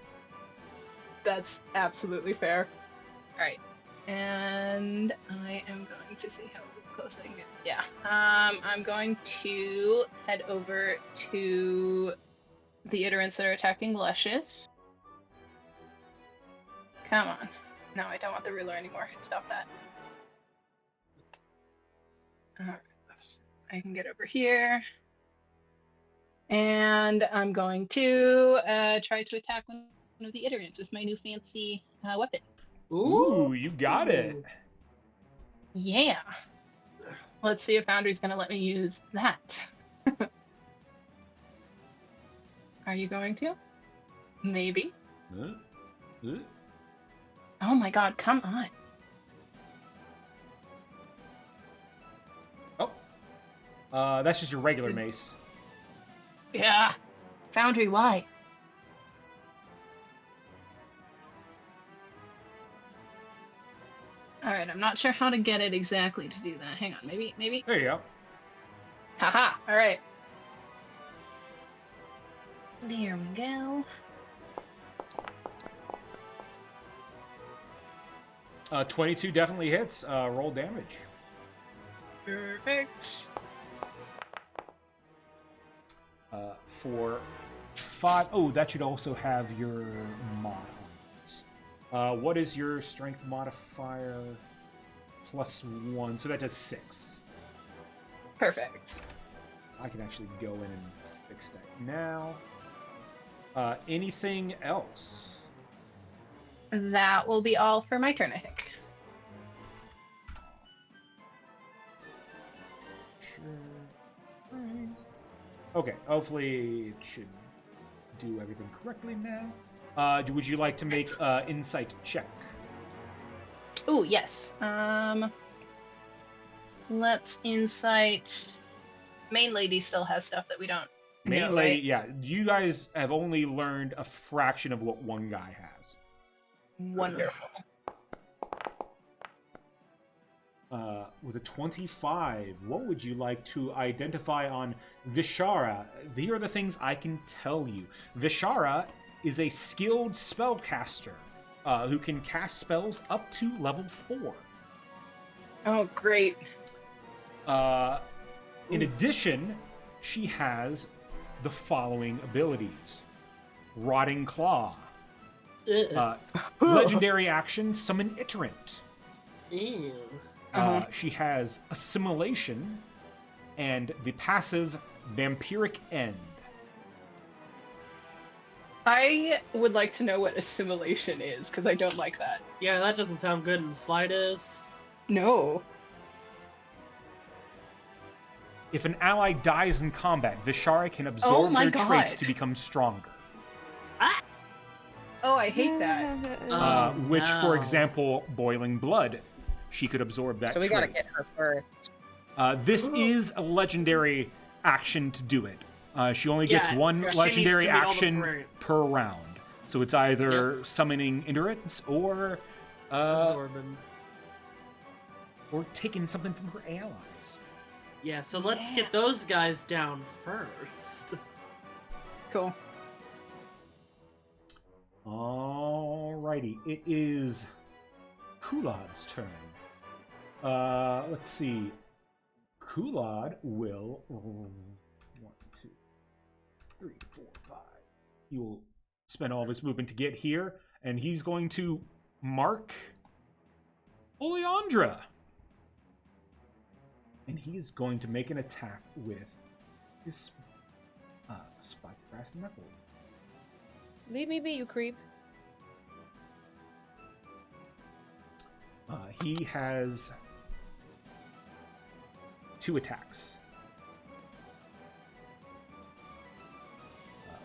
That's absolutely fair. Alright. And I am going to see how close I can get. Yeah. I'm going to head over to the Iterants that are attacking Luscious. Come on. No, I don't want the ruler anymore. Stop that. Alright. I can get over here. And I'm going to try to attack one of the Iterants with my new fancy weapon. Ooh, you got it. Yeah. Let's see if Foundry's gonna let me use that. Are you going to? Maybe. Oh my god, come on. Oh. That's just your regular mace. Yeah. Foundry, why? Alright, I'm not sure how to get it exactly to do that. Hang on, maybe. There you go. Haha, alright. There we go. 22 definitely hits. Roll damage. Perfect. For 5. Oh, that should also have your mod on it. What is your strength modifier? +1, so that does 6. Perfect. I can actually go in and fix that now. Anything else? That will be all for my turn, I think. Okay, hopefully it should do everything correctly now. Would you like to make insight check? Oh, yes. Let's insight. Main lady still has stuff that we don't know, Mainly, right? yeah, you guys have only learned a fraction of what one guy has. Wonderful. With a 25, what would you like to identify on Vishara? Here are the things I can tell you. Vishara is a skilled spellcaster who can cast spells up to level 4. Oh, great. In addition, she has the following abilities. Rotting Claw. Legendary action, Summon Iterant. Ew. She has Assimilation and the passive Vampiric End. I would like to know what assimilation is, because I don't like that. Yeah, that doesn't sound good in the slightest. No. If an ally dies in combat, Vishara can absorb my their traits God. to become stronger. Oh, I hate that. Which, for no. example, Boiling Blood, she could absorb that So we trait. gotta get her first. This is a legendary action to do it. She only gets Yeah, one she needs legendary to meet all the action parade. per round. So it's either summoning endurance or Absorbing. taking something from her allies. Yeah, so let's get those guys down first. Cool. Alrighty, it is Kulad's turn. Let's see. Kulad will 1, 2, 3, 4, 5. He will spend all of his movement to get here, and he's going to mark Oleandra. And he's going to make an attack with his spiked brass knuckle. Leave me be, you creep. He has 2 attacks.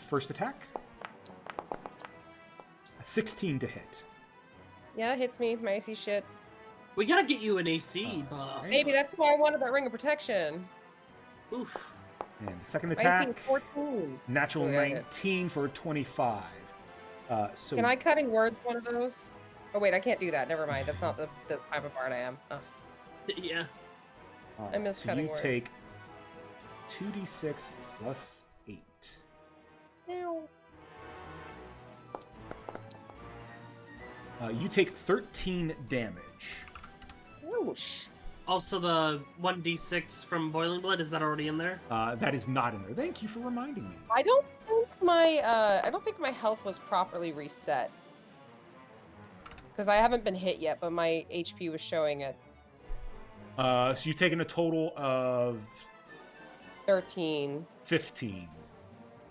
First attack, a 16 to hit. Yeah, it hits me. My AC shit. We gotta get you an AC buff. Maybe that's why I wanted that ring of protection. Oof. And second My AC attack, is 14. natural Oh, yeah, it hits. 19 for a 25. So Can I cutting words one of those? Oh wait, I can't do that. Never mind. That's not the type of bard I am. Oh. Yeah. I miss so cutting you words. take 2d6 plus 8. Ow. You take 13 damage. Ouch. Also, the 1d6 from Boiling Blood, is that already in there? That is not in there. Thank you for reminding me. I don't think my health was properly reset. Because I haven't been hit yet, but my HP was showing it. So you've taken a total of 13. 15.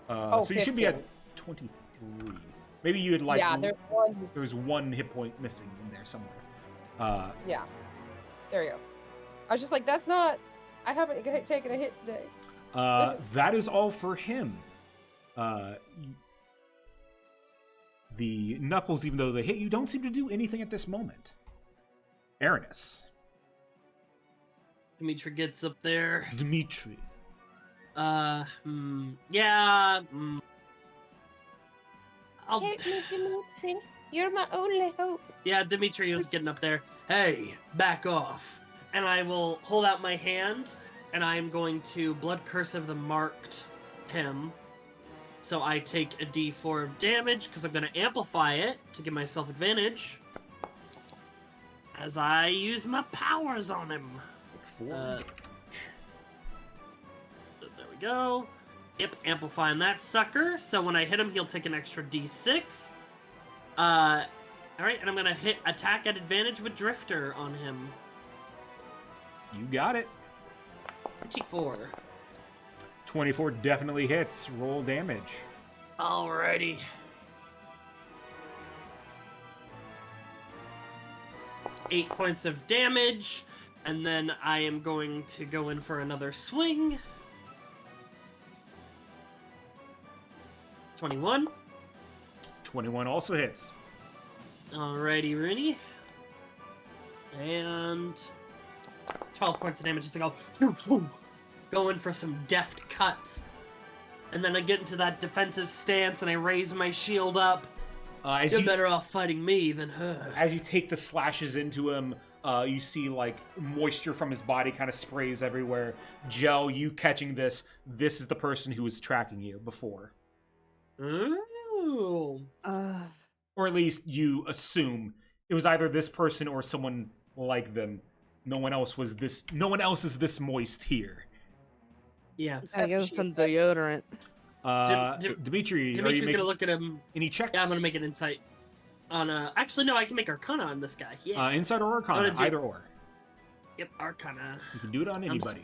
Oh, so you should be at 15. 23. Maybe you had like Yeah, there's one. there was 1 hit point missing in there somewhere. Yeah. There you go. I was just like, that's not. I haven't taken a hit today. That is all for him. The knuckles, even though they hit you, don't seem to do anything at this moment. Aranis. Dimitri gets up there. Dimitri. Yeah. I'll. Help me, Dimitri. You're my only hope. Yeah, Dimitri is getting up there. Hey, back off. And I will hold out my hand, and I'm going to Blood Curse of the Marked him. So I take a d4 of damage, because I'm going to amplify it to give myself advantage. As I use my powers on him. Like 4 damage. There we go. Yep, amplifying that sucker. So when I hit him, he'll take an extra d6. All right, and I'm gonna hit attack at advantage with Drifter on him. You got it. 24. 24 definitely hits. Roll damage. Alrighty. Eight points of damage, and then I am going to go in for another swing. 21. 21 also hits. Alrighty, Rooney. And 12 points of damage just to go. Going for some deft cuts. And then I get into that defensive stance and I raise my shield up. You're better off fighting me than her. As you take the slashes into him, you see like moisture from his body kind of sprays everywhere. Joe, you catching this is the person who was tracking you before. Ooh. Or at least you assume it was either this person or someone like them. No one else is this moist here. Yeah. I give him some deodorant. Dimitri, Dimitri's gonna look at him. Any checks? Yeah, I'm gonna make an insight on actually no, I can make Arcana on this guy. Yeah. Insight or Arcana, either or. Yep, Arcana. You can do it on anybody.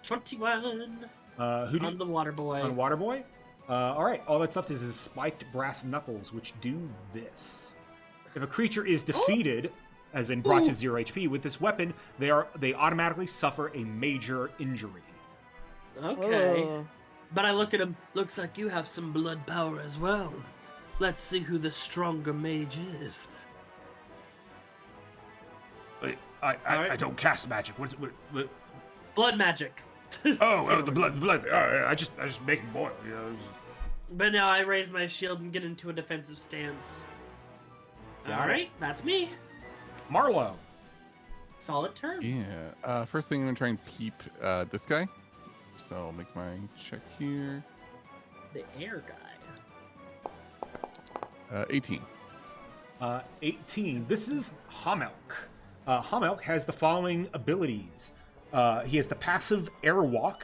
21. On the water boy. On water boy? Alright, all that's left is his spiked brass knuckles, which do this. If a creature is defeated, as in brought to 0 HP, with this weapon, they automatically suffer a major injury. Okay. Whoa. But I look at him, looks like you have some blood power as well. Let's see who the stronger mage is. I don't cast magic. What? Blood magic. The blood. I just make it boil. You know. But now I raise my shield and get into a defensive stance. Alright, that's me. Marlowe. Solid turn. Yeah. First thing I'm gonna try and peep this guy. So I'll make my check here. The air guy. 18. 18. This is Hamelk. Hamelk has the following abilities. He has the passive Airwalk,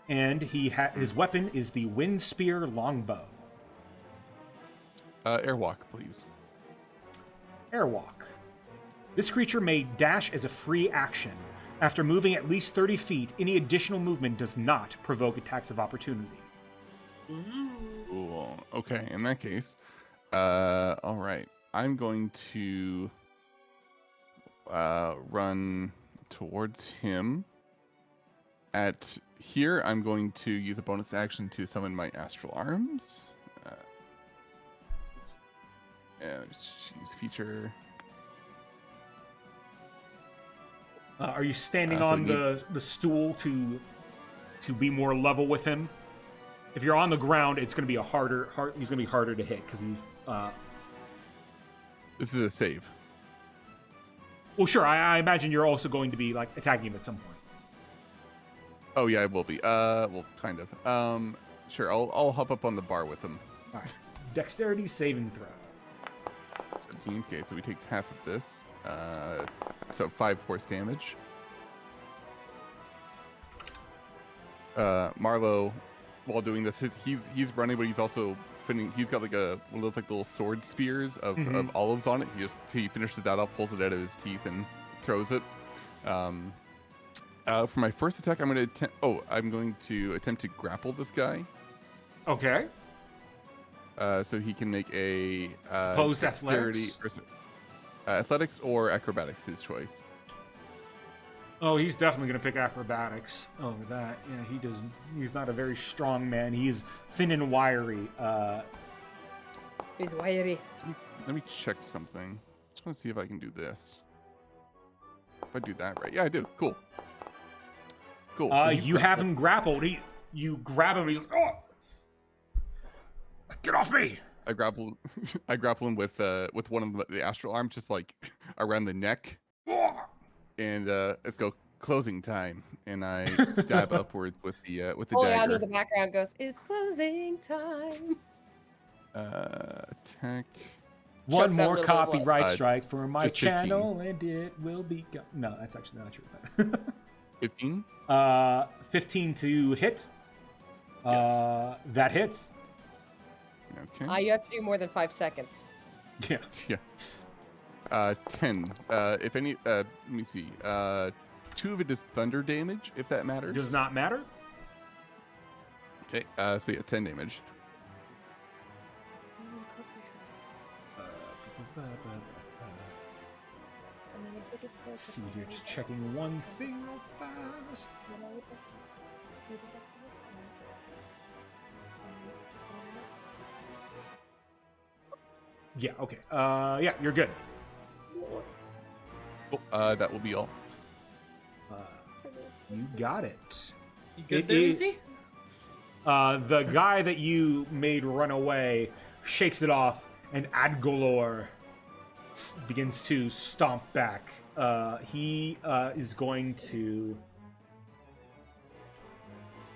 and his weapon is the Wind Spear Longbow. Airwalk, please. Airwalk. This creature may dash as a free action. After moving at least 30 feet, any additional movement does not provoke attacks of opportunity. Cool. Okay, in that case, all right. I'm going to run towards him. At here, I'm going to use a bonus action to summon my astral arms. Use feature. Are you standing on the stool to be more level with him? If you're on the ground, it's going to be he's going to be harder to hit because he's. This is a save. Well, sure. I imagine you're also going to be like attacking him at some point. Oh yeah, I will be. Well, kind of. Sure. I'll hop up on the bar with him. All right. Dexterity saving throw. 17. Okay, so he takes half of this. So 5 force damage. Marlowe, while doing this, he's running, but he's also he's got like one of those like little sword spears of olives on it. He finishes that off, pulls it out of his teeth, and throws it. For my first attack, I'm going to attempt to grapple this guy. Okay. So he can make a Opposed athletics? Athletics or acrobatics, his choice. Oh, he's definitely going to pick acrobatics over that. Yeah, he doesn't. He's not a very strong man. He's thin and wiry. He's wiry. Let me check something. Just want to see if I can do this. If I do that right. Yeah, I do. Cool. Cool. So you have him grappled. You grab him. He's like, oh, get off me! I grapple him with one of the astral arms, just like around the neck, and let's go closing time, and I stab upwards with the Oh, dagger. yeah, under the background goes, it's closing time. Attack. One Chokes out more into the copyright blood. strike for my Just 15. channel, and it will be gone. No, that's actually not true. 15. 15 to hit. Yes. That hits. Okay. You have to do more than 5 seconds. Yeah. Yeah. 10. If any, let me see. 2 of it is thunder damage, if that matters. Does not matter. Okay. So yeah, 10 damage. Let's see here, just checking one thing real fast. Yeah, okay. Yeah, you're good. Oh, that will be all. You got it. You good It there, is- Izzy? The guy that you made run away shakes it off, and Adgolor begins to stomp back. He is going to.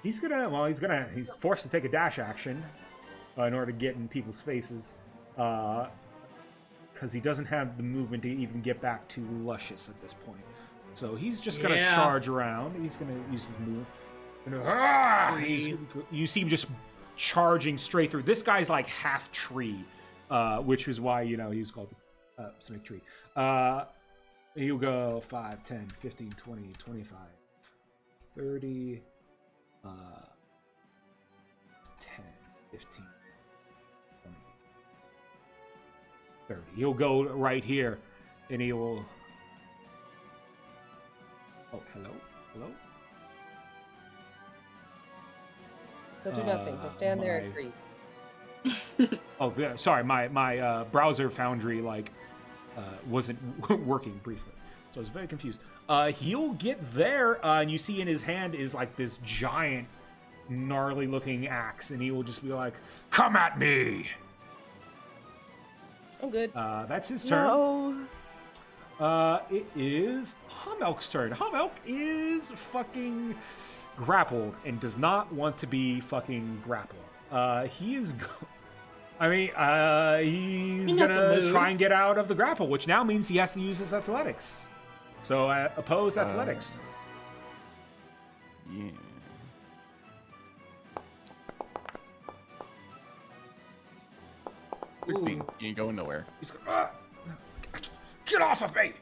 He's forced to take a dash action in order to get in people's faces. Because he doesn't have the movement to even get back to Luscious at this point. So he's just going to Yeah. charge around. He's going to use his move. You see him just charging straight through. This guy's like half tree, which is why, he's called Snake Tree. He'll go 5, 10, 15, 20, 25, 30, 10, 15, 20, 30. He'll go right here, and he will... Oh, hello? Hello? He'll do nothing. He'll stand there and freeze. Oh, yeah, sorry, my browser foundry wasn't working briefly, so I was very confused. He'll get there, and you see in his hand is like this giant, gnarly-looking axe, and he will just be like, "Come at me!" I'm good. That's his turn. No. It is Hamelk's turn. Hamelk is fucking grappled and does not want to be fucking grappled. He is. He's not some gonna mood. try and get out of the grapple, which now means he has to use his athletics. So opposed athletics. Yeah. Ooh. 16. You ain't going nowhere. He's get off of me.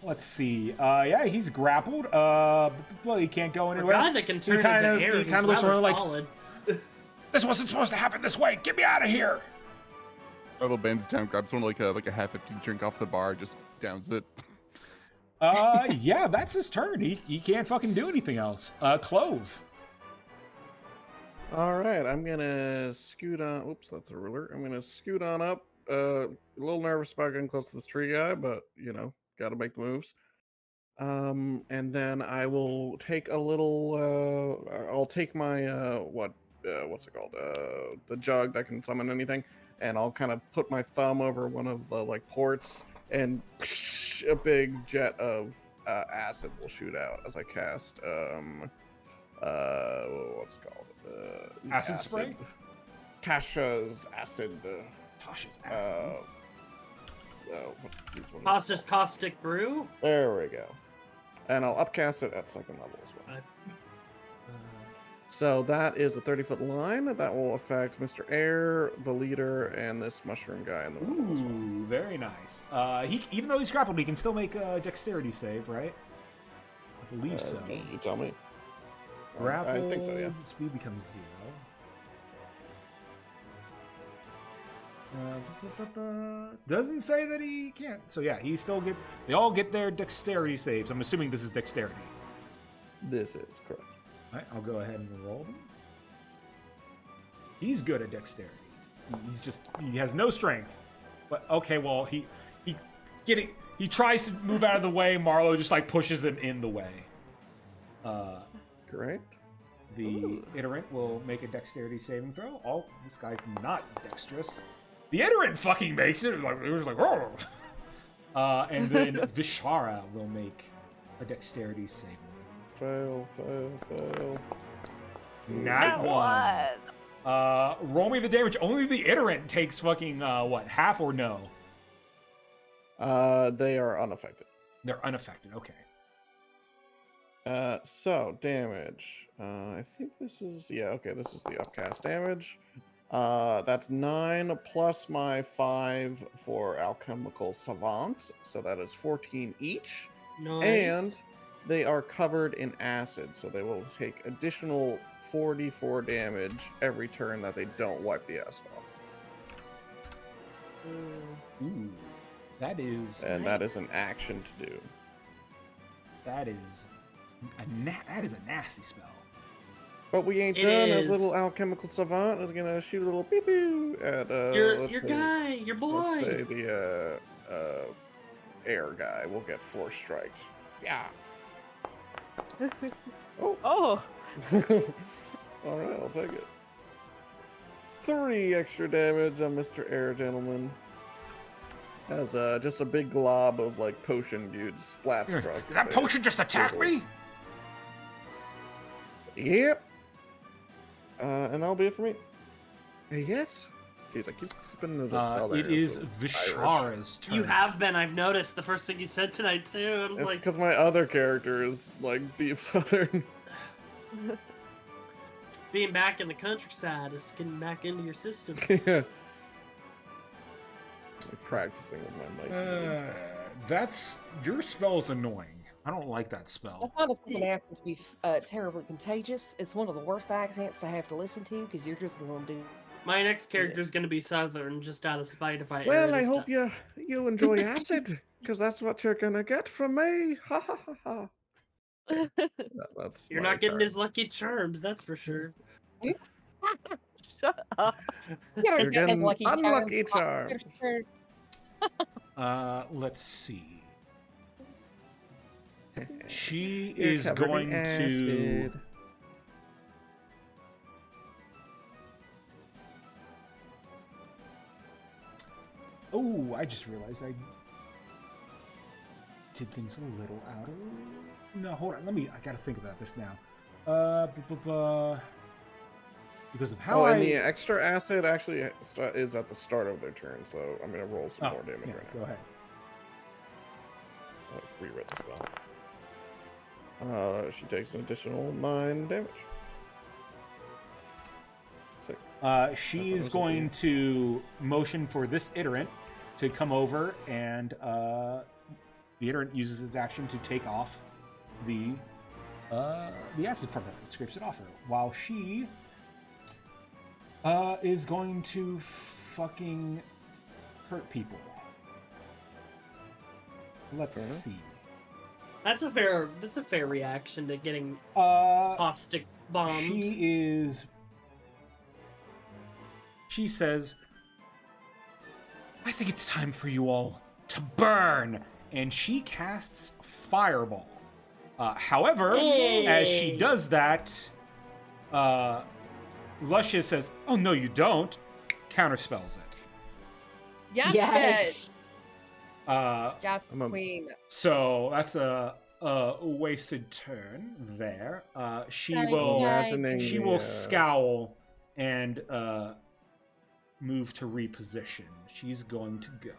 Let's see. Yeah, he's grappled. Well, he can't go For a anywhere. guy that can turn kind into of- air, he he's kind of looks rather around like- solid. This wasn't supposed to happen this way. Get me out of here. Arlo bends down, grabs one like a half-empty drink off the bar, just downs it. Yeah, that's his turn. He can't fucking do anything else. Clove. All right, I'm gonna scoot on. Oops, that's a ruler. I'm gonna scoot on up. A little nervous about getting close to this tree guy, but got to make the moves. And then I will take a little. I'll take my what's it called? The jug that can summon anything, and I'll kind of put my thumb over one of the ports, and a big jet of acid will shoot out as I cast. What's it called? Acid spray? Tasha's acid. Tasha's acid. Costas Caustic Brew? There we go. And I'll upcast it at second level as well. So that is a 30-foot line. That will affect Mr. Air, the leader, and this mushroom guy in the middle as well. Ooh, very nice. Even though he's grappled, he can still make a dexterity save, right? I believe so. You tell me. Grappled, I think so, yeah. speed becomes 0. Doesn't say that he can't. So yeah, they all get their dexterity saves. I'm assuming this is dexterity. This is correct. All right, I'll go ahead and roll them. He's good at dexterity. He has no strength. But okay, well he tries to move out of the way. Marlowe just pushes him in the way. Correct. The iterant will make a dexterity saving throw. Oh, this guy's not dexterous. The iterant fucking makes it. It was like, oh. And then Vishara will make a dexterity saving throw. Fail. Not one. Roll me the damage. Only the iterant takes fucking half or no? They are unaffected. They're unaffected. Okay. So damage. I think this is this is the upcast damage. That's 9 plus my 5 for alchemical savant, so that is 14 each. Nice. And they are covered in acid, so they will take additional 44 damage every turn that they don't wipe the acid off. Ooh, that is. And that is an action to do. That is that is a nasty spell. But we ain't It done. is. As little alchemical savant is gonna shoot a little pew pew at Your let's say- guy, your boy. Let's say the air guy will get 4 strikes. Yeah. Oh. Oh, All right, I'll take it. 3 extra damage on Mr. Air Gentleman. As just a big glob of like potion goo just splats across. Did his that face. potion just attack Sizzles. me? Yep. And that'll be it for me. Yes. Jeez, I keep slipping into the southern. It is Irish. Vishara's turn. You have been. I've noticed the first thing you said tonight too. It was It's like, because my other character is like deep southern. being back in the countryside is getting back into your system. Yeah. Like practicing with my mic. That's your spell is annoying. I don't like that I spell. find if someone happens to be terribly contagious, it's one of the worst accents to have to listen to because you're just going to do. My next character is going to be Southern, just out of spite if I. air Well, I this hope stuff. you enjoy acid, because that's what you're gonna get from me. Ha ha ha ha. That's You're my not getting turn. his lucky charms, that's for sure. shut up. You're getting unlucky charm. Let's see. She You're is covered in going to. acid. Oh, I just realized I did things a little out of. No, hold on. I gotta think about this now. Because of how And the extra acid actually is at the start of their turn, so I'm gonna roll some more damage right now. Go ahead. Oh, reread the spell. She takes an additional 9 damage. Sick. She that is was going to motion for this iterant to come over, and the iterant uses his action to take off the acid from her and scrapes it off her, while she is going to fucking hurt people. Let's see. That's a fair reaction to getting Uh, caustic bombed. She says, I think it's time for you all to burn. And she casts Fireball. However, as she Hey. does that, Luscious says, oh, no, you don't. Counterspells it. Yes, Yes. Yes, I'm a- queen. So that's a wasted turn there. She Thank will you. Imagining she the, will scowl and move to reposition. She's going to go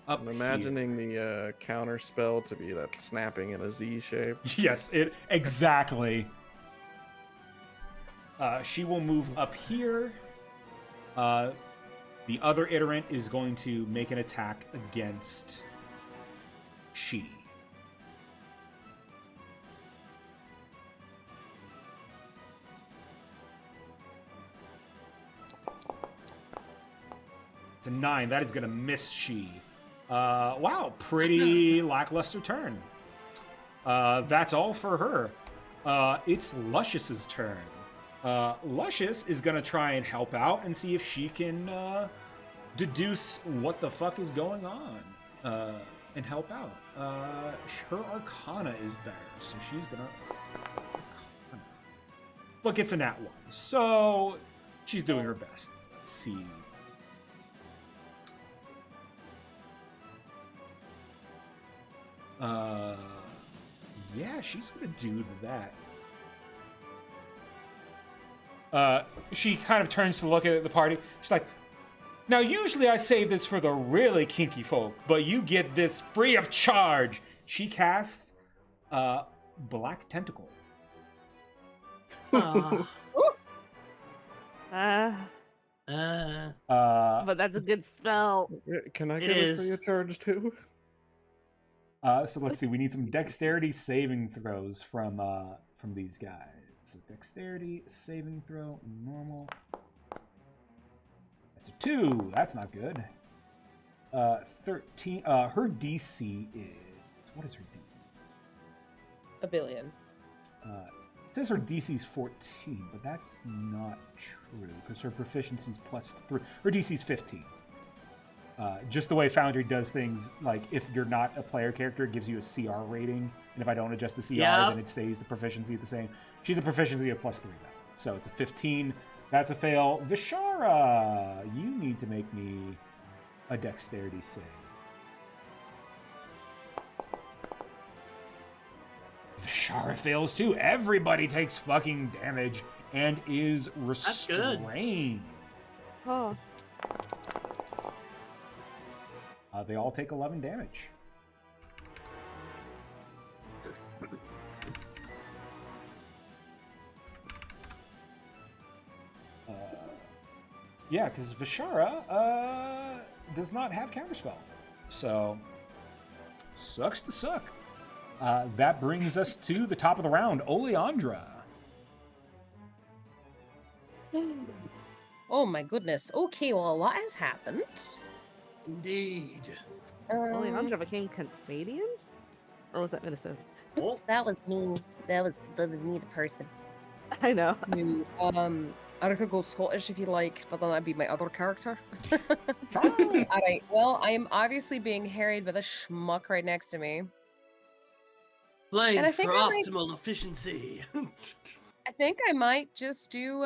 up I'm imagining the counter spell to be that snapping in a Z shape. here. Yes, it exactly. She will move up here. The other iterant is going to make an attack against she. It's a 9. That is going to miss she. Wow, pretty lackluster turn. That's all for her. It's Luscious's turn. Luscious is going to try and help out and see if she can deduce what the fuck is going on and help out. Her Arcana is better, so she's going to... But gets a nat 1, so she's doing her best. Let's see. Yeah, she's gonna do that. She kind of turns to look at the party. She's like, now usually I save this for the really kinky folk, but you get this free of charge. She casts Black Tentacle. Ah, Uh, Uh, but that's a good spell. Can I It get a free is. charge too? so let's see. We need some dexterity saving throws from these guys. So dexterity saving throw, normal. That's a 2. That's not good. 13. Her DC is, what is her DC? A billion. It says her DC is 14, but that's not true because her proficiency is +3. Her DC is 15. Just the way Foundry does things, like if you're not a player character, it gives you a CR rating, and if I don't adjust the CR, Yep. then it stays the proficiency the same. She's a proficiency of +3 though, so it's a 15. That's a fail. Vishara, you need to make me a dexterity save. Vishara fails too. Everybody takes fucking damage and is That's good. restrained. Oh, They all take 11 damage. Yeah, because Vishara does not have counterspell. So, sucks to suck. That brings us to the top of the round. Oleandra. Oh my goodness. Okay, well, a lot has happened. Indeed. Oleandra became Canadian? Or was that Minnesota? Oh, That was me. That was me, the person. I know. I could go Scottish if you like, but then that'd be my other character. Alright, well, I am obviously being harried by the schmuck right next to me. playing And I for think I might- optimal efficiency. I think I might just do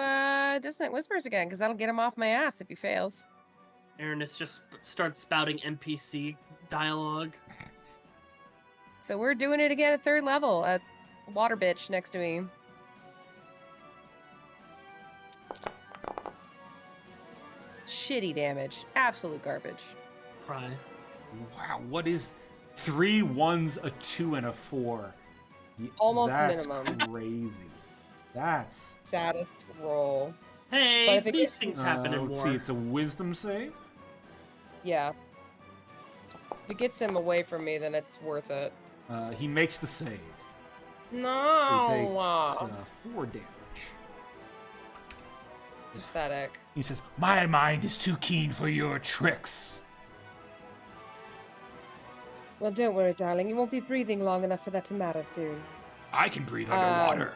Dissonant Whispers again, because that'll get him off my ass if he fails. Aaronus just starts spouting NPC dialogue. So we're doing it again at 3rd level, at Water Bitch next to me. Shitty damage. Absolute garbage. Cry. Wow, what is 3 1s, a 2, and a 4? Almost That's minimum. crazy. That's. Saddest roll. Hey, But if it these gets- things happen in let's war. see, it's a wisdom save. Yeah. If it gets him away from me, then it's worth it. He makes the save. No! He takes 4 damage. Pathetic. He says, "My mind is too keen for your tricks." Well, don't worry, darling. You won't be breathing long enough for that to matter soon. I can breathe underwater.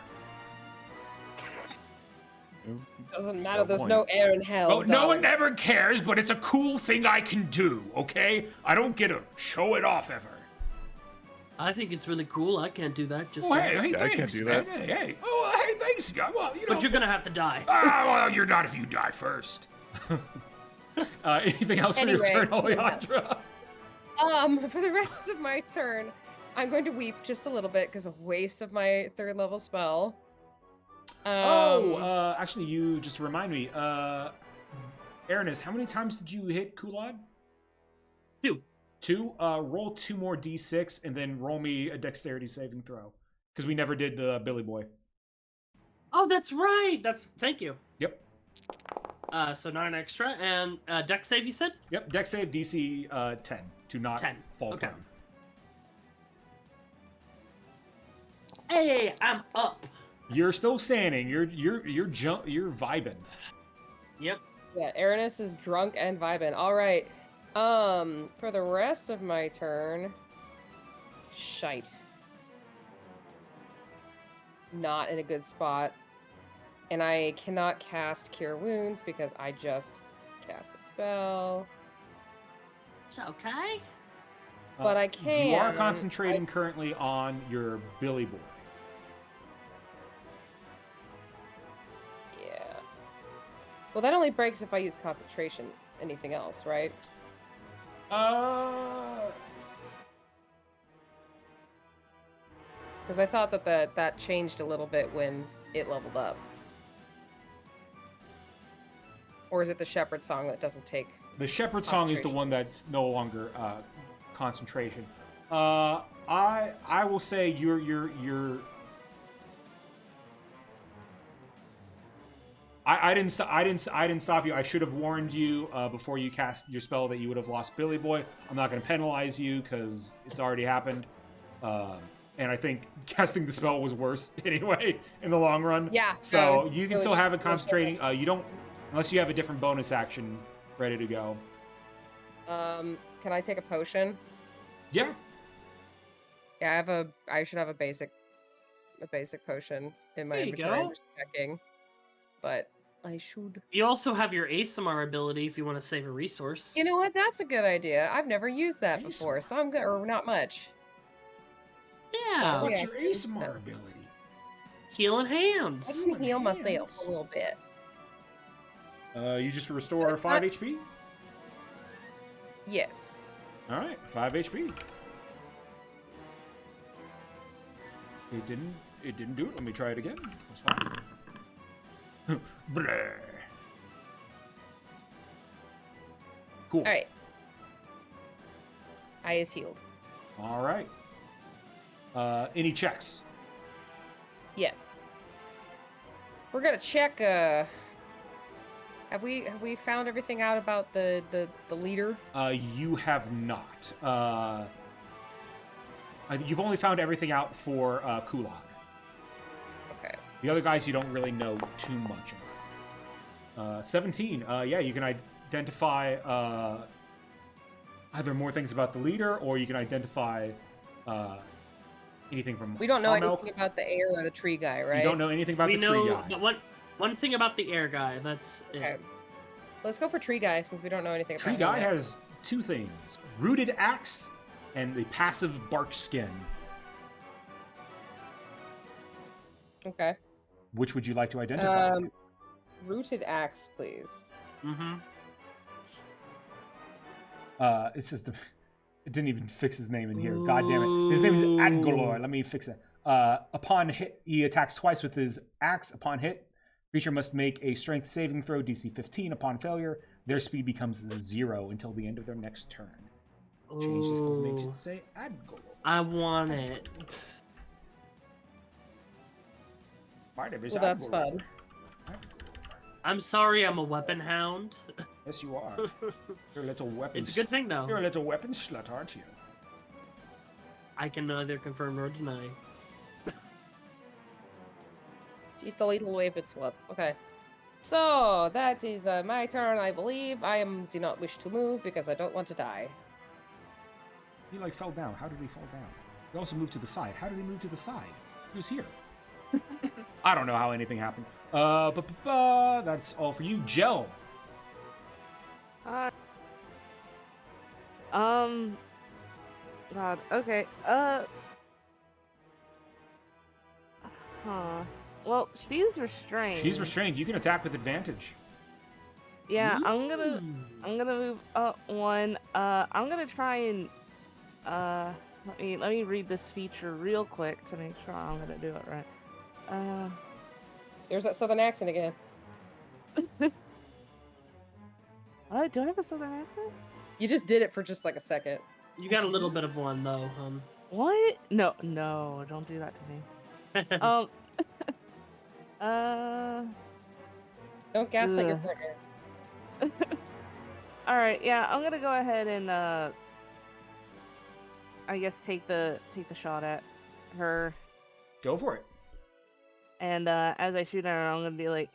Doesn't matter. Got There's point. no air in hell. Oh, no one darling. ever cares, but it's a cool thing I can do, okay? I don't get to show it off ever. I think it's really cool. I can't do that. Just Oh, yet. hey, Yeah, I thanks, can't do man. that. Hey. Oh, hey, thanks. Yeah, well, you know. But you're gonna have to die. Well, you're not if you die first. Anything else Anyway, for your turn, so yeah. Oleandra? For the rest of my turn, I'm going to weep just a little bit because of waste of my 3rd level spell. Actually, you just remind me. Aranis, how many times did you hit Kulad? 2. 2. Roll 2 more d6 and then roll me a dexterity saving throw. Because we never did the Billy Boy. Oh, that's right. Thank you. Yep. So 9 extra and dex save. You said Yep. Dex save DC 10 to not 10. fall Okay. prone. Hey, I'm up. You're still standing. You're vibing. Yep. Yeah, Aranis is drunk and vibing. All right. For the rest of my turn, shite. Not in a good spot. And I cannot cast Cure Wounds because I just cast a spell. It's okay. But I You are can. concentrating currently on your Billy Boy. Yeah. Well, that only breaks if I use concentration. Anything else, right? Because I thought that changed a little bit when it leveled up. Or is it the Shepherd Song that doesn't take? The Shepherd Song is the Concentration. one that's no longer concentration. I will say you're I didn't stop you. I should have warned you before you cast your spell that you would have lost Billy Boy. I'm not going to penalize you because it's already happened. And I think casting the spell was worse anyway in the long run. Yeah. So you can still have it concentrating. You don't, unless you have a different bonus action ready to go. Can I take a potion? Yeah. Yeah, I should have a basic potion in my There you inventory. I'm go. just checking. But I should. You also have your ASMR ability if you want to save a resource. You know what? That's a good idea. I've never used that ASMR. before, so I'm good. Or not much. Yeah. What's yeah, your ASMR ability? Healing I hands. can heal myself hands. a little bit. You just restore It's 5 not- HP? Yes. All right, 5 HP. It didn't do it. Let me try it again. That's fine. Bleh. Cool. All right. Eye is healed. All right. Any checks? Yes. We're gonna check. Have we found everything out about the leader? You have not. You've only found everything out for Kulak. Okay. The other guys you don't really know too much about. 17. Yeah, you can identify either more things about the leader, or you can identify anything from. We don't know Carmel. anything about the air or the tree guy, right? You don't know anything about We the tree know guy. but one thing about the air guy. That's it. Okay. Let's go for tree guy since we don't know anything Tree about guy him yet. has two things: rooted axe and the passive bark skin. Okay. Which would you like to identify? Rooted axe, please. Mm-hmm. It says it didn't even fix his name in here. God damn it. His name is Adgolor. Let me fix it. Upon hit, he attacks twice with his axe. Upon hit, creature must make a strength saving throw, DC 15. Upon failure, their speed becomes 0 until the end of their next turn. Change this to make it say Adgolor. I want it. My name is Well, that's Adgolor. fun. I'm sorry, I'm a weapon hound. Yes, you are. You're a little weapon. It's a good thing, though. You're a little weapon slut, aren't you? I can neither confirm nor deny. She's the little weapon slut. Okay. So that is my turn, I believe. Do not wish to move because I don't want to die. He fell down. How did he fall down? He also moved to the side. How did he move to the side? He was here. I don't know how anything happened. That's all for you, Gel. God. Okay. Well, she's restrained. She's restrained. You can attack with advantage. Yeah, I'm gonna move up one. I'm gonna try and let me read this feature real quick to make sure I'm gonna do it right. There's that southern accent again. What? Do I have a southern accent? You just did it for just like a second. You got a little bit of one, though. What? No, don't do that to me. Don't gaslight your Ugh. partner. All right, yeah, I'm gonna go ahead and I guess take the shot at her, Go for it. and as I shoot at her, I'm gonna be like,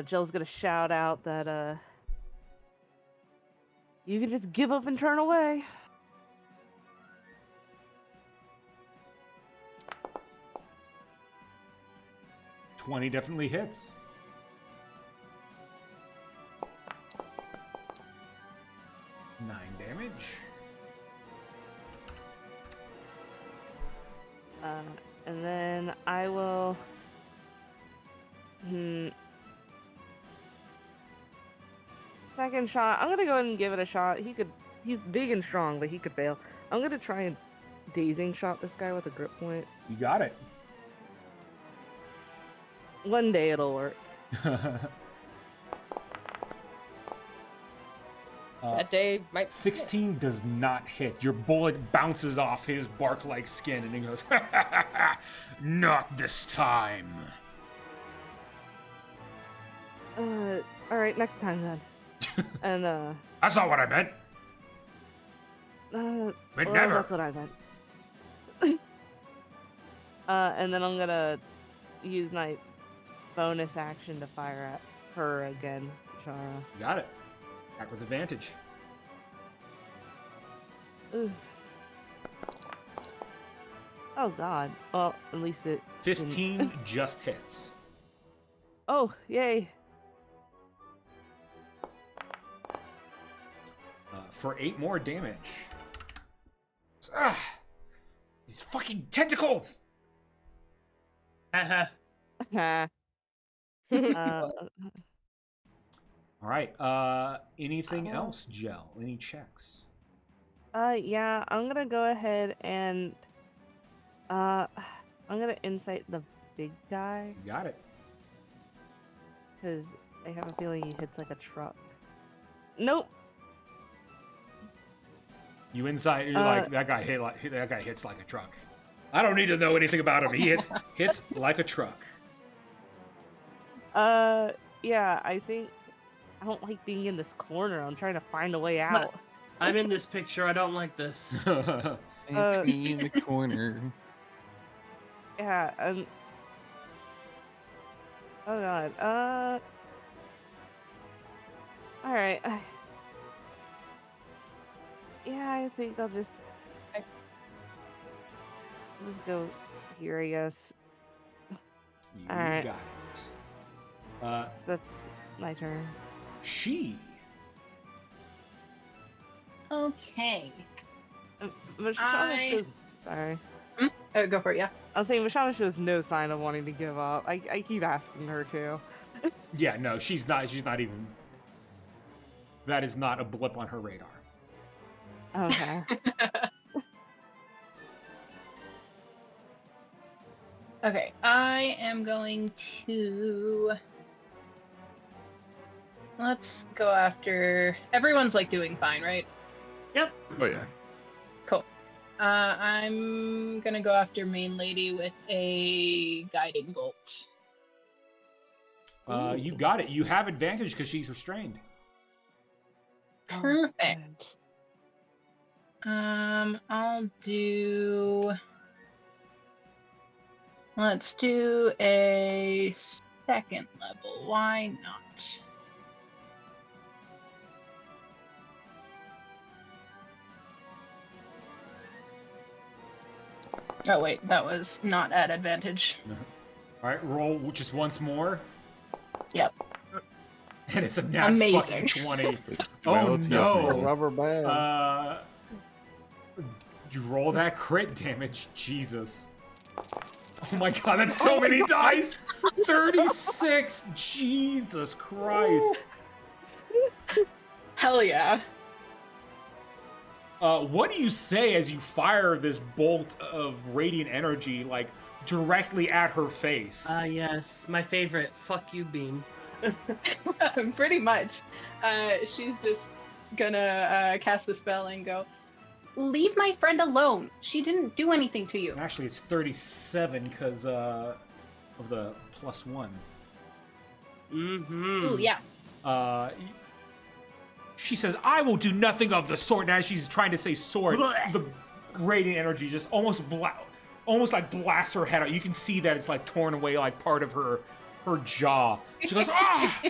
Jill's gonna shout out that you can just give up and turn away. $20 definitely hits. 9 damage. And then I will. Second shot. I'm gonna go ahead and give it a shot. He's big and strong, but he could fail. I'm gonna try and dazing shot this guy with a grip point. You got it. One day it'll work. That day might. 16 does not hit. Your bullet bounces off his bark-like skin, and he goes, "Not this time." All right, next time then. And That's not what I meant. well, Never. that's what I meant. And then I'm gonna use my bonus action to fire at her again, Shara. You got it. Attack with advantage. Ooh. Oh God. Well, at least it. didn't- 15 just hits. Oh, yay! For 8 more damage. Ah, these fucking tentacles! Haha. uh, All right. Anything else, Gel? Any checks? yeah, I'm gonna go ahead and I'm gonna insight the big guy You got it. because I have a feeling he hits like a truck. Nope. You inside. You're like that guy that guy hits like a truck. I don't need to know anything about him. He hits like a truck. Yeah, I think I don't like being in this corner. I'm trying to find a way out. I'm in this picture. I don't like this. It's me in the corner. Yeah, oh God. All right. Yeah, I think I'll just go here, I guess. You Alright. got it. That's my turn. She. Okay. Mashana I- shows. Sorry. Go for it, yeah. I was saying Mashana shows no sign of wanting to give up. I keep asking her to. Yeah, no, she's not even. That is not a blip on her radar. Okay. Okay, I am going to. Let's go after. Everyone's like doing fine, right? Yep. Oh yeah. Cool. I'm gonna go after main lady with a guiding bolt. You got it. You have advantage because she's restrained. Perfect. I'll do. Let's do a second level. Why not? Oh wait, that was not at advantage. All right, roll just once more. Yep. And it's a nat Amazing. fucking 20. Well, Oh it's no. nothing. Rubber band. You roll that crit damage, Jesus. Oh my god, that's so many dice! 36! Jesus Christ. Hell yeah. What do you say as you fire this bolt of radiant energy, like, directly at her face? Yes, my favorite. Fuck you, beam. Pretty much. She's just gonna cast the spell and go, leave my friend alone. She didn't do anything to you. Actually, it's 37 because of the +1. Mm-hmm. Ooh, yeah. She says, I will do nothing of the sort. And as she's trying to say sword, Blech. the radiant energy just almost like blasts her head out. You can see that it's like torn away like part of her jaw. She goes, ah!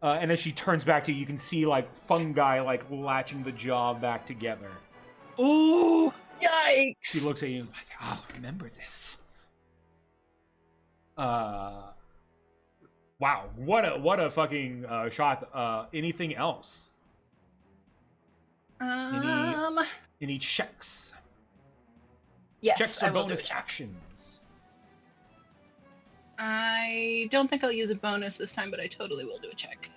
And as she turns back to you, you can see like fungi like latching the jaw back together. Ooh! Yikes! She looks at you like, I'll remember this. Wow, what a fucking shot. Anything else? Any checks? Yes, Checks I or will do a bonus check. actions? I don't think I'll use a bonus this time, but I totally will do a check.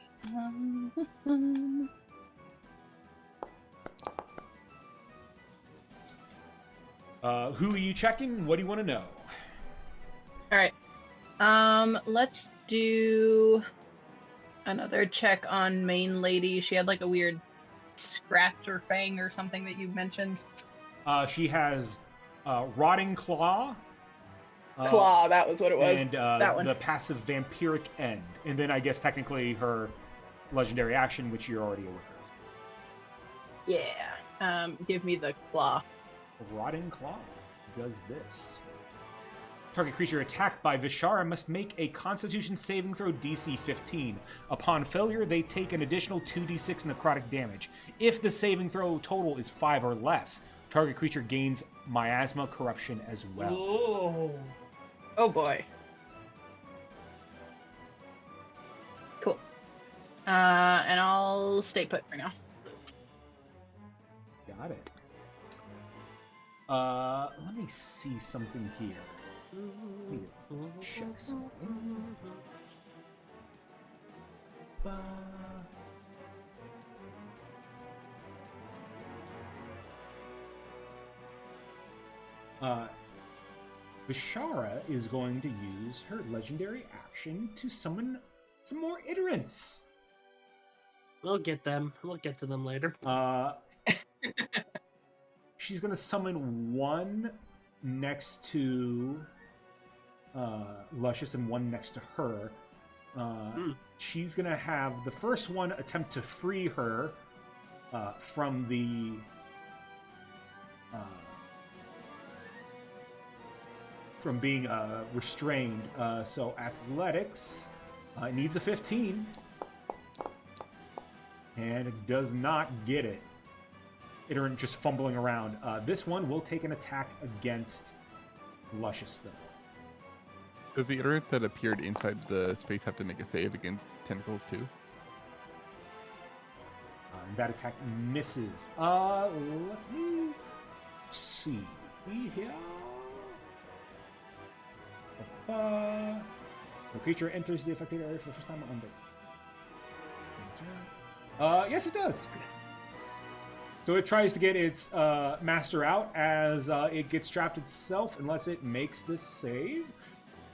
Who are you checking? What do you want to know? All right. Let's do another check on main lady. She had like a weird scratch or fang or something that you mentioned. She has rotting claw, Claw, that was what it was. And That one. the passive Vampiric End. And then I guess technically her legendary action, which you're already aware of. Yeah. Give me the claw. Rotting Claw does this. Target creature attacked by Vishara must make a Constitution saving throw DC 15. Upon failure, they take an additional 2d6 necrotic damage. If the saving throw total is 5 or less, target creature gains miasma corruption as well. Oh. Oh boy. Cool. And I'll stay put for now. Got it. Let me see something here. Let me check something. Vishara is going to use her legendary action to summon some more Iterants. We'll get them. We'll get to them later. She's going to summon one next to Luscious and one next to her. She's going to have the first one attempt to free her from the from being restrained. So athletics needs a 15 and it does not get it. Iterant just fumbling around. This one will take an attack against Luscious, though. Does the iterant that appeared inside the space have to make a save against tentacles too? That attack misses. Let me see here. The creature enters the affected area for the first time under. Yes, it does. So it tries to get its master out as it gets trapped itself, unless it makes this save,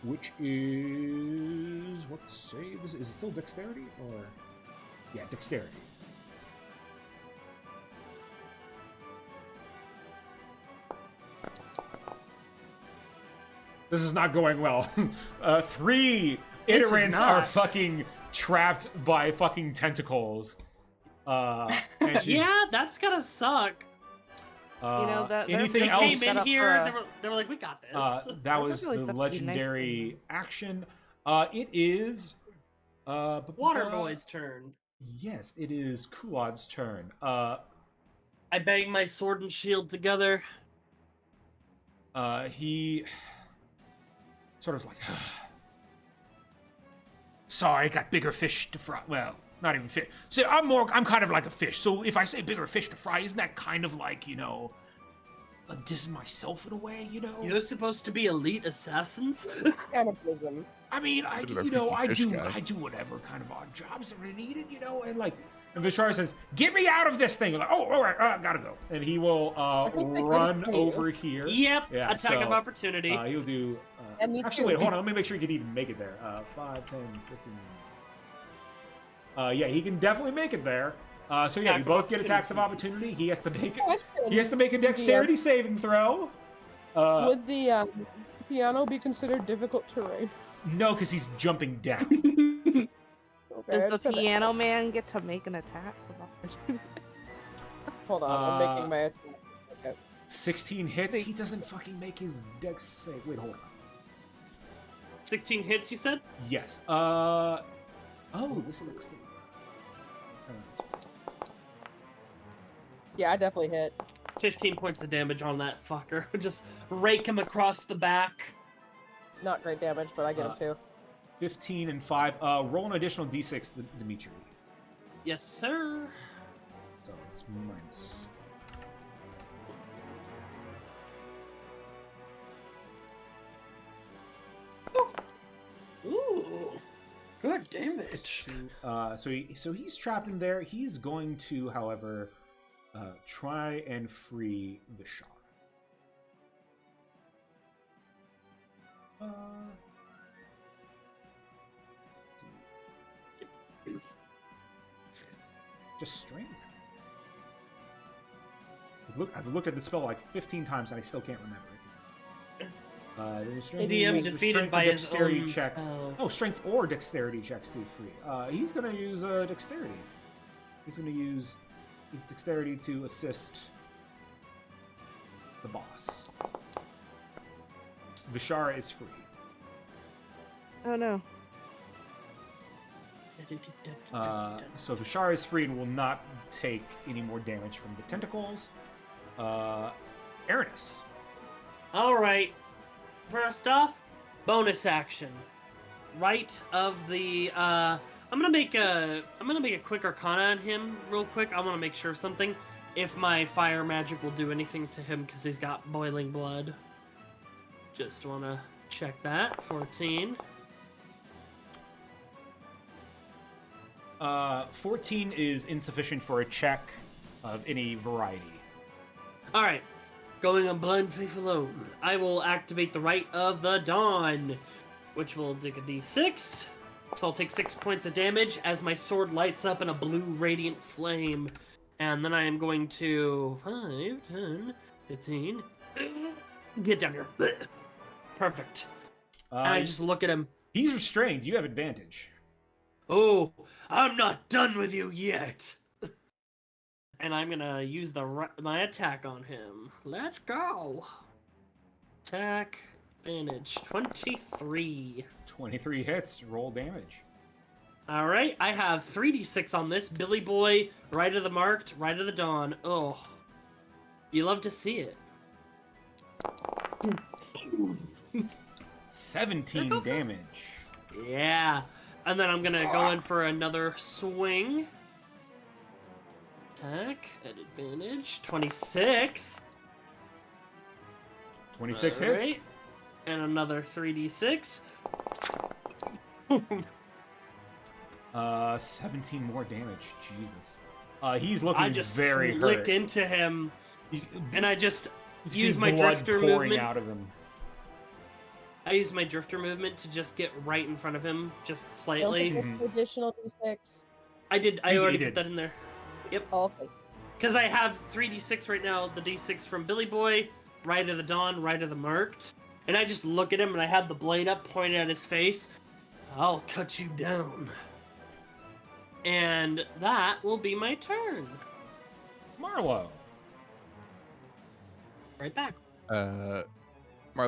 which is what save is it still dexterity or yeah, dexterity. This is not going well. 3 Iterants are fucking trapped by fucking tentacles. And she, Yeah, that's gonna suck. that anything They else? came set in up here, for they were like, we got this. That was really the set up to be nice legendary action. It is Water Boy's turn. Yes, it is Kuad's turn. I bang my sword and shield together. He sort of like, sorry, got bigger fish to fry. Well, not even fish. So I'm kind of like a fish. So if I say bigger fish to fry, isn't that kind of like, like dissing myself in a way, You're supposed to be elite assassins? Cannibalism. I mean, He's a I bit of a freaky fish guy. I do whatever kind of odd jobs that are needed, and Vishara says, "Get me out of this thing." Like, oh, all right, gotta go. And he will run over here. Yep, Yeah, attack of so, opportunity. He'll do. And me Actually, too. wait, hold on. Let me make sure he can even make it there. 5, 10, 15. Yeah, he can definitely make it there. So yeah, Attack you of both get attacks of opportunity. opportunity. He has to make it. Question. He has to make a dexterity saving throw. Would the piano be considered difficult terrain? No, because he's jumping down. Okay, I Does just the had to piano ask. man get to make an attack of opportunity? Hold on, I'm making my attack. Okay. 16 hits. He doesn't fucking make his dex save. Wait, hold on. 16 hits, you said? Yes. Oh, this dex save. Yeah, I definitely hit. 15 points of damage on that fucker. Just rake him across the back. Not great damage, but I get him too. 15 and 5. Roll an additional d6 to Dimitri. Yes, sir. So it's minus. Ooh, good damage. So he's trapped in there. He's going to, however, try and free the shark. Just strength. I've looked at the spell like 15 times and I still can't remember it. The It's DM strength. defeated strength or by his dexterity own checks. spell. Oh, strength or dexterity checks to be free. He's gonna use dexterity. He's gonna use his dexterity to assist the boss. Vishara is free. Oh no. So Vishara is free and will not take any more damage from the tentacles. Aranis. All right. First off, bonus action. Right of the I'm gonna make a quick arcana on him real quick. I want to make sure of something. If my fire magic will do anything to him because he's got boiling blood. Just want to check that. 14. 14 is insufficient for a check of any variety. All right. Going on blind faith alone, I will activate the Rite of the Dawn, which will take a d6. So I'll take 6 points of damage as my sword lights up in a blue radiant flame. And then I am going to 5, 10, 15. Get down here. Perfect. And I just look at him. He's restrained. You have advantage. Oh, I'm not done with you yet. And I'm gonna use my attack on him. Let's go. Attack, advantage, 23. 23 hits. Roll damage. All right, I have 3d6 on this. Billy Boy, Right of the Marked, Right of the Dawn. Oh, you love to see it. 17 damage. Yeah, and then I'm gonna go in for another swing. Attack at advantage, 26. 26 All hits. right. And another 3d6. 17 more damage. Jesus. He's looking I just very flick hurt. into him, and I just You see use my blood drifter pouring movement. out of him. I use my drifter movement to just get right in front of him, just Don't slightly. think it's additional d6. I did. I You already did. put that in there. Yep. Oh, okay. Because I have 3d6 right now. The d6 from Billy Boy, Right of the Dawn, Right of the Marked, and I just look at him, and I have the blade up, pointed at his face. I'll cut you down. And that will be my turn. Marlo. Right back. Marlo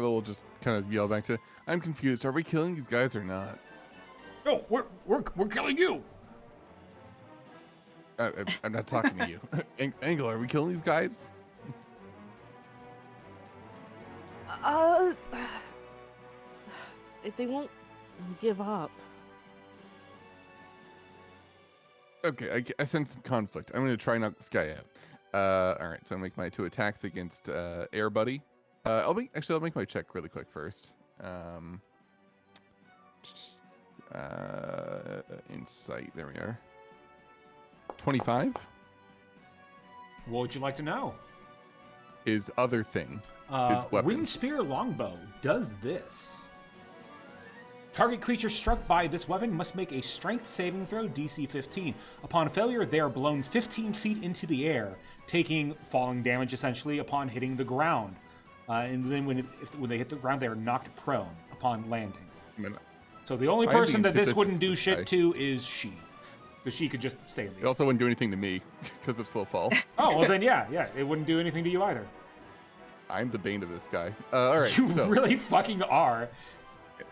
will just kind of yell back to, I'm confused. Are we killing these guys or not? No, we're killing you. I'm not talking to you. Angle, are we killing these guys? If they won't give up. Okay, I sense some conflict. I'm going to try and knock this guy out. All right, so I'll make my 2 attacks against Air Buddy. I'll make my check really quick first. Insight, there we are. 25. What would you like to know? His other thing. His weapons. Wind Spear Longbow does this. Target creature struck by this weapon must make a strength saving throw, DC 15. Upon failure, they are blown 15 feet into the air, taking falling damage essentially upon hitting the ground. And then when they hit the ground, they are knocked prone upon landing. So the only I have the person that this antithesis wouldn't do of this shit guy. to is she. Because she could just stay in the It also wouldn't do anything to me because of slow fall. Oh, well then yeah, it wouldn't do anything to you either. I'm the bane of this guy. All right, You so really fucking are.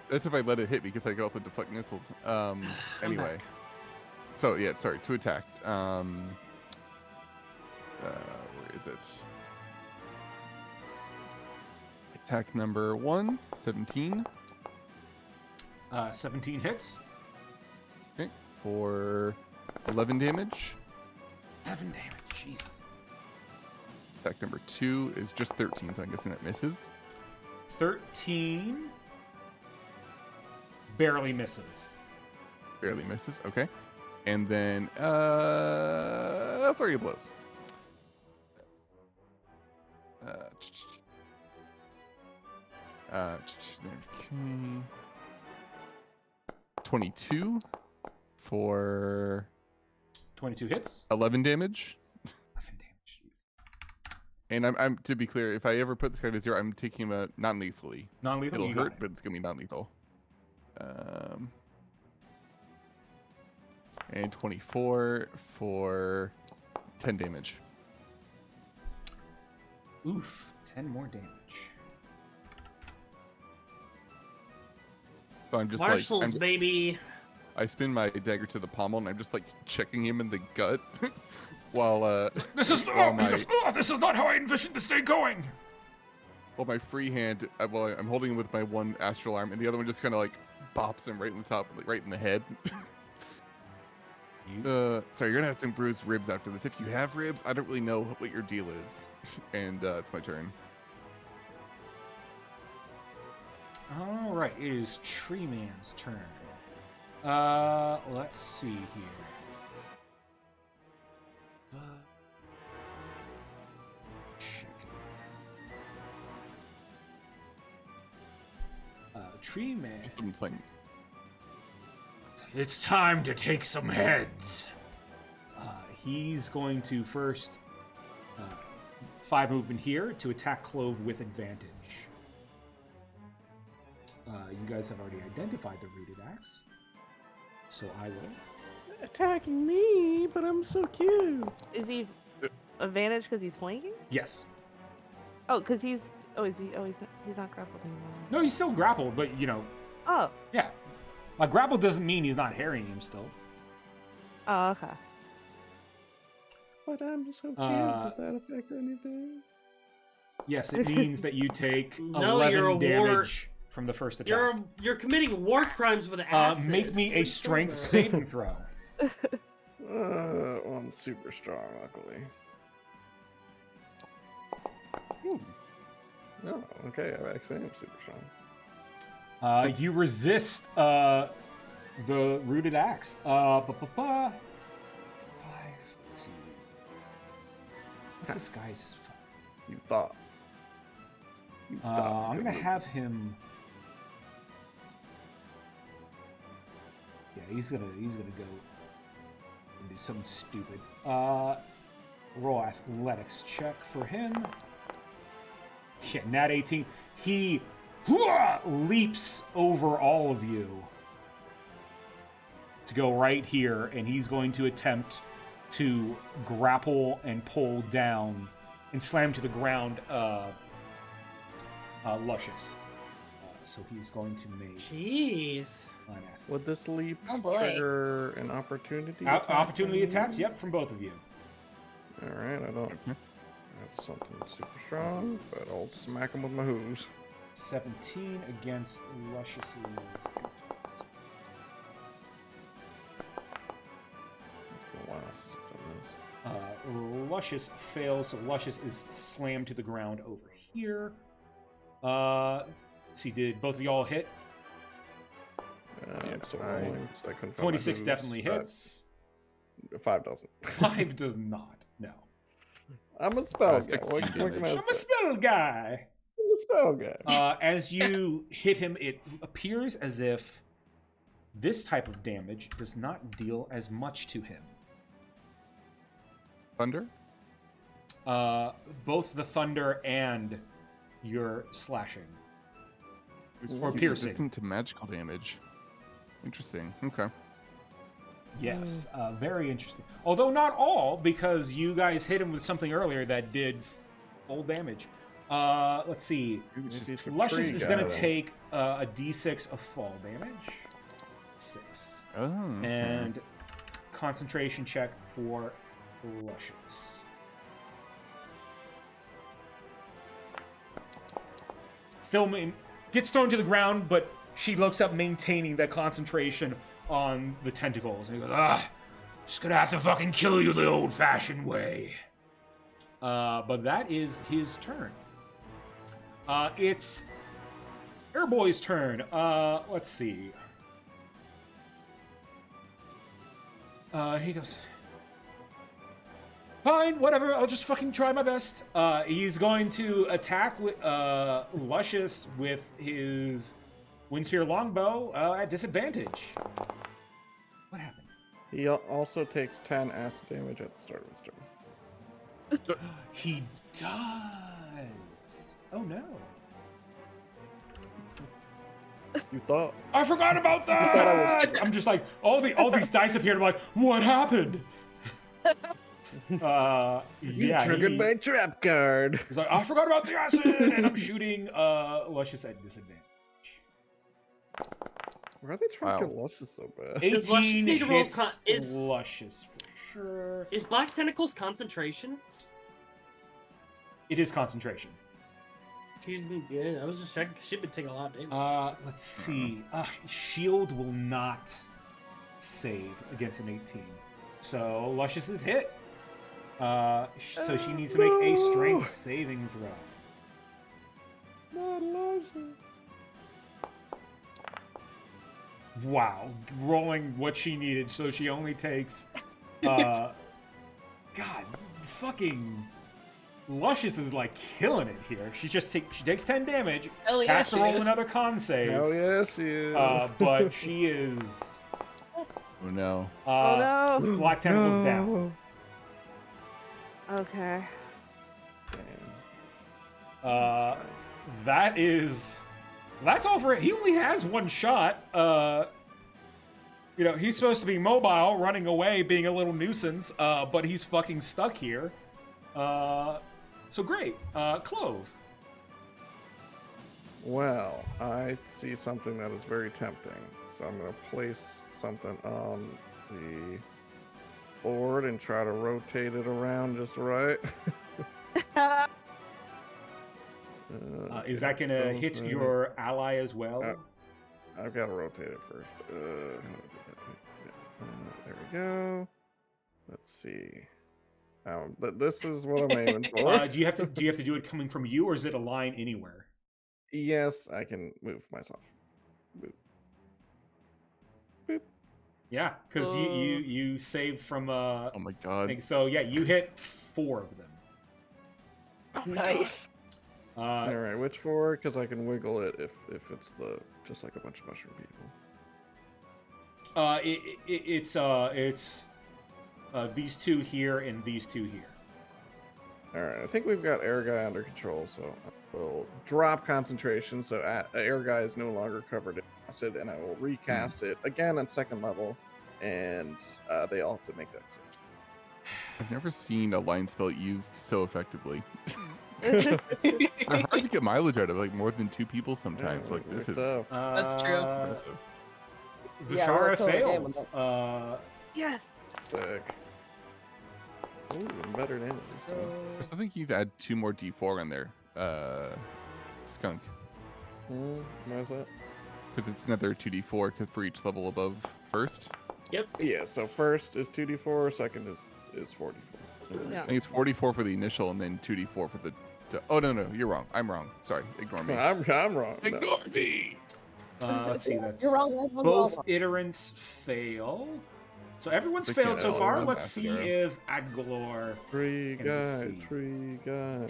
that's if I let it hit me because I could also deflect missiles. Anyway. back. So yeah, sorry, 2 attacks. Where is it? Attack number 1, 17. 17 hits. Okay, for 11 damage. 11 damage, Jesus. Attack number 2 is just 13, so I'm guessing that misses. 13 barely misses. Barely misses, okay. And then, flurry of blows. Okay. 22 for 22 hits. 11 damage. 11 damage, jeez. And I'm to be clear, if I ever put this guy to 0, I'm taking him non-lethally. Non-lethal. It'll You got hurt, it. but it's gonna be non-lethal. And 24 for 10 damage. Oof, 10 more damage. So I'm just Marshals, baby. I spin my dagger to the pommel, and I'm just like checking him in the gut, while This is while my this is not how I envisioned this day going. while my free hand, well, I'm holding him with my one astral arm, and the other one just kind of like bops him right in the top, like right in the head. Sorry, you're gonna have some bruised ribs after this. If you have ribs, I don't really know what your deal is. And it's my turn. All right, it is Tree Man's turn. Let's see here. Tree Man. I'm playing. It's time to take some heads. He's going to first 5 movement here to attack Clove with advantage. You guys have already identified the rooted axe, so I will. Attacking me, but I'm so cute. Is he advantage because he's flanking? Yes. Oh, because he's. Oh, is he? Oh, he's not grappled anymore. No, he's still grappled, but you know. Oh. Yeah. Grapple doesn't mean he's not harrying him still. Oh, okay. But I'm so cute. Does that affect anything? Yes, it means that you take No, 11 you're a damage from the first attack. You're committing war crimes with acid. Make me a strength saving throw. Well, I'm super strong, luckily. No, okay, I actually am super strong. You resist the rooted axe. 5. Let's see. What's this guy's? You thought. I'm gonna have him. Yeah, he's gonna go and do something stupid. Roll athletics check for him. Yeah, nat 18. He leaps over all of you to go right here, and he's going to attempt to grapple and pull down and slam to the ground Luscious. So he's going to make Jeez. an athletics. Would this leap Oh, boy. trigger an opportunity? Opportunity from attacks? me? Yep, from both of you. Alright, I don't have something super strong, but I'll smack him with my hooves. 17 against Luscious's. Luscious fails, so Luscious is slammed to the ground over here. Let's see, did both of y'all hit? I'm still rolling, so I couldn't find my 26 hooves, definitely but hits. 5 doesn't. 5 does not. No. I'm a spell guy. 16 What can I damage. I'm a say? spell guy. I'm a spell guy. As you hit him, it appears as if this type of damage does not deal as much to him. Thunder? Both the thunder and your slashing. Or He's piercing. resistant to magical damage. Interesting. Okay. Yes, very interesting. Although not all, because you guys hit him with something earlier that did full damage. Let's see. Luscious is going to take a d6 of fall damage. 6. Oh. Okay. And concentration check for Luscious. Still gets thrown to the ground, but she looks up, maintaining that concentration on the tentacles. And he goes, just gonna have to fucking kill you the old-fashioned way. But that is his turn. It's Airboy's turn. Let's see. He goes, fine, whatever, I'll just fucking try my best. He's going to attack with Luscious with his Windsphere Longbow at disadvantage. What happened? He also takes 10 acid damage at the start of his turn. He does. Oh no. You thought? I forgot about thought I that. I'm just like all these dice appeared. I'm like, what happened? You Yeah. triggered my trap card. He's like, I forgot about the acid, and I'm shooting Luscious at disadvantage. Why are they trying to Wow. get Luscious so bad? Does Luscious 18 need to roll hits is- Luscious for sure. Is Black Tentacles concentration? It is concentration. Yeah, I was just checking. She'd been taking a lot of damage. Let's see. Shield will not save against an 18. So Luscious is hit. So she needs to make a strength saving throw. Not Luscious. Wow, rolling what she needed, so she only takes. God, fucking Luscious is like killing it here. She takes 10 damage. Hell yeah, Has to she roll is. another con save. Hell yeah, she is. But she is. Oh no. Oh no. Black Tentacles down. Okay. That's all for it. He only has one shot. He's supposed to be mobile, running away, being a little nuisance, but he's fucking stuck here. So great. Clove. Well, I see something that is very tempting. So I'm going to place something on the board and try to rotate it around just right. Is that going to hit your ally as well? I've got to rotate it first. How do I do that? There we go. Let's see. This is what I'm aiming for. Do you have to do it coming from you, or is it a line anywhere? Yes, I can move myself. Boop. Boop. Yeah, because you saved from Oh my god. thing. So yeah, you hit 4 of them. Nice. All right, which 4? Because I can wiggle it if it's just like a bunch of mushroom people. It's these 2 here and these 2 here. All right, I think we've got Air Guy under control, so I will drop concentration. So Air Guy is no longer covered in acid, and I will recast it again at 2nd level, and they all have to make that saves. I've never seen a line spell used so effectively. They're hard to get mileage out of, like more than 2 people sometimes. Yeah, Like this it's is tough. That's true. impressive. Yeah, Vishara we're killing the game with fails. Yes. Sick. Ooh, even better damage this time. I think you need to add 2 more D4 on there, Skunk, Why is that? because it's another 2D4 for each level above first. Yeah, so first is 2d4, second is 4d4. Yeah. I think it's 44 for the initial, and then 2D4 for the. Oh no, you're wrong. I'm wrong. Sorry, ignore me. I'm wrong. No. Ignore me. Let's see. That's You're wrong. We're all both wrong. iterants fail. So everyone's It's like failed so an far. L Let's see mascara. if Adgalor Tree can guy, succeed. tree guy.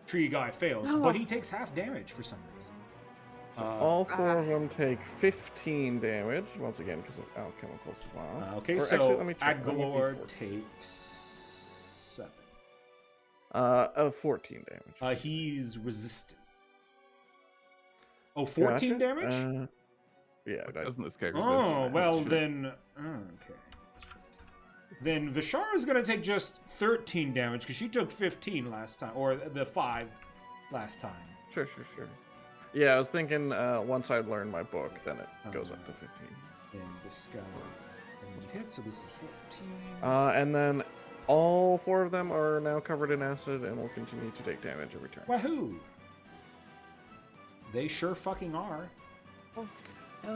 Tree guy fails, Oh. but he takes half damage for some reason. So all 4 of them take 15 damage, once again, because of alchemical savant. Okay, Or so actually, let me check. Let me be Adgalor 14. takes 7. Of 14 damage. He's resistant. Oh, 14 Gotcha. damage? Yeah. Doesn't this guy resist? Oh, well Shoot. then... Okay. Then Vishara's going to take just 13 damage, because she took 15 last time, or the 5 last time. Sure. Yeah, I was thinking once I learn my book, then it goes up to 15. And this guy doesn't hit, so this is 14. And then all 4 of them are now covered in acid and will continue to take damage every turn. Wahoo! They sure fucking are. Hell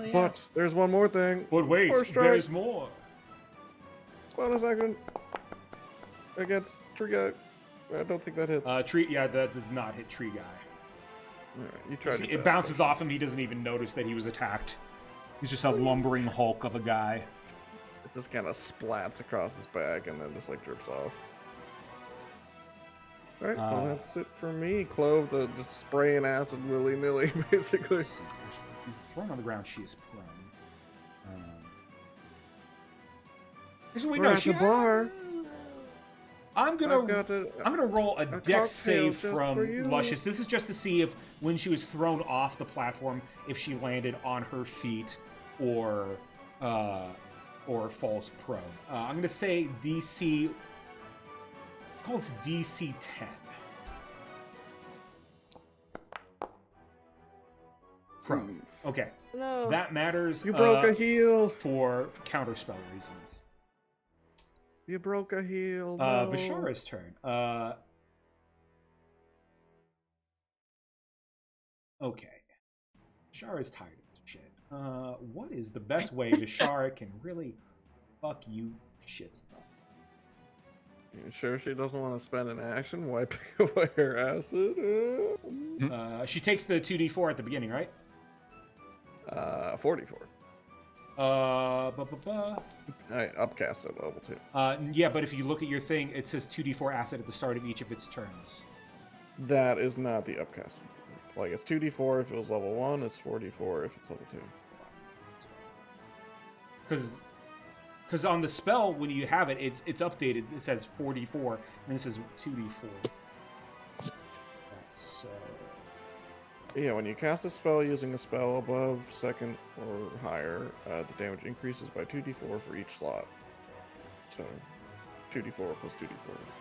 yeah. But there's one more thing. But wait, First strike. there's more. Bonus action against Tree Guy. I don't think that hits. That does not hit Tree Guy. Alright, you tried your It best, bounces but off him. He doesn't even notice that he was attacked. He's just a lumbering hulk of a guy. It just kind of splats across his back and then just like drips off. Alright, well that's it for me. Clove, just spraying acid willy-nilly, basically. Let's see. She's thrown on the ground. She is prone. Actually, wait, We're no, at the bar. I'm gonna got I'm gonna roll a cocktail dex save just for from you. Luscious. This is just to see if when she was thrown off the platform, if she landed on her feet or falls prone. I'm gonna say DC. Call it DC 10. Prone. Okay. No. That matters. You broke a heel. For counterspell reasons. You broke a heel. No. Vishara's turn. Okay. Vishara's tired of this shit. What is the best way Vishara can really fuck you shits up? You sure she doesn't want to spend an action wiping away her acid? She takes the 2d4 at the beginning, right? 44. I upcast at level 2. Yeah, but if you look at your thing, it says 2d4 acid at the start of each of its turns. That is not the upcast. Like, it's 2d4 if it was level 1, it's 4d4 if it's level 2. Because on the spell, when you have it, it's updated. It says 4d4, and this is 2d4. So... Yeah, when you cast a spell using a spell above second or higher, the damage increases by 2d4 for each slot. So, 2d4 plus 2d4 is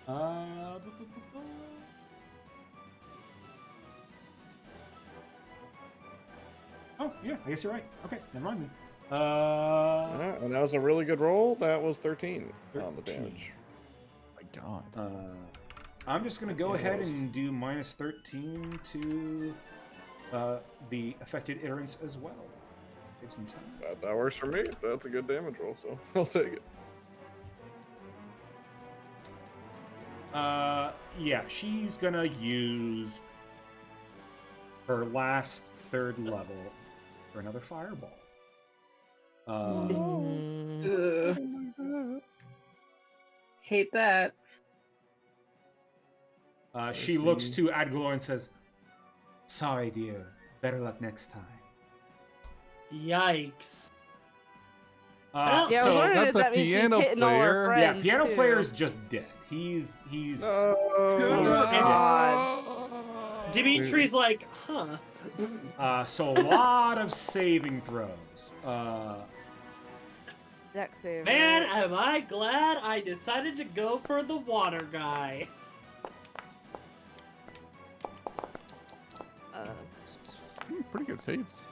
24. Oh, yeah, I guess you're right. Okay, never mind then. And that was a really good roll. That was 13 on the damage. My God. I'm just going to go ahead and do minus 13 to the affected iterants as well. Save some time. That works for me. That's a good damage roll, so I'll take it. Yeah, she's going to use her last third level for another fireball. Ugh. Hate that. She looks to Adgalor and says, "Sorry, dear. Better luck next time." Yikes. Yeah, So I was wondering not if the that means she's piano hitting all her player. friends. Yeah, piano too. player's just dead. He's Oh, God. Dimitri's like, huh. So a lot of saving throws. Dex save. Man, right? am I glad I decided to go for the water guy. Pretty good saves.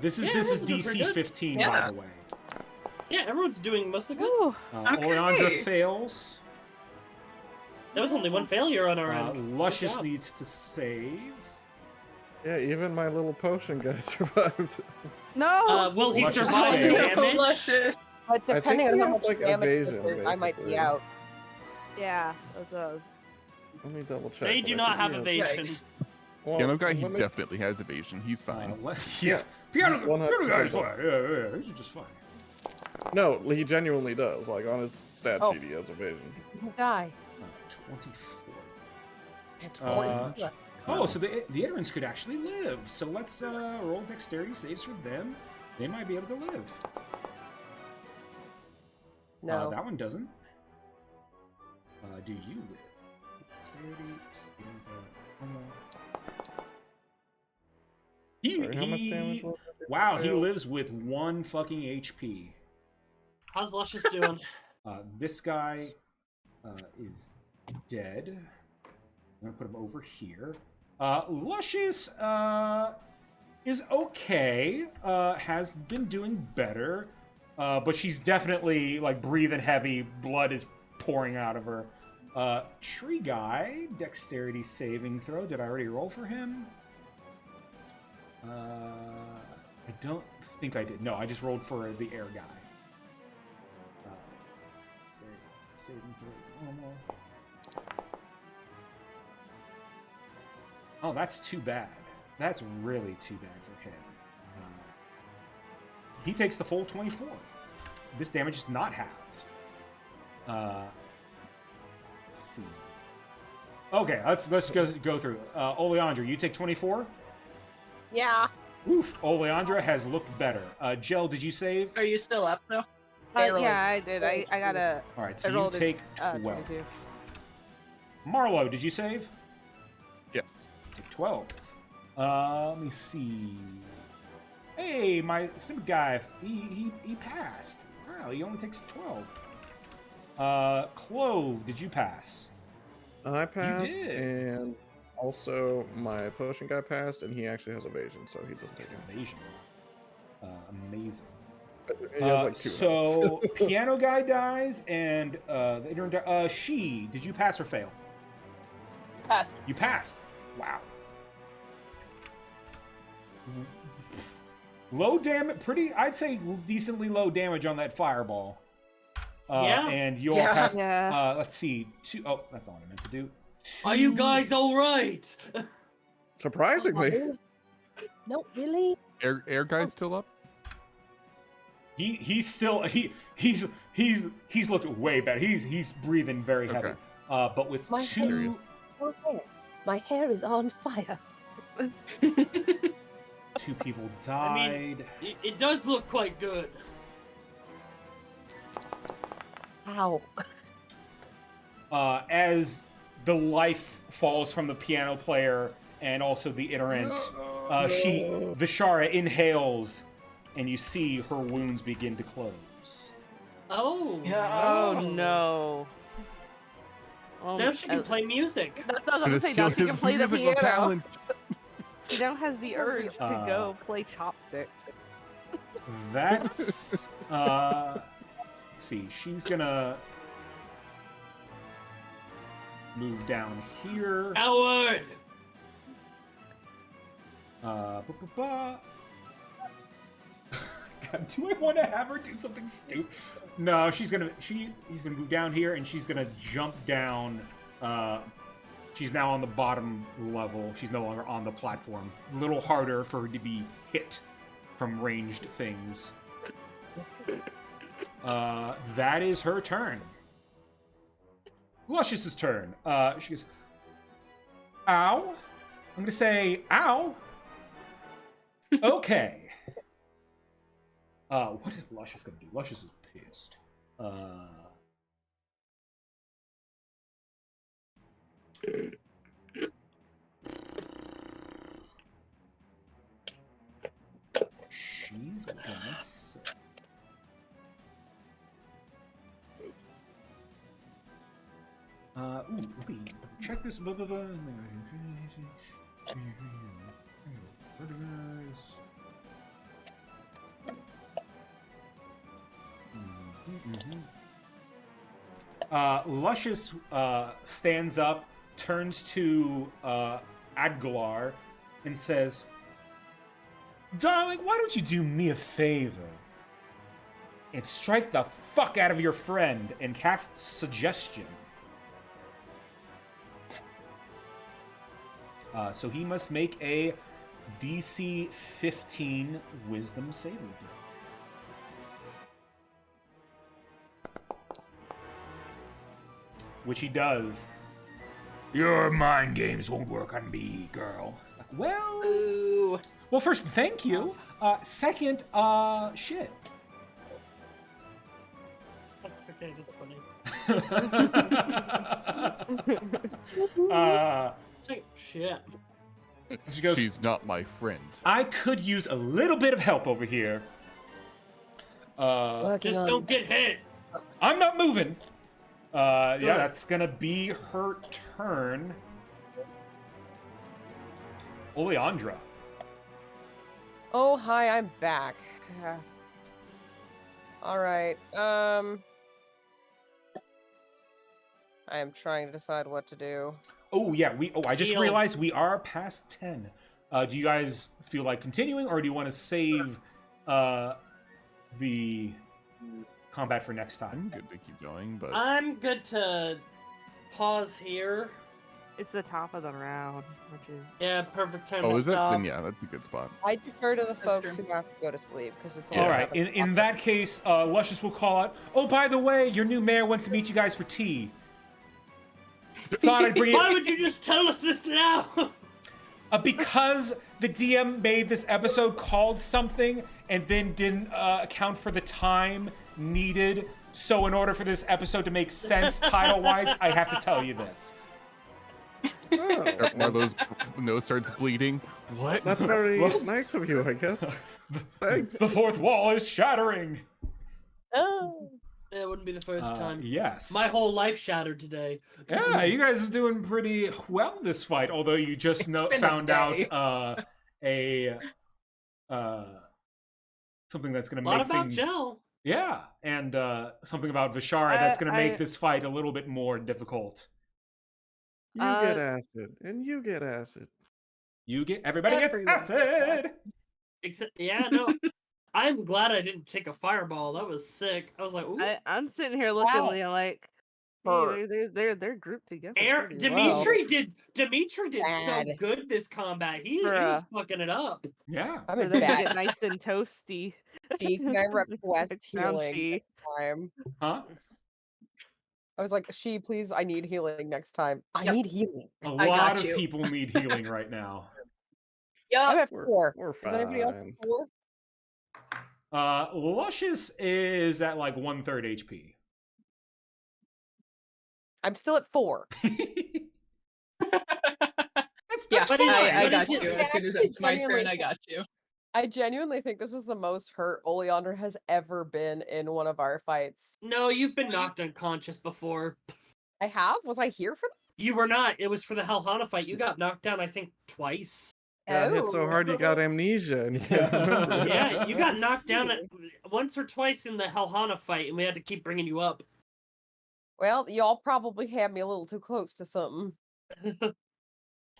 This is Yeah, this is those are pretty DC good. 15, by Yeah. the way. Yeah, everyone's doing mostly good. Ooh. Okay. Oleandra fails. There was only one failure on our end. Good Luscious job. needs to save. yeah, even my little potion guy survived. No. Will he Luscious survive the failed. damage? Luscious. But I depending think on he how has, much like, damage this evasion, is, I might be basically. out. Yeah, that does. Let me double check. They but do I not think have he has- evasion. Yikes. Well, Piano guy, he let me- definitely has evasion. He's fine. Yeah, piano, He's 100% piano guy's fine. fine. Yeah, he's just fine. No, he genuinely does. Like, on his stat Oh. sheet, he has evasion. Die. 24. It's Uh, 40 left. Oh, so the Iterans could actually live. So let's roll dexterity saves for them. They might be able to live. No. That one doesn't. Do you live? Dexterity, Sorry, how much damage was it? Wow, he lives with 1 fucking HP. How's Luscious doing? This guy is dead. I'm gonna put him over here. Luscious is okay. Has been doing better, but she's definitely like breathing heavy. Blood is pouring out of her. Tree guy, dexterity saving throw. Did I already roll for him? I don't think I did. No, I just rolled for the air guy. Dexterity saving throw normal. Oh, that's too bad. That's really too bad for him. He takes the full 24. This damage is not halved. Let's see. Okay, let's go through. Oleandra, you take 24. Yeah. Oof, Oleandra has looked better. Jel, did you save? Are you still up though? Barely. Yeah, I did. I got a. All right, I so you rolled a, take 12. 22. Marlo, did you save? Yes. Take 12. Let me see. Hey, my sim guy, he passed. Wow, he only takes 12. Clove, did you pass? I passed, did. and also my potion guy passed, and he actually has evasion, so he doesn't take It's it. evasion. Amazing. He has like 2 so health. piano guy dies, and the intern. She, did you pass or fail? Passed. You passed. Wow. Low damage, pretty. I'd say decently low damage on that fireball. Yeah. And you're Yeah. past. Yeah. Let's see. 2. Oh, that's not what I meant to do. Are you 2 guys all right? Surprisingly. No, really? Air guy's still up? He's still he's looked way better. He's breathing very heavy. Okay. But with My 2 Curious. Oh, hair. My hair is on fire. 2 people I died. mean, it does look quite good. Ow. As the life falls from the piano player and also the iterant, Vishara inhales, and you see her wounds begin to close. Oh. Oh no. Now she can play music. That's what I And was it's gonna say. Now still she can his play the musical piano. talent. She now has the urge to go play chopsticks. That's let's see. She's gonna move down here. Howard. God, do I want to have her do something stupid? No, he's gonna move down here, and she's gonna jump down. She's now on the bottom level. She's no longer on the platform. A little harder for her to be hit from ranged things. That is her turn. Luscious's turn. She goes, ow. I'm gonna say, ow. Okay. What is Luscious gonna do? Luscious is pissed. She's gonna say... let me check this. Blah, blah, blah. Luscious stands up, turns to Adgalar, and says, "Darling, why don't you do me a favor and strike the fuck out of your friend and cast Suggestion?" So he must make a DC 15 Wisdom saving throw. Which he does. Your mind games won't work on me, girl. Like, well, Ooh. well, first, thank you. Second, shit. That's okay. That's funny. It's like shit. She goes, She's not my friend. I could use a little bit of help over here. Just don't get hit. I'm not moving. Yeah, that's gonna be her turn. Oleandra. Oh, hi, I'm back. All right. I am trying to decide what to do. Oh yeah, I just Heal. realized we are past 10. Do you guys feel like continuing, or do you want to save the combat for next I'm time? good to keep going, but I'm good to pause here. It's the top of the round, which is Yeah, perfect time oh, to is it? stop. Then yeah, that's a good spot. I defer to the That's folks true. who have to go to sleep because it's Yeah. All right. 7 In that case, Luscious will call out. Oh, by the way, your new mayor wants to meet you guys for tea. Thought I'd bring Why it. would you just tell us this now? Because the DM made this episode called something and then didn't account for the time needed. So in order for this episode to make sense title-wise, I have to tell you this. Oh, One of those nose starts bleeding. What? that's very nice of you, I guess. Thanks. The fourth wall is shattering. Oh. It wouldn't be the first time. Yes. My whole life shattered today. Yeah, you guys are doing pretty well this fight, although you just been a found day. out something that's going A to lot make about things... Gel. Yeah, and something about Vishara that's going to make this fight a little bit more difficult. You get acid, and you get acid. Everybody Everyone gets gets acid! Except, yeah, no. I'm glad I didn't take a fireball. That was sick. I was like, ooh. I'm sitting here looking Wow. like, Hurt. hey, they're grouped together. pretty Dimitri well. did so Bad. good this combat. He was Bruh. fucking it up. Yeah. I'm For in them to bad. get nice and toasty. She, can I request Like ground healing she. next time? Huh? I was like, she, please, I need healing next time. I Yep. need healing. A I lot got of you. people need healing right now. I'm Yup. at 4. We're Is anybody else fine. at 4? Luscious is at like 1/3 HP. I'm still at 4. That's But fine. I What got is it? you. As soon as it's my Genuinely- turn, I got you. I genuinely think this is the most hurt Oleander has ever been in one of our fights. No, you've been knocked unconscious before. I have? Was I here for You were not. It was for the Helhana fight. You got knocked down, I think, twice. Got hit so hard you got amnesia and you can't remember. it. Yeah, you got knocked down once or twice in the Helhana fight, and we had to keep bringing you up. Well, y'all probably had me a little too close to something.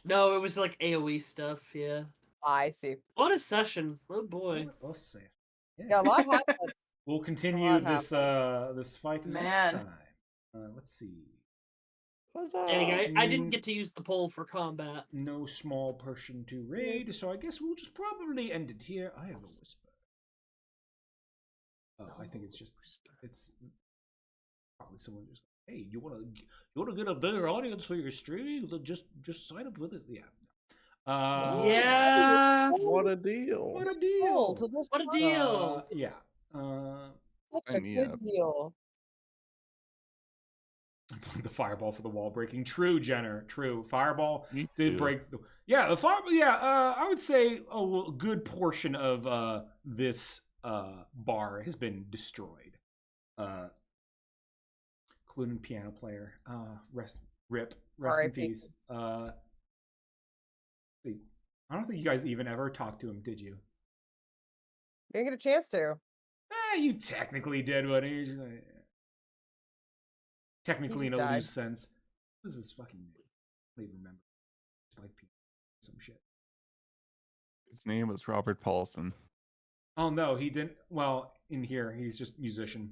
No, it was like AoE stuff, yeah. I see. What a session. Oh boy. Let's see. Yeah, a lot happened. We'll continue lot this this fight next Man. time. Let's see. Huzzah. Dang, I didn't get to use the pole for combat. No small person to raid, so I guess we'll just probably end it here. I have a whisper. Oh, I think it's probably someone just hey, you wanna get a bigger audience for your stream? Just sign up with it. Yeah. Yeah. What a deal. What a Cool, deal. to this What a part. deal. Yeah. What a Sign me good up. deal. I'm playing the fireball for the wall breaking. True, Jenner. True. Fireball Me did too. break the I would say a good portion of this bar has been destroyed. Including piano player. Rest in R.I.P. peace. I don't think you guys even ever talked to him, did you? Didn't get a chance to. You technically did, but he's technically in He's a died. loose sense. What was his fucking name? I don't even remember. It's like some shit. His name was Robert Paulson. Oh no, he didn't. Well, in here he's just musician,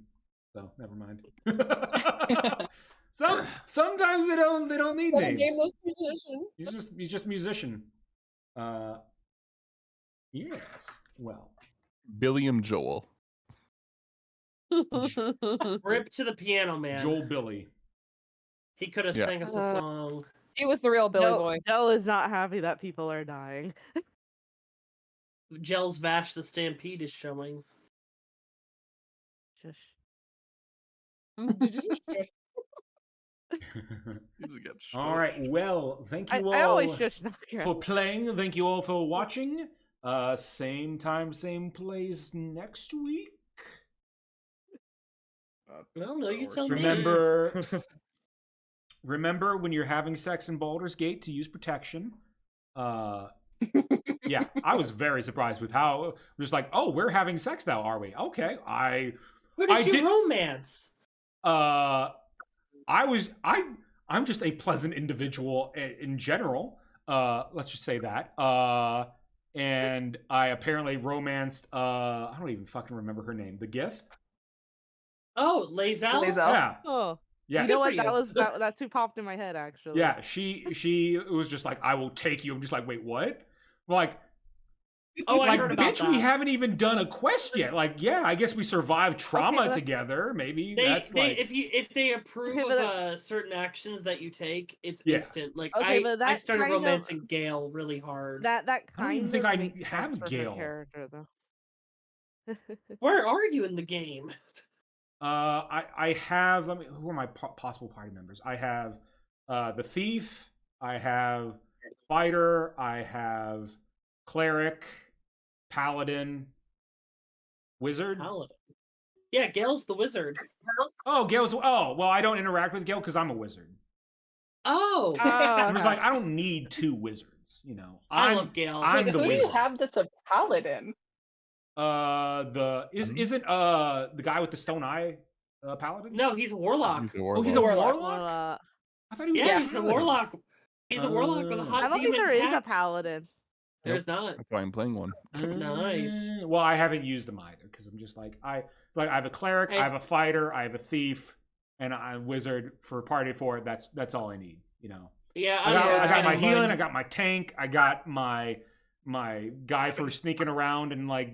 so never mind. Sometimes they don't need What a names. nameless musician. He's just musician. Yes. Well, Billiam Joel. Rip to the piano man. Joel Billy. He could have Yeah. sang us a song. He was the real Billy Boy. Joe is not happy that people are dying. Gel's Vash the Stampede is showing. Shush. Did you just All right. Well, thank you I always all shush Nakura. for playing. Thank you all for watching. Same time, same place next week. Well, no, you tell me. Remember when you're having sex in Baldur's Gate to use protection. Yeah, I was very surprised with how just like, oh, we're having sex now, are we? Okay, Who I did you did- romance? I'm just a pleasant individual in general. Let's just say that. And I apparently romanced. I don't even fucking remember her name. The Gith. Oh, Lazel? Lazel. Yeah, Oh, yeah. you Good know for what? you. That's who popped in my head actually. Yeah, she was just like, I will take you. I'm just like, wait, what? I'm like, Oh, I like, heard about bitch, that. we haven't even done a quest yet. Like, yeah, I guess we survived trauma but- together. Maybe They, that's like, if they approve Okay, of but certain actions that you take, it's Yeah. instant. Like Okay, but I that started kind of- romancing Gale really hard. That I don't even kind think of I makes have sense for her Gale. character though. Where are you in the game? I have. Let me. Who are my possible party members? I have the thief. I have fighter. I have cleric, paladin, wizard. Paladin. Yeah, Gale's the wizard. Oh, Gale's. Oh, well, I don't interact with Gale because I'm a wizard. Oh, I'm just like, Okay. I don't need two wizards. You know, I I'm, love Gale. I'm Wait, the who do you wizard. have that's a paladin? Isn't the guy with the stone eye paladin? No, he's a warlock. He's a Oh, warlock. he's a Warlock. warlock. I thought he was Yeah, a he's a paladin. warlock. He's a warlock with a hot I don't think demon there is a cat. paladin. There's not. That's why I'm playing one. Nice. Well, I haven't used them either because I'm just like I have a cleric, I have a fighter, I have a thief, and I'm a wizard for party 4. That's all I need. You know. Yeah, I got trying my to healing, mine- I got my tank, I got my guy for sneaking around and like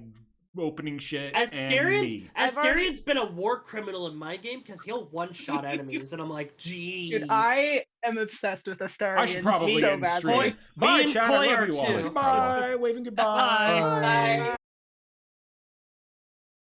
opening shit. and me. Asterian's been a war criminal in my game because he'll one-shot enemies, and I'm like, geez. Dude, I am obsessed with Astarion I should probably so end the badly. stream. Bye, and chat. Koi I are love you all. too. Goodbye. Waving goodbye. Bye. Bye.